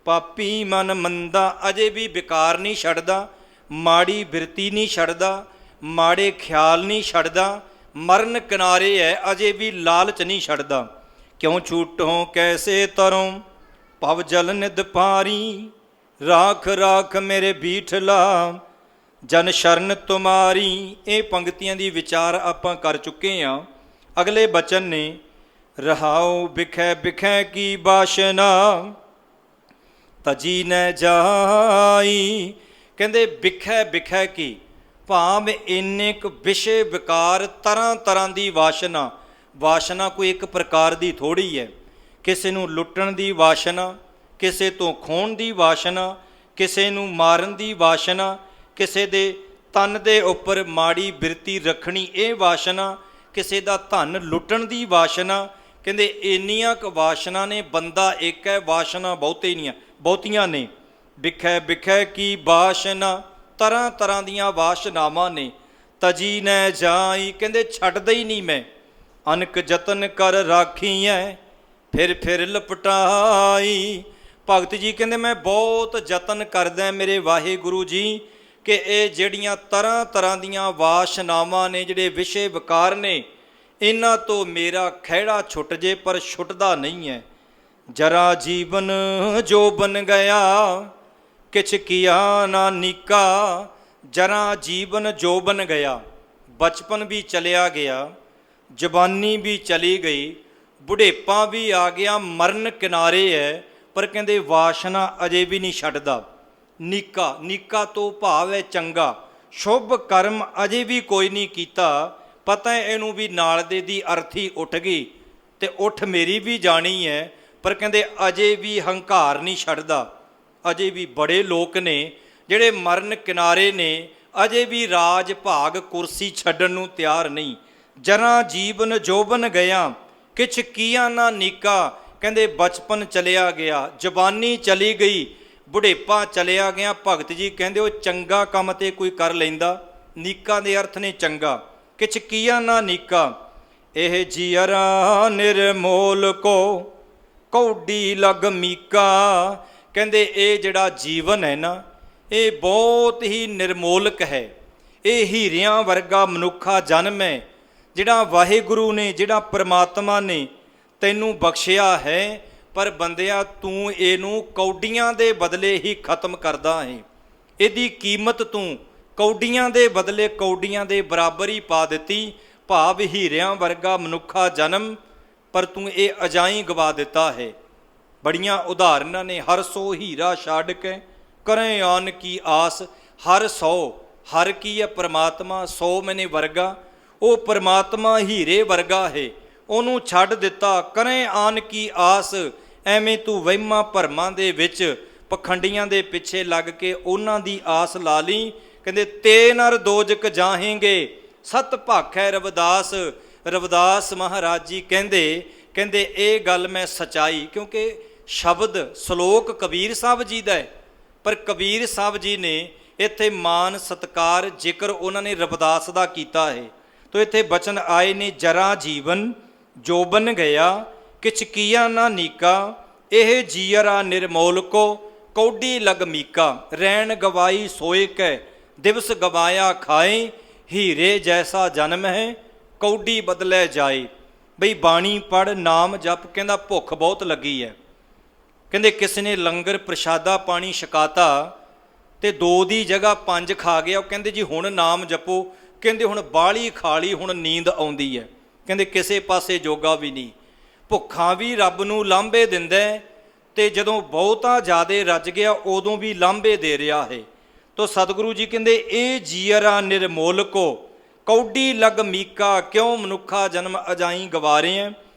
ਪਾਪੀ ਮਨ ਮੰਦਾ। ਅਜੇ ਵੀ ਬਿਕਾਰ ਨਹੀਂ ਛੱਡਦਾ, ਮਾੜੀ ਬਿਰਤੀ ਨਹੀਂ ਛੱਡਦਾ, ਮਾੜੇ ਖਿਆਲ ਨਹੀਂ ਛੱਡਦਾ, ਮਰਨ ਕਿਨਾਰੇ ਹੈ, ਅਜੇ ਵੀ ਲਾਲਚ ਨਹੀਂ ਛੱਡਦਾ। ਕਿਉਂ ਛੂਟੋਂ ਕੈਸੇ ਤਰੋਂ ਭਵ ਜਲ ਨਿਦ ਪਾਰੀ, ਰਾਖ ਰਾਖ ਮੇਰੇ ਬੀਠਲਾ ਜਨ ਸ਼ਰਨ ਤੁਮਾਰੀ। ਇਹ ਪੰਕਤੀਆਂ ਦੀ ਵਿਚਾਰ ਆਪਾਂ ਕਰ ਚੁੱਕੇ ਹਾਂ। ਅਗਲੇ ਬਚਨ ਨੇ, ਰਹਾਉ ਬਿਖੈ ਬਿਖੈ ਕੀ ਬਾਸ਼ਨਾ ਤਜੀ ਨ ਜਾਈ। ਕਹਿੰਦੇ ਬਿਖੈ ਬਿਖੈ ਕੀ, ਭਾਵ ਇੰਨੇ ਕੁ ਵਿਸ਼ੇ ਵਿਕਾਰ, ਤਰ੍ਹਾਂ ਤਰ੍ਹਾਂ ਦੀ ਵਾਸ਼ਨਾ। ਵਾਸ਼ਨਾ ਕੋਈ ਇੱਕ ਪ੍ਰਕਾਰ ਦੀ ਥੋੜ੍ਹੀ ਹੈ। ਕਿਸੇ ਨੂੰ ਲੁੱਟਣ ਦੀ ਵਾਸ਼ਨਾ, ਕਿਸੇ ਤੋਂ ਖੋਹਣ ਦੀ ਵਾਸ਼ਨਾ, ਕਿਸੇ ਨੂੰ ਮਾਰਨ ਦੀ ਵਾਸ਼ਨਾ, ਕਿਸੇ ਦੇ ਤਨ ਦੇ ਉੱਪਰ ਮਾੜੀ ਬਿਰਤੀ ਰੱਖਣੀ ਇਹ ਵਾਸ਼ਨਾ, ਕਿਸੇ ਦਾ ਧਨ ਲੁੱਟਣ ਦੀ ਵਾਸ਼ਨਾ। ਕਹਿੰਦੇ ਇੰਨੀਆਂ ਕੁ ਵਾਸ਼ਨਾ ਨੇ, ਬੰਦਾ ਇੱਕ ਹੈ, ਵਾਸ਼ਨਾ ਬਹੁਤੀਆਂ ਨੇ। ਬਿਖੈ ਬਿਖੈ ਕੀ ਵਾਸ਼ਨਾ, ਤਰ੍ਹਾਂ ਤਰ੍ਹਾਂ ਦੀਆਂ ਵਾਸ਼ਨਾਵਾਂ ਨੇ। ਤਜੀ ਨੈ ਜਾਈ, ਕਹਿੰਦੇ ਛੱਡਦਾ ਹੀ ਨਹੀਂ ਮੈਂ। ਅਨਕ ਯਤਨ ਕਰ ਰਾਖੀਐ ਫਿਰ ਲਪਟਾਈ। ਭਗਤ ਜੀ ਕਹਿੰਦੇ ਮੈਂ ਬਹੁਤ ਯਤਨ ਕਰਦਾ ਮੇਰੇ ਵਾਹਿਗੁਰੂ ਜੀ ਕਿ ਇਹ ਜਿਹੜੀਆਂ ਤਰ੍ਹਾਂ ਤਰ੍ਹਾਂ ਦੀਆਂ ਵਾਸ਼ਨਾਵਾਂ ਨੇ, ਜਿਹੜੇ ਵਿਸ਼ੇ ਵਿਕਾਰ ਨੇ, ਇਹਨਾਂ ਤੋਂ ਮੇਰਾ ਖਹਿੜਾ ਛੁੱਟ ਜੇ, ਪਰ ਛੁੱਟਦਾ ਨਹੀਂ ਹੈ। ਜਰਾ ਜੀਵਨ ਜੋ ਬਨ ਗਿਆ ਕਿਛ ਕੀਆ ਨਾ ਨੀਕਾ। ਜਰਾ ਜੀਵਨ ਜੋ ਬਨ ਗਿਆ, ਬਚਪਨ ਵੀ ਚਲਿਆ ਗਿਆ, ਜਵਾਨੀ ਵੀ ਚਲੀ ਗਈ, ਬੁਢੇਪਾ ਵੀ ਆ ਗਿਆ, ਮਰਨ ਕਿਨਾਰੇ ਹੈ, ਪਰ ਕਹਿੰਦੇ ਵਾਸ਼ਨਾ ਅਜੇ ਵੀ ਨਹੀਂ ਛੱਡਦਾ। ਨੀਕਾ, ਨੀਕਾ ਤੋਂ ਭਾਵ ਹੈ ਚੰਗਾ, ਸ਼ੁਭ ਕਰਮ ਅਜੇ ਵੀ ਕੋਈ ਨਹੀਂ ਕੀਤਾ। ਪਤਾ ਹੈ ਇਹਨੂੰ ਵੀ ਨਾਲ ਦੇ ਦੀ ਅਰਥੀ ਉੱਠ ਗਈ ਤੇ ਉੱਠ ਮੇਰੀ ਵੀ ਜਾਣੀ ਹੈ, ਪਰ ਕਹਿੰਦੇ ਅਜੇ ਵੀ ਹੰਕਾਰ ਨਹੀਂ ਛੱਡਦਾ, ਅਜੇ ਵੀ ਬੜੇ ਲੋਕ ਨੇ ਜਿਹੜੇ ਮਰਨ ਕਿਨਾਰੇ ਨੇ, ਅਜੇ ਵੀ ਰਾਜ ਭਾਗ ਕੁਰਸੀ ਛੱਡਣ ਨੂੰ ਤਿਆਰ ਨਹੀਂ। ਜਰਾਂ ਜੀਵਨ ਜੋਬਨ ਗਿਆ, ਕਿਛ ਕੀਆ ਨਾ ਨੀਕਾ। ਕਹਿੰਦੇ ਬਚਪਨ ਚਲਿਆ ਗਿਆ, ਜਵਾਨੀ ਚਲੀ ਗਈ, ਬੁਢੇਪਾ ਚਲਿਆ ਗਿਆ। ਭਗਤ ਜੀ ਕਹਿੰਦੇ ਉਹ ਚੰਗਾ ਕੰਮ ਤੇ ਕੋਈ ਕਰ ਲੈਂਦਾ, ਨੀਕਾ ਦੇ ਅਰਥ ਨੇ ਚੰਗਾ। ਕਿਛ ਕੀਆ ਨਾ ਨੀਕਾ, ਇਹ ਜੀਅਰਾ ਨਿਰਮੋਲ ਕੋ ਕੌਡੀ ਲਗ ਮੀਕਾ। ਕਹਿੰਦੇ ਇਹ ਜਿਹੜਾ ਜੀਵਨ ਹੈ ਨਾ, ਇਹ ਬਹੁਤ ਹੀ ਨਿਰਮੋਲਕ ਹੈ। ਇਹ ਹੀਰਿਆਂ ਵਰਗਾ ਮਨੁੱਖਾ ਜਨਮ ਹੈ ਜਿਹੜਾ ਵਾਹਿਗੁਰੂ ਨੇ, ਜਿਹੜਾ ਪਰਮਾਤਮਾ ਨੇ ਤੈਨੂੰ ਬਖਸ਼ਿਆ ਹੈ। ਪਰ ਬੰਦਿਆ ਤੂੰ ਇਹਨੂੰ ਕੌਡੀਆਂ ਦੇ ਬਦਲੇ ਹੀ ਖਤਮ ਕਰਦਾ ਹੈ। ਇਹਦੀ ਕੀਮਤ ਤੂੰ ਕੌਡੀਆਂ ਦੇ ਬਦਲੇ ਕੌਡੀਆਂ ਦੇ ਬਰਾਬਰ ਹੀ ਪਾ ਦਿੱਤੀ। ਭਾਵ ਹੀਰਿਆਂ ਵਰਗਾ ਮਨੁੱਖਾ ਜਨਮ, ਪਰ ਤੂੰ ਇਹ ਅਜਾਈਂ ਗਵਾ ਦਿੱਤਾ ਹੈ। ਬੜੀਆਂ ਉਦਾਹਰਨਾਂ ਨੇ। ਹਰ ਸੋ ਹੀਰਾ ਛੱਡ ਕੇ ਕਰੇ ਆਨ ਕੀ ਆਸ। ਹਰ ਸੌ, ਹਰ ਕੀ ਹੈ ਪਰਮਾਤਮਾ, ਸੌ ਮੈਨੇ ਵਰਗਾ। ਉਹ ਪਰਮਾਤਮਾ ਹੀਰੇ ਵਰਗਾ ਹੈ, ਉਹਨੂੰ ਛੱਡ ਦਿੱਤਾ। ਕਰੇ ਆਨ ਕੀ ਆਸ, ਐਵੇਂ ਤੂੰ ਵਹਿਮਾਂ ਭਰਮਾਂ ਦੇ ਵਿੱਚ ਪਖੰਡੀਆਂ ਦੇ ਪਿੱਛੇ ਲੱਗ ਕੇ ਉਹਨਾਂ ਦੀ ਆਸ ਲਾ ਲਈ। ਕਹਿੰਦੇ ਤੇ ਨਰ ਦੋਜਕ ਜਾਹੇਂਗੇ, ਸਤ ਭਾਖੈ ਰਵਿਦਾਸ। ਰਵਿਦਾਸ ਮਹਾਰਾਜ ਜੀ ਕਹਿੰਦੇ ਇਹ ਗੱਲ ਮੈਂ ਸਚਾਈ, ਕਿਉਂਕਿ ਸ਼ਬਦ ਸ਼ਲੋਕ ਕਬੀਰ ਸਾਹਿਬ ਜੀ ਦਾ ਹੈ, ਪਰ ਕਬੀਰ ਸਾਹਿਬ ਜੀ ਨੇ ਇੱਥੇ ਮਾਨ ਸਤਕਾਰ ਜ਼ਿਕਰ ਉਹਨਾਂ ਨੇ ਰਵਿਦਾਸ ਦਾ ਕੀਤਾ ਹੈ। ਤੋ ਇੱਥੇ ਬਚਨ ਆਏ ਨੇ, ਜਰਾ ਜੀਵਨ ਜੋਬਨ ਗਿਆ, ਕਿਛ ਕੀਆ ਨਾ ਨੀਕਾ। ਇਹ ਜੀਅਰਾ ਨਿਰਮੋਲ ਕੋ ਕੌਡੀ ਲਗ ਮੀਕਾ। ਰੈਣ ਗਵਾਈ ਸੋਏ ਕੈ, ਦਿਵਸ ਗਵਾਇਆ ਖਾਏ। ਹੀਰੇ ਜੈਸਾ ਜਨਮ ਹੈ, ਕੌਡੀ ਬਦਲੇ ਜਾਏ। ਬਈ ਬਾਣੀ ਪੜ੍ਹ, ਨਾਮ ਜਪ। ਕਹਿੰਦਾ ਭੁੱਖ ਬਹੁਤ ਲੱਗੀ ਹੈ। ਕਹਿੰਦੇ ਕਿਸੇ ਨੇ ਲੰਗਰ ਪ੍ਰਸ਼ਾਦਾ ਪਾਣੀ ਛਕਾਤਾ ਤੇ 2 ਦੀ ਜਗ੍ਹਾ 5 ਖਾ ਗਿਆ। ਉਹ ਕਹਿੰਦੇ ਜੀ ਹੁਣ ਨਾਮ ਜਪੋ। ਕਹਿੰਦੇ ਹੁਣ ਬਾਹਲੀ ਖਾ ਲਈ, ਹੁਣ ਨੀਂਦ ਆਉਂਦੀ ਹੈ। ਕਹਿੰਦੇ ਕਿਸੇ ਪਾਸੇ ਜੋਗਾ ਵੀ ਨਹੀਂ। ਭੁੱਖਾ ਵੀ ਰੱਬ ਨੂੰ ਲਾਂਭੇ ਦਿੰਦਾ, ਤੇ ਜਦੋਂ ਬਹੁਤਾ ਜ਼ਿਆਦੇ ਰੱਜ ਗਿਆ ਉਦੋਂ ਵੀ ਲਾਂਭੇ ਦੇ ਰਿਹਾ ਹੈ। ਤੋ ਸਤਿਗੁਰੂ ਜੀ ਕਹਿੰਦੇ ਇਹ ਜੀਅਰਾ ਨਿਰਮੋਲ ਕੋ ਕੌਡੀ ਲਗ ਮੀਕਾ। ਕਿਉਂ ਮਨੁੱਖਾ ਜਨਮ ਅਜਾਈਂ ਗਵਾਰੇ ਹੈ।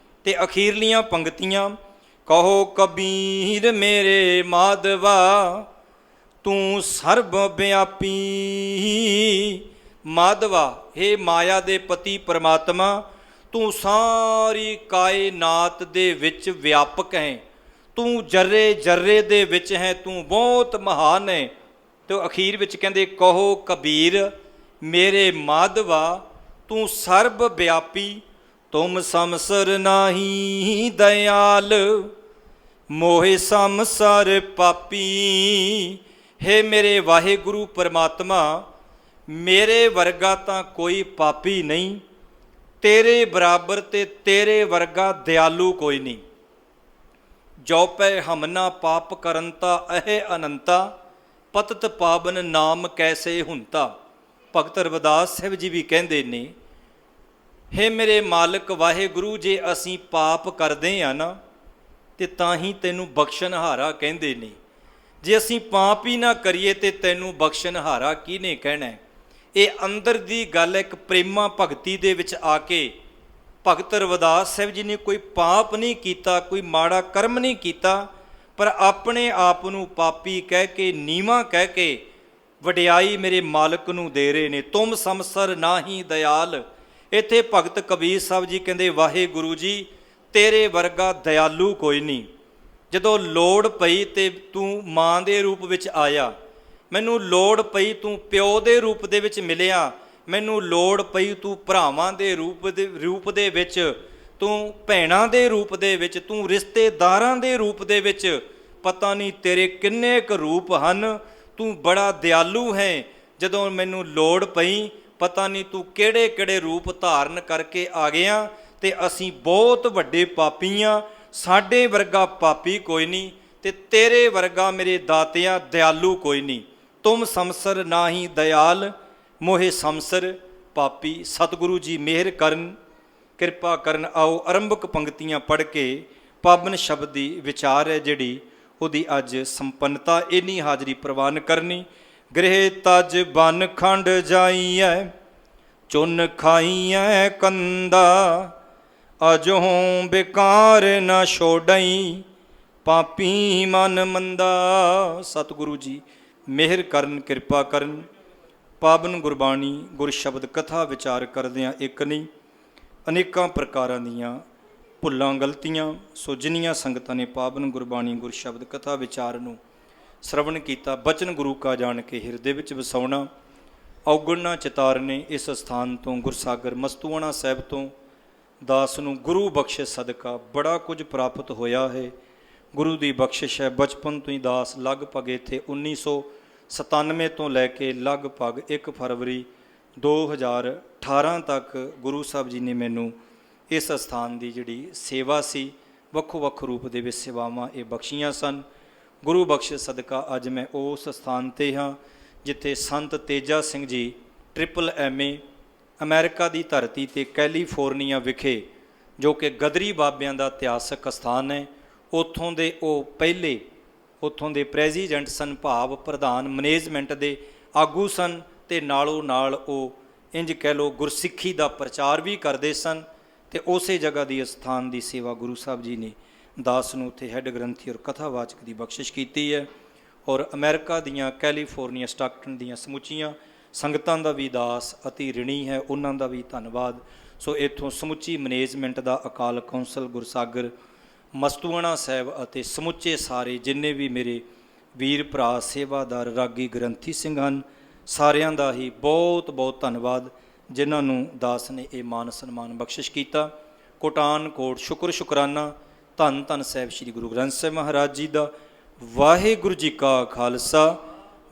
ਤੇ ਅਖੀਰਲੀਆਂ ਪੰਕਤੀਆਂ, ਕਹੋ ਕਬੀਰ ਮੇਰੇ ਮਾਧਵਾ, ਤੂੰ ਸਰਬ ਵਿਆਪੀ। ਮਾਧਵਾ, ਹੇ ਮਾਇਆ ਦੇ ਪਤੀ ਪਰਮਾਤਮਾ, ਤੂੰ ਸਾਰੀ ਕਾਇਨਾਤ ਦੇ ਵਿੱਚ ਵਿਆਪਕ ਹੈ। ਤੂੰ ਜਰਰੇ ਜਰਰੇ ਦੇ ਵਿੱਚ ਹੈ, ਤੂੰ ਬਹੁਤ ਮਹਾਨ ਹੈ। ਤੇ ਅਖੀਰ ਵਿੱਚ ਕਹਿੰਦੇ ਕਹੋ ਕਬੀਰ ਮੇਰੇ ਮਾਧਵਾ, ਤੂੰ ਸਰਬ ਵਿਆਪੀ। ਤੁਮ ਸਮਸਰ ਨਾਹੀ ਦਇਆਲ, ਮੋਹਿ ਸੰਸਾਰ ਪਾਪੀ। ਹੇ ਮੇਰੇ ਵਾਹਿਗੁਰੂ ਪਰਮਾਤਮਾ, ਮੇਰੇ ਵਰਗਾ ਤਾਂ ਕੋਈ ਪਾਪੀ ਨਹੀਂ, ਤੇਰੇ ਬਰਾਬਰ ਤੇ ਤੇਰੇ ਵਰਗਾ ਦਿਆਲੂ ਕੋਈ ਨਹੀਂ। ਜੋ ਪੈ ਹਮਨਾ ਪਾਪ ਕਰੰਤਾ ਅਹੇ ਅਨੰਤਾ, ਪਤਤ ਪਾਵਨ ਨਾਮ ਕੈਸੇ ਹੁੰਤਾ। ਭਗਤ ਰਵਿਦਾਸ ਸਾਹਿਬ ਜੀ ਵੀ ਕਹਿੰਦੇ ਨੇ, ਹੇ ਮੇਰੇ ਮਾਲਕ ਵਾਹਿਗੁਰੂ, ਜੇ ਅਸੀਂ ਪਾਪ ਕਰਦੇ ਆ ਨਾ ਤੇ ਤਾਂ ਹੀ ਤੈਨੂੰ ਬਖਸ਼ਣਹਾਰਾ ਕਹਿੰਦੇ ਨੇ। ਜੇ ਅਸੀਂ ਪਾਪ ਹੀ ਨਾ ਕਰੀਏ ਤੇ ਤੈਨੂੰ ਬਖਸ਼ਣਹਾਰਾ ਕਿਹਨੇ ਕਹਿਣਾ। ਇਹ ਅੰਦਰ ਦੀ ਗੱਲ ਇੱਕ ਪ੍ਰੇਮਾ ਭਗਤੀ ਦੇ ਵਿੱਚ ਆ ਕੇ ਭਗਤ ਰਵਿਦਾਸ ਸਾਹਿਬ ਜੀ ਨੇ ਕੋਈ ਪਾਪ ਨਹੀਂ ਕੀਤਾ, ਕੋਈ ਮਾੜਾ ਕਰਮ ਨਹੀਂ ਕੀਤਾ, ਪਰ ਆਪਣੇ ਆਪ ਨੂੰ ਪਾਪੀ ਕਹਿ ਕੇ, ਨੀਵਾਂ ਕਹਿ ਕੇ ਵਡਿਆਈ ਮੇਰੇ ਮਾਲਕ ਨੂੰ ਦੇ ਰਹੇ ਨੇ। ਤੁਮ ਸਮਸਰ ਨਾਹੀ ਦਇਆਲ। ਇੱਥੇ ਭਗਤ ਕਬੀਰ ਸਾਹਿਬ ਜੀ ਕਹਿੰਦੇ ਵਾਹਿਗੁਰੂ ਜੀ, ਤੇਰੇ ਵਰਗਾ ਦਇਆਲੂ ਕੋਈ ਨਹੀਂ। ਜਦੋਂ ਲੋੜ ਪਈ ਤੇ ਤੂੰ ਮਾਂ ਦੇ ਰੂਪ ਵਿੱਚ ਆਇਆ, ਮੈਨੂੰ ਲੋੜ ਪਈ ਤੂੰ ਪਿਓ ਦੇ ਰੂਪ ਦੇ ਵਿੱਚ ਮਿਲਿਆ, ਮੈਨੂੰ ਲੋੜ ਪਈ ਤੂੰ ਭਰਾਵਾਂ ਦੇ ਰੂਪ ਦੇ ਵਿੱਚ, ਤੂੰ ਭੈਣਾਂ ਦੇ ਰੂਪ ਦੇ ਵਿੱਚ, ਤੂੰ ਰਿਸ਼ਤੇਦਾਰਾਂ ਦੇ ਰੂਪ ਦੇ ਵਿੱਚ। ਪਤਾ ਨਹੀਂ ਤੇਰੇ ਕਿੰਨੇ ਕੁ ਰੂਪ ਹਨ। ਤੂੰ ਬੜਾ ਦਿਆਲੂ ਹੈ। ਜਦੋਂ ਮੈਨੂੰ ਲੋੜ ਪਈ, ਪਤਾ ਨਹੀਂ ਤੂੰ ਕਿਹੜੇ ਕਿਹੜੇ ਰੂਪ ਧਾਰਨ ਕਰਕੇ ਆ ਗਿਆ। ਤੇ ਅਸੀਂ ਬਹੁਤ ਵੱਡੇ ਪਾਪੀ ਹਾਂ, ਸਾਡੇ ਵਰਗਾ ਪਾਪੀ ਕੋਈ ਨਹੀਂ, ਤੇ ਤੇਰੇ ਵਰਗਾ ਮੇਰੇ ਦਾਤਿਆ ਦਿਆਲੂ ਕੋਈ ਨਹੀਂ। ਤੁਮ ਸਮਸਰ ਨਾਹੀ ਦਇਆਲ, ਮੋਹਿ ਸਮਸਰ ਪਾਪੀ। ਸਤਿਗੁਰੂ ਜੀ ਮਿਹਰ ਕਰਨ, ਕਿਰਪਾ ਕਰਨ। ਆਓ ਆਰੰਭਕ ਪੰਕਤੀਆਂ ਪੜ੍ਹ ਕੇ ਪਾਵਨ ਸ਼ਬਦ ਦੀ ਵਿਚਾਰ ਹੈ ਜਿਹੜੀ ਉਹਦੀ ਅੱਜ ਸੰਪੰਨਤਾ, ਇੰਨੀ ਹਾਜ਼ਰੀ ਪ੍ਰਵਾਨ ਕਰਨੀ। ਗ੍ਰਹਿ ਤਜ ਬਨ ਖੰਡ ਜਾਈਐ, ਚੁੰਨ ਖਾਈਐ ਕੰਦਾ, ਅਜੋਂ ਬਿਕਾਰ ਨ ਛੋੜਈ, ਪਾਪੀ ਮਨ ਮੰਦਾ। ਸਤਿਗੁਰੂ ਜੀ ਮਿਹਰ ਕਰਨ, ਕਿਰਪਾ ਕਰਨ। ਪਾਵਨ ਗੁਰਬਾਣੀ ਗੁਰ ਸ਼ਬਦ ਕਥਾ ਵਿਚਾਰ ਕਰਦਿਆਂ ਇੱਕ ਨਹੀਂ ਅਨੇਕਾਂ ਪ੍ਰਕਾਰਾਂ ਦੀਆਂ ਭੁੱਲਾਂ ਗਲਤੀਆਂ ਸੋ ਜਿੰਨੀਆਂ ਸੰਗਤਾਂ ਨੇ ਪਾਵਨ ਗੁਰਬਾਣੀ ਗੁਰ ਸ਼ਬਦ ਕਥਾ ਵਿਚਾਰ ਨੂੰ ਸ਼ਰਵਣ ਕੀਤਾ, ਬਚਨ ਗੁਰੂ ਕਾ ਜਾਣ ਕੇ ਹਿਰਦੇ ਵਿੱਚ ਵਸਾਉਣਾ। ਔਗਣ ਚਿਤਾਰਨੇ ਇਸ ਸਥਾਨ ਤੋਂ ਗੁਰਸਾਗਰ ਮਸਤੂਆਣਾ ਸਾਹਿਬ ਤੋਂ ਦਾਸ ਨੂੰ ਗੁਰੂ ਬਖਸ਼ਿਸ਼ ਸਦਕਾ ਬੜਾ ਕੁਝ ਪ੍ਰਾਪਤ ਹੋਇਆ ਹੈ। ਗੁਰੂ ਦੀ ਬਖਸ਼ਿਸ਼ ਹੈ। ਬਚਪਨ ਤੋਂ ਹੀ ਦਾਸ ਲਗਭਗ ਇੱਥੇ 1997 ਤੋਂ ਲੈ ਕੇ ਲਗਭਗ 1 ਫਰਵਰੀ 2018 ਤੱਕ ਗੁਰੂ ਸਾਹਿਬ ਜੀ ਨੇ ਮੈਨੂੰ ਇਸ ਸਥਾਨ ਦੀ ਜਿਹੜੀ ਸੇਵਾ ਸੀ ਵੱਖੋ ਵੱਖ ਰੂਪ ਦੇ ਵਿੱਚ ਸੇਵਾਵਾਂ ਇਹ ਬਖਸ਼ੀਆਂ ਸਨ। ਗੁਰੂ ਬਖਸ਼ਿਸ਼ ਸਦਕਾ ਅੱਜ ਮੈਂ ਉਸ ਸਥਾਨ 'ਤੇ ਹਾਂ ਜਿੱਥੇ ਸੰਤ ਤੇਜਾ ਸਿੰਘ ਜੀ MA ਅਮਰੀਕਾ ਦੀ ਧਰਤੀ 'ਤੇ ਕੈਲੀਫੋਰਨੀਆ ਵਿਖੇ, ਜੋ ਕਿ ਗਦਰੀ ਬਾਬਿਆਂ ਦਾ ਇਤਿਹਾਸਕ ਸਥਾਨ ਹੈ, ਉੱਥੋਂ ਦੇ ਉਹ ਪਹਿਲੇ ਉੱਥੋਂ ਦੇ ਪ੍ਰੈਜ਼ੀਡੈਂਟ ਸਨ, ਭਾਵ ਪ੍ਰਧਾਨ ਮੈਨੇਜਮੈਂਟ ਦੇ ਆਗੂ ਸਨ, ਅਤੇ ਨਾਲੋਂ ਨਾਲ ਉਹ ਇੰਜ ਕਹਿ ਲਓ ਗੁਰਸਿੱਖੀ ਦਾ ਪ੍ਰਚਾਰ ਵੀ ਕਰਦੇ ਸਨ। ਅਤੇ ਉਸੇ ਜਗ੍ਹਾ ਦੀ ਸਥਾਨ ਦੀ ਸੇਵਾ ਗੁਰੂ ਸਾਹਿਬ ਜੀ ਨੇ ਦਾਸ ਨੂੰ ਉੱਥੇ ਹੈੱਡ ਗ੍ਰੰਥੀ ਔਰ ਕਥਾਵਾਚਕ ਦੀ ਬਖਸ਼ਿਸ਼ ਕੀਤੀ ਹੈ। ਔਰ ਅਮਰੀਕਾ ਦੀਆਂ ਕੈਲੀਫੋਰਨੀਆ ਸਟਾਕਟਨ ਦੀਆਂ ਸਮੁੱਚੀਆਂ ਸੰਗਤਾਂ ਦਾ ਵੀ ਦਾਸ ਅਤੀ ਰਿਣੀ ਹੈ, ਉਹਨਾਂ ਦਾ ਵੀ ਧੰਨਵਾਦ। ਸੋ ਇੱਥੋਂ ਸਮੁੱਚੀ ਮੈਨੇਜਮੈਂਟ ਦਾ, ਅਕਾਲ ਕੌਂਸਲ ਗੁਰਸਾਗਰ ਮਸਤੂਆਣਾ ਸਾਹਿਬ ਅਤੇ ਸਮੁੱਚੇ ਸਾਰੇ ਜਿੰਨੇ ਵੀ ਮੇਰੇ ਵੀਰ ਭਰਾ ਸੇਵਾਦਾਰ ਰਾਗੀ ਗ੍ਰੰਥੀ ਸਿੰਘ ਹਨ, ਸਾਰਿਆਂ ਦਾ ਹੀ ਬਹੁਤ ਬਹੁਤ ਧੰਨਵਾਦ ਜਿਨ੍ਹਾਂ ਨੂੰ ਦਾਸ ਨੇ ਇਹ ਮਾਨ ਸਨਮਾਨ ਬਖਸ਼ਿਸ਼ ਕੀਤਾ। ਕੋਟਾਨ ਕੋਟ ਸ਼ੁਕਰ ਸ਼ੁਕਰਾਨਾ। ਧੰਨ ਧੰਨ ਸਾਹਿਬ ਸ੍ਰੀ ਗੁਰੂ ਗ੍ਰੰਥ ਸਾਹਿਬ ਮਹਾਰਾਜ ਜੀ ਦਾ। ਵਾਹਿਗੁਰੂ ਜੀ ਕਾ ਖਾਲਸਾ,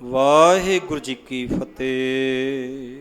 ਵਾਹਿਗੁਰੂ ਜੀ ਕੀ ਫਤਿਹ।